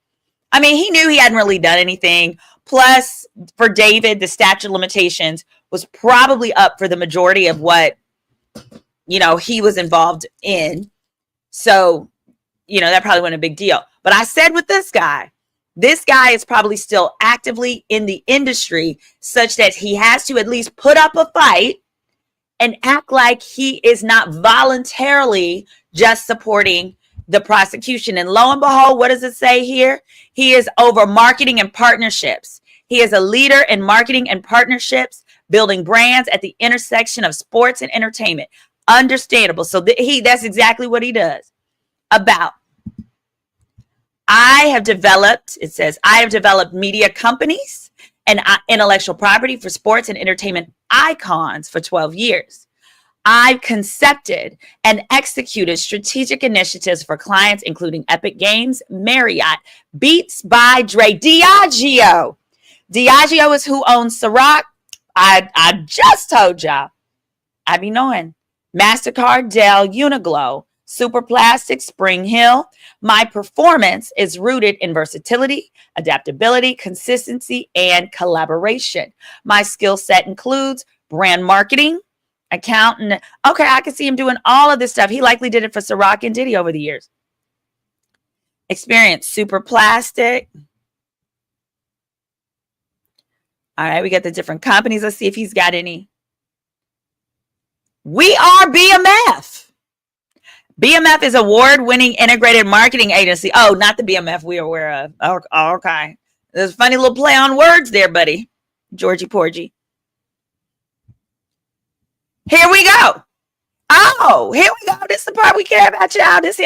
Speaker 2: I mean, he knew he hadn't really done anything, Plus, for David, the statute of limitations was probably up for the majority of what, he was involved in. So, that probably wasn't a big deal. But I said with this guy is probably still actively in the industry such that he has to at least put up a fight and act like he is not voluntarily just supporting the prosecution. And lo and behold, what does it say here? He is over marketing and partnerships. He is a leader in marketing and partnerships, building brands at the intersection of sports and entertainment. Understandable. So that's exactly what he does. I have developed media companies and intellectual property for sports and entertainment icons for 12 years. I've concepted and executed strategic initiatives for clients, including Epic Games, Marriott, Beats by Dre, Diageo. Diageo is who owns Ciroc. I just told y'all. I be knowing. MasterCard, Dell, Uniqlo, Superplastic, Spring Hill. My performance is rooted in versatility, adaptability, consistency, and collaboration. My skill set includes brand marketing, accountant. Okay, I can see him doing all of this stuff. He likely did it for Ciroc and Diddy over the years. Experience, Superplastic. All right, we got the different companies. Let's see if he's got any. We are BMF. BMF is award-winning integrated marketing agency. Oh, not the BMF we are aware of. Oh, okay. There's a funny little play on words there, buddy. Georgie Porgy. Here we go. Oh, here we go. This is the part we care about, y'all. This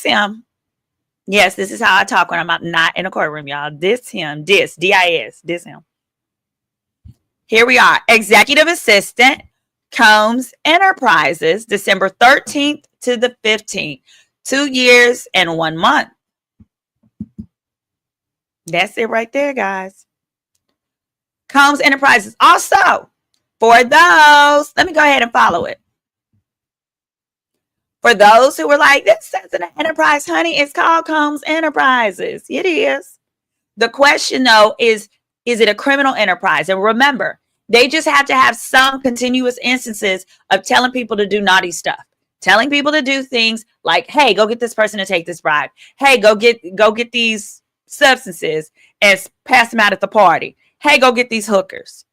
Speaker 2: him. Yes, this is how I talk when I'm not in a courtroom, y'all. This him. D-I-S. This him. Here we are. Executive Assistant, Combs Enterprises, December 13th to the 15th. 2 years and 1 month. That's it right there, guys. Combs Enterprises. Also, for those, let me go ahead and follow it. For those who were like, this says an enterprise, honey, it's called Combs Enterprises. It is. The question, though, is it a criminal enterprise? And remember, they just have to have some continuous instances of telling people to do naughty stuff. Telling people to do things like, hey, go get this person to take this bribe. Hey, go get these substances and pass them out at the party. Hey, go get these hookers.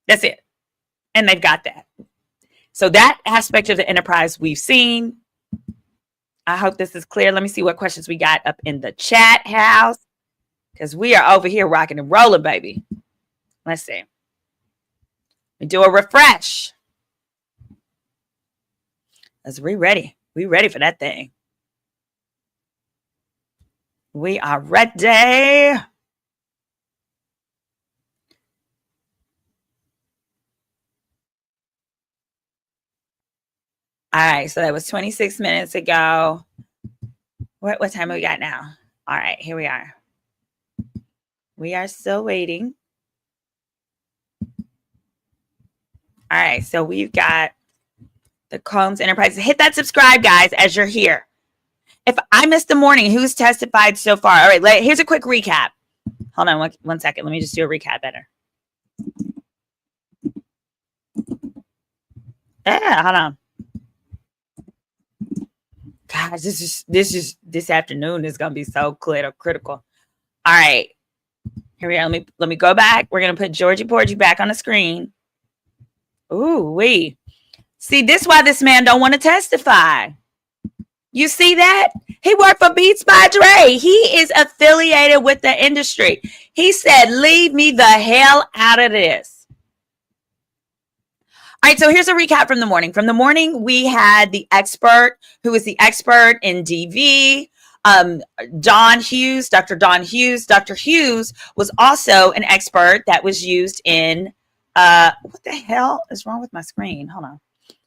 Speaker 2: That's it. And they've got that. So that aspect of the enterprise we've seen. I hope this is clear. Let me see what questions we got up in the chat house. Because we are over here rocking and rolling, baby. Let's see. We do a refresh. We ready. We ready for that thing. We are ready. All right, so that was 26 minutes ago. What time have we got now? All right, here we are. We are still waiting. All right, so we've got the Combs Enterprises. Hit that subscribe, guys, as you're here. If I missed the morning, who's testified so far? All right, here's a quick recap. Hold on one second. Let me just do a recap better. Yeah, hold on. Guys, this afternoon is gonna be so critical. All right, here we are. Let me go back. We're gonna put Georgie Porgy back on the screen. Ooh, wee. See, this is why this man don't want to testify. You see that? He worked for Beats by Dre. He is affiliated with the industry. He said, leave me the hell out of this. All right, so here's a recap from the morning. From the morning, we had the expert, who is the expert in DV, Don Hughes, Dr. Don Hughes. Dr. Hughes was also an expert that was used in, what the hell is wrong with my screen? Hold on.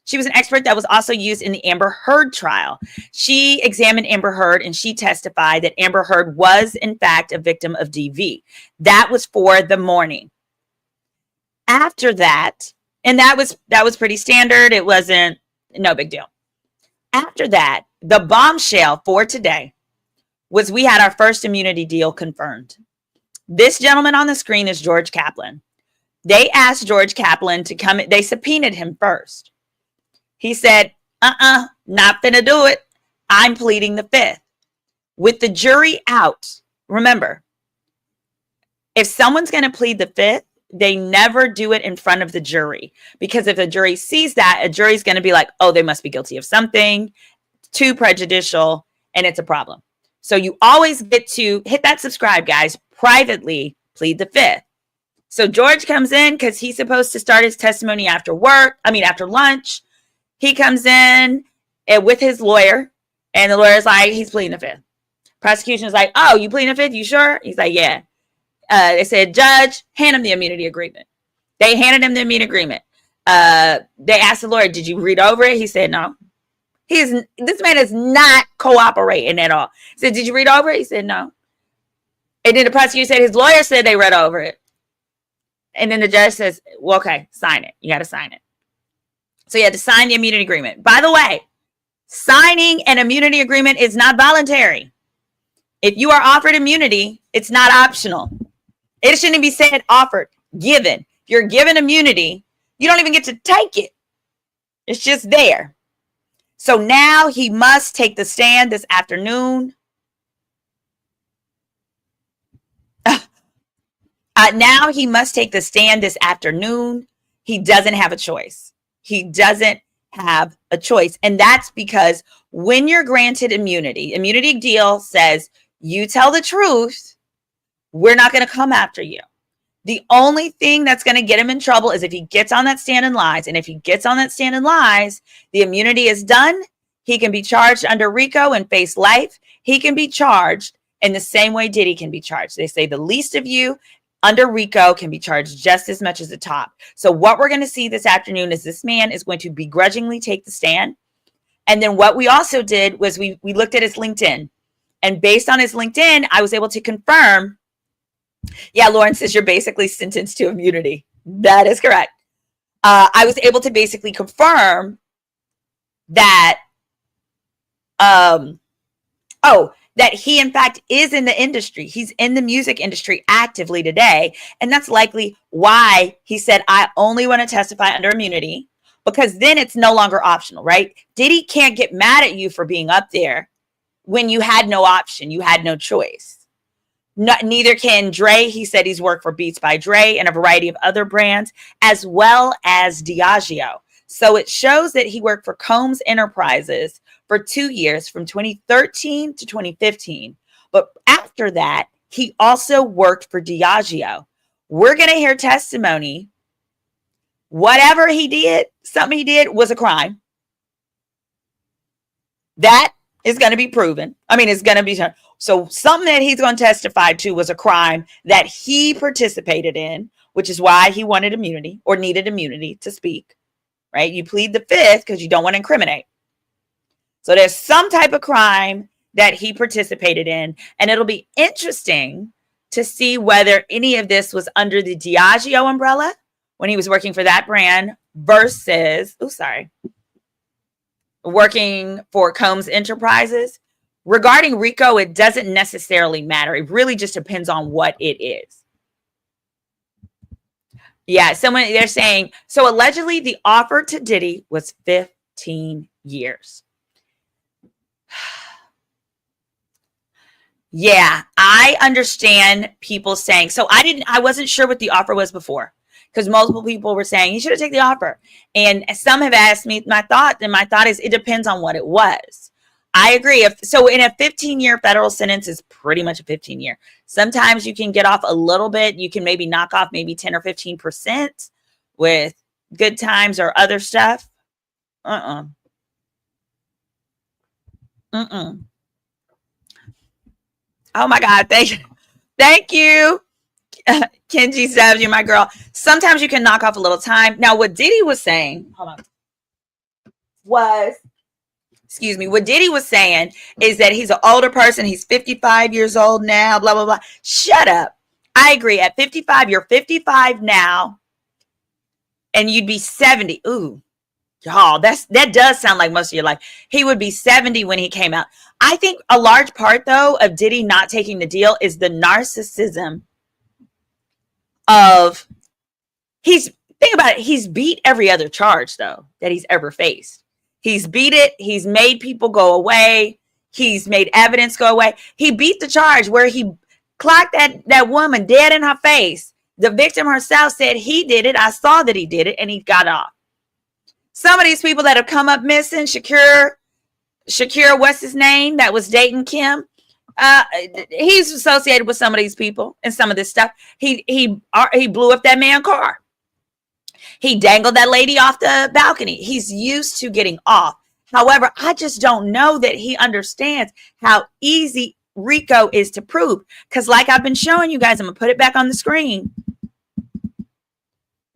Speaker 2: She was an expert that was also used in the Amber Heard trial. She examined Amber Heard and she testified that Amber Heard was, in fact, a victim of DV. That was for the morning. After that, and that was pretty standard. It wasn't no big deal. After that, the bombshell for today was we had our first immunity deal confirmed. This gentleman on the screen is George Kaplan. They asked George Kaplan to come. They subpoenaed him first. He said, not finna do it. I'm pleading the fifth. With the jury out, remember, if someone's going to plead the fifth, they never do it in front of the jury. Because if the jury sees that, a jury's going to be like, oh, they must be guilty of something, too prejudicial, and it's a problem. So you always get to hit that subscribe, guys, privately plead the fifth. So George comes in because he's supposed to start his testimony after lunch. He comes in with his lawyer, and the lawyer's like, he's pleading the fifth. Prosecution is like, oh, you pleading the fifth? You sure? He's like, yeah. They said, judge, hand him the immunity agreement. They handed him the immunity agreement. They asked the lawyer, did you read over it? He said, no. This man is not cooperating at all. He said, did you read over it? He said, no. And then the prosecutor said his lawyer said they read over it. And then the judge says, well, okay, sign it. You got to sign it. So you had to sign the immunity agreement. By the way, signing an immunity agreement is not voluntary. If you are offered immunity, it's not optional. It shouldn't be said offered, given. If you're given immunity, you don't even get to take it. It's just there. So now he must take the stand this afternoon. Now he must take the stand this afternoon. He doesn't have a choice. He doesn't have a choice. And that's because when you're granted immunity deal says, you tell the truth, we're not going to come after you. The only thing that's going to get him in trouble is if he gets on that stand and lies. And if he gets on that stand and lies, the immunity is done. He can be charged under RICO and face life. He can be charged in the same way Diddy can be charged. They say the least of you under RICO can be charged just as much as the top. So what we're going to see this afternoon is this man is going to begrudgingly take the stand. And then what we also did was we looked at his LinkedIn. And based on his LinkedIn, I was able to confirm, yeah, Lauren says you're basically sentenced to immunity. That is correct. I was able to basically confirm that, that he, in fact, is in the industry. He's in the music industry actively today. And that's likely why he said, I only want to testify under immunity, because then it's no longer optional, right? Diddy can't get mad at you for being up there when you had no option. You had no choice. Neither can Dre. He said he's worked for Beats by Dre and a variety of other brands, as well as Diageo. So it shows that he worked for Combs Enterprises for 2 years, from 2013 to 2015. But after that, he also worked for Diageo. We're going to hear testimony. Whatever he did, something he did was a crime. That is going to be proven. It's going to be. So something that he's going to testify to was a crime that he participated in, which is why he wanted immunity or needed immunity to speak, right? You plead the fifth because you don't want to incriminate. So there's some type of crime that he participated in, and it'll be interesting to see whether any of this was under the Diageo umbrella when he was working for that brand versus, working for Combs Enterprises. Regarding RICO, it doesn't necessarily matter. It really just depends on what it is. Yeah, they're saying, so allegedly the offer to Diddy was 15 years. Yeah, I understand people saying, so I wasn't sure what the offer was before, because multiple people were saying you should have taken the offer. And some have asked me my thought, and my thought is it depends on what it was. I agree. So in a 15-year federal sentence is pretty much a 15-year. Sometimes you can get off a little bit. You can maybe knock off maybe 10 or 15% with good times or other stuff. Oh my God. Thank you. Kenji Stubbs, you're my girl. Sometimes you can knock off a little time. Now, what Diddy was saying, what Diddy was saying is that he's an older person. He's 55 years old now, blah, blah, blah. Shut up. I agree. At 55, you're 55 now, and you'd be 70. Ooh, y'all, that does sound like most of your life. He would be 70 when he came out. I think a large part, though, of Diddy not taking the deal is the narcissism of think about it. He's beat every other charge though that he's ever faced. He's beat it. He's made people go away. He's made evidence go away. He beat the charge where he clocked that woman dead in her face. The victim herself said he did it. I saw that he did it, and he got off. Some of these people that have come up missing, Shakir, what's his name? That was dating Kim. He's associated with some of these people and some of this stuff. He blew up that man's car. He dangled that lady off the balcony. He's used to getting off. However, I just don't know that he understands how easy RICO is to prove. Because like I've been showing you guys, I'm going to put it back on the screen.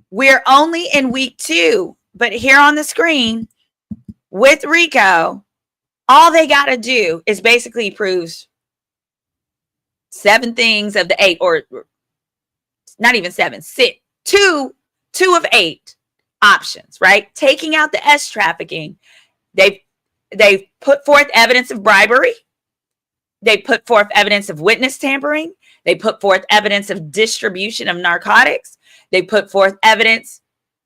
Speaker 2: We're only in week 2. But here on the screen, with RICO, all they got to do is basically prove 7 things of the 8, or not even 7, 6, 2 of 8 options, right? Taking out the S trafficking. They've put forth evidence of bribery. They put forth evidence of witness tampering. They put forth evidence of distribution of narcotics. They put forth evidence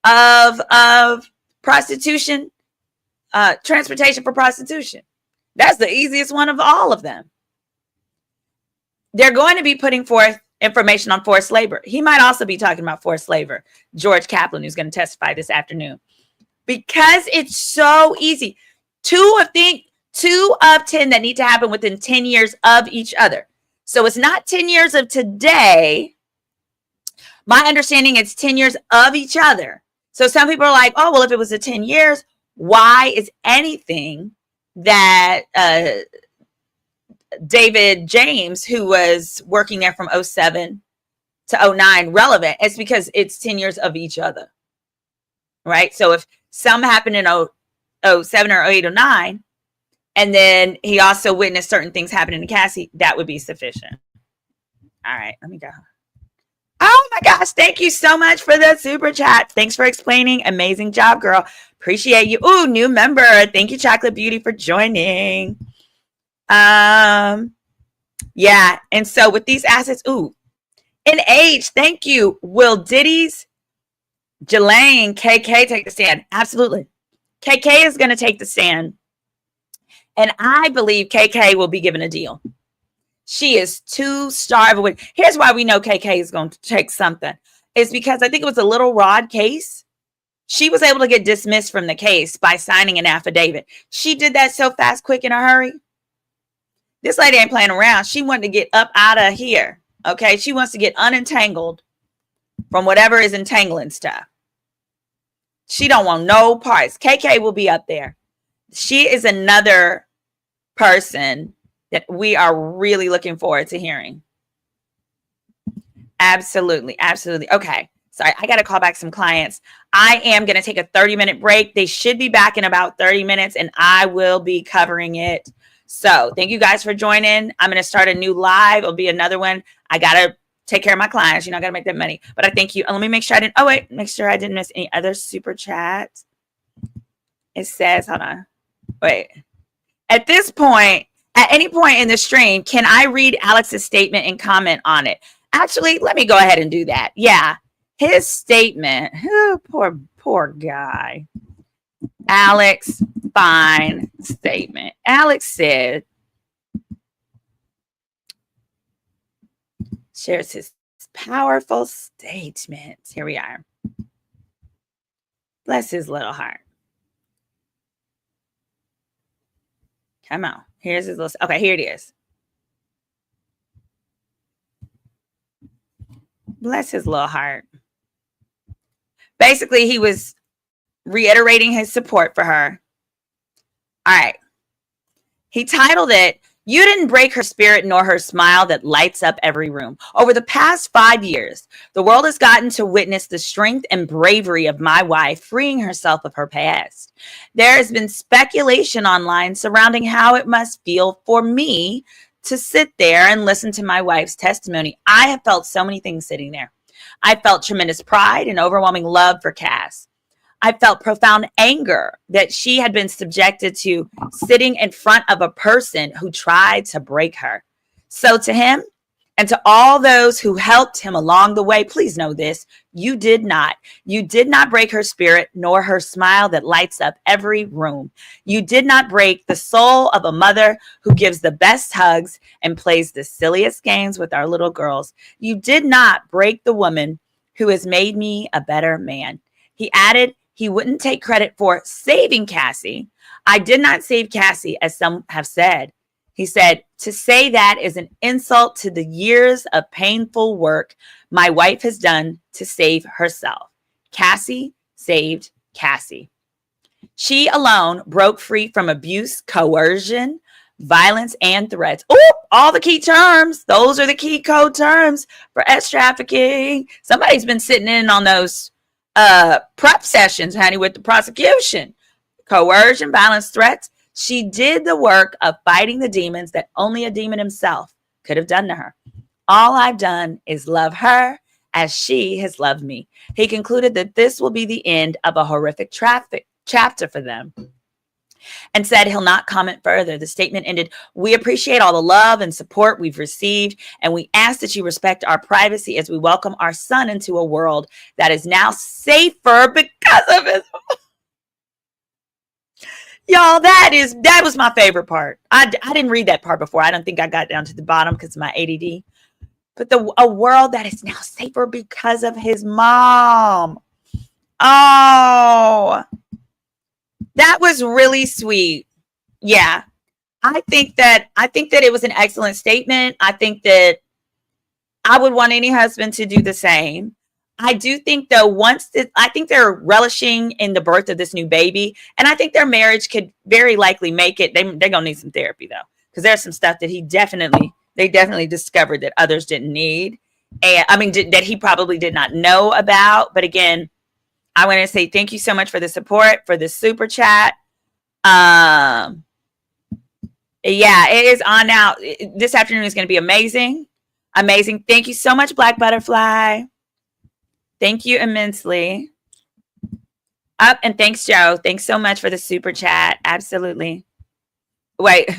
Speaker 2: of prostitution, transportation for prostitution. That's the easiest one of all of them. They're going to be putting forth information on forced labor. He might also be talking about forced labor. George Kaplan, who's going to testify this afternoon. Because it's so easy. 2 of 10 that need to happen within 10 years of each other. So it's not 10 years of today. My understanding is 10 years of each other. So some people are like, oh, well, if it was a 10 years, why is anything that David James, who was working there from 07 to 09, relevant? It's because it's 10 years of each other, right? So if some happened in 07 or 08 or 09, and then he also witnessed certain things happening in Cassie, that would be sufficient. All right, let me go. Oh my gosh, thank you so much for the super chat. Thanks for explaining. Amazing job, girl. Appreciate you. Ooh, new member. Thank you, Chocolate Beauty, for joining. Yeah, and so with these assets, ooh, in age, thank you. Will Diddy's Jelaine KK take the stand? Absolutely. KK is going to take the stand. And I believe KK will be given a deal. She is too starved. Here's why we know KK is going to take something. It's because I think it was a Little Rod case. She was able to get dismissed from the case by signing an affidavit. She did that so fast, quick, in a hurry. This lady ain't playing around. She wanted to get up out of here. Okay. She wants to get unentangled from whatever is entangling stuff. She don't want no parts. KK will be up there. She is another person that we are really looking forward to hearing. Absolutely. Absolutely. Okay. Sorry, I got to call back some clients. I am going to take a 30-minute break. They should be back in about 30 minutes, and I will be covering it. So thank you guys for joining. I'm going to start a new live. It'll be another one. I got to take care of my clients. You know, I got to make that money. But I thank you. Let me make sure make sure I didn't miss any other super chats. It says, hold on. Wait. At this point, at any point in the stream, can I read Alex's statement and comment on it? Actually, let me go ahead and do that. Yeah. His statement. Oh, poor guy. Alex, fine statement. Alex said, shares his powerful statement. Here we are. Bless his little heart. Come on. Here's his little. Okay, here it is. Bless his little heart. Basically, he was reiterating his support for her. All right. He titled it, "You didn't break her spirit nor her smile that lights up every room." Over the past 5 years, the world has gotten to witness the strength and bravery of my wife freeing herself of her past. There has been speculation online surrounding how it must feel for me to sit there and listen to my wife's testimony. I have felt so many things sitting there. I felt tremendous pride and overwhelming love for Cass. I felt profound anger that she had been subjected to sitting in front of a person who tried to break her. So to him, And to all those who helped him along the way, please know this: you did not. You did not break her spirit, nor her smile that lights up every room. You did not break the soul of a mother who gives the best hugs and plays the silliest games with our little girls. You did not break the woman who has made me a better man. He added he wouldn't take credit for saving Cassie. I did not save Cassie, as some have said. He said, to say that is an insult to the years of painful work my wife has done to save herself. Cassie saved Cassie. She alone broke free from abuse, coercion, violence, and threats. Oh, all the key terms. Those are the key code terms for trafficking. Somebody's been sitting in on those prep sessions, honey, with the prosecution. Coercion, violence, threats. She did the work of fighting the demons that only a demon himself could have done to her. All I've done is love her as she has loved me. He concluded that this will be the end of a horrific chapter for them and said he'll not comment further. The statement ended, we appreciate all the love and support we've received, and we ask that you respect our privacy as we welcome our son into a world that is now safer because of his... Y'all, that was my favorite part. I didn't read that part before. I don't think I got down to the bottom because of my ADD. But a world that is now safer because of his mom. Oh, that was really sweet. Yeah. I think that it was an excellent statement. I think that I would want any husband to do the same. I do think, though, I think they're relishing in the birth of this new baby. And I think their marriage could very likely make it. They're going to need some therapy, though, because there's some stuff that they definitely discovered that others didn't need. And I mean, that he probably did not know about. But again, I want to say thank you so much for the support, for the super chat. Yeah, it is on now. This afternoon is going to be amazing. Amazing. Thank you so much, Black Butterfly. Thank you immensely. And thanks, Joe. Thanks so much for the super chat. Absolutely. Wait,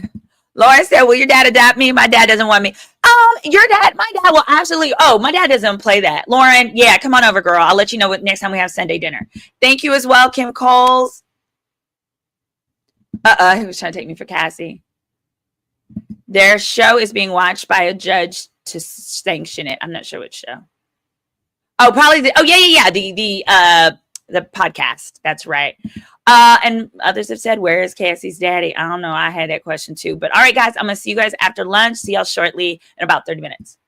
Speaker 2: Laura said, will your dad adopt me? My dad doesn't want me. My dad will absolutely. Oh, my dad doesn't play that. Lauren, yeah, come on over, girl. I'll let you know what next time we have Sunday dinner. Thank you as well, Kim Coles. He was trying to take me for Cassie. Their show is being watched by a judge to sanction it. I'm not sure which show. Oh, probably the podcast. That's right. And others have said, where is Cassie's daddy? I don't know. I had that question too. But all right, guys, I'm going to see you guys after lunch. See y'all shortly in about 30 minutes.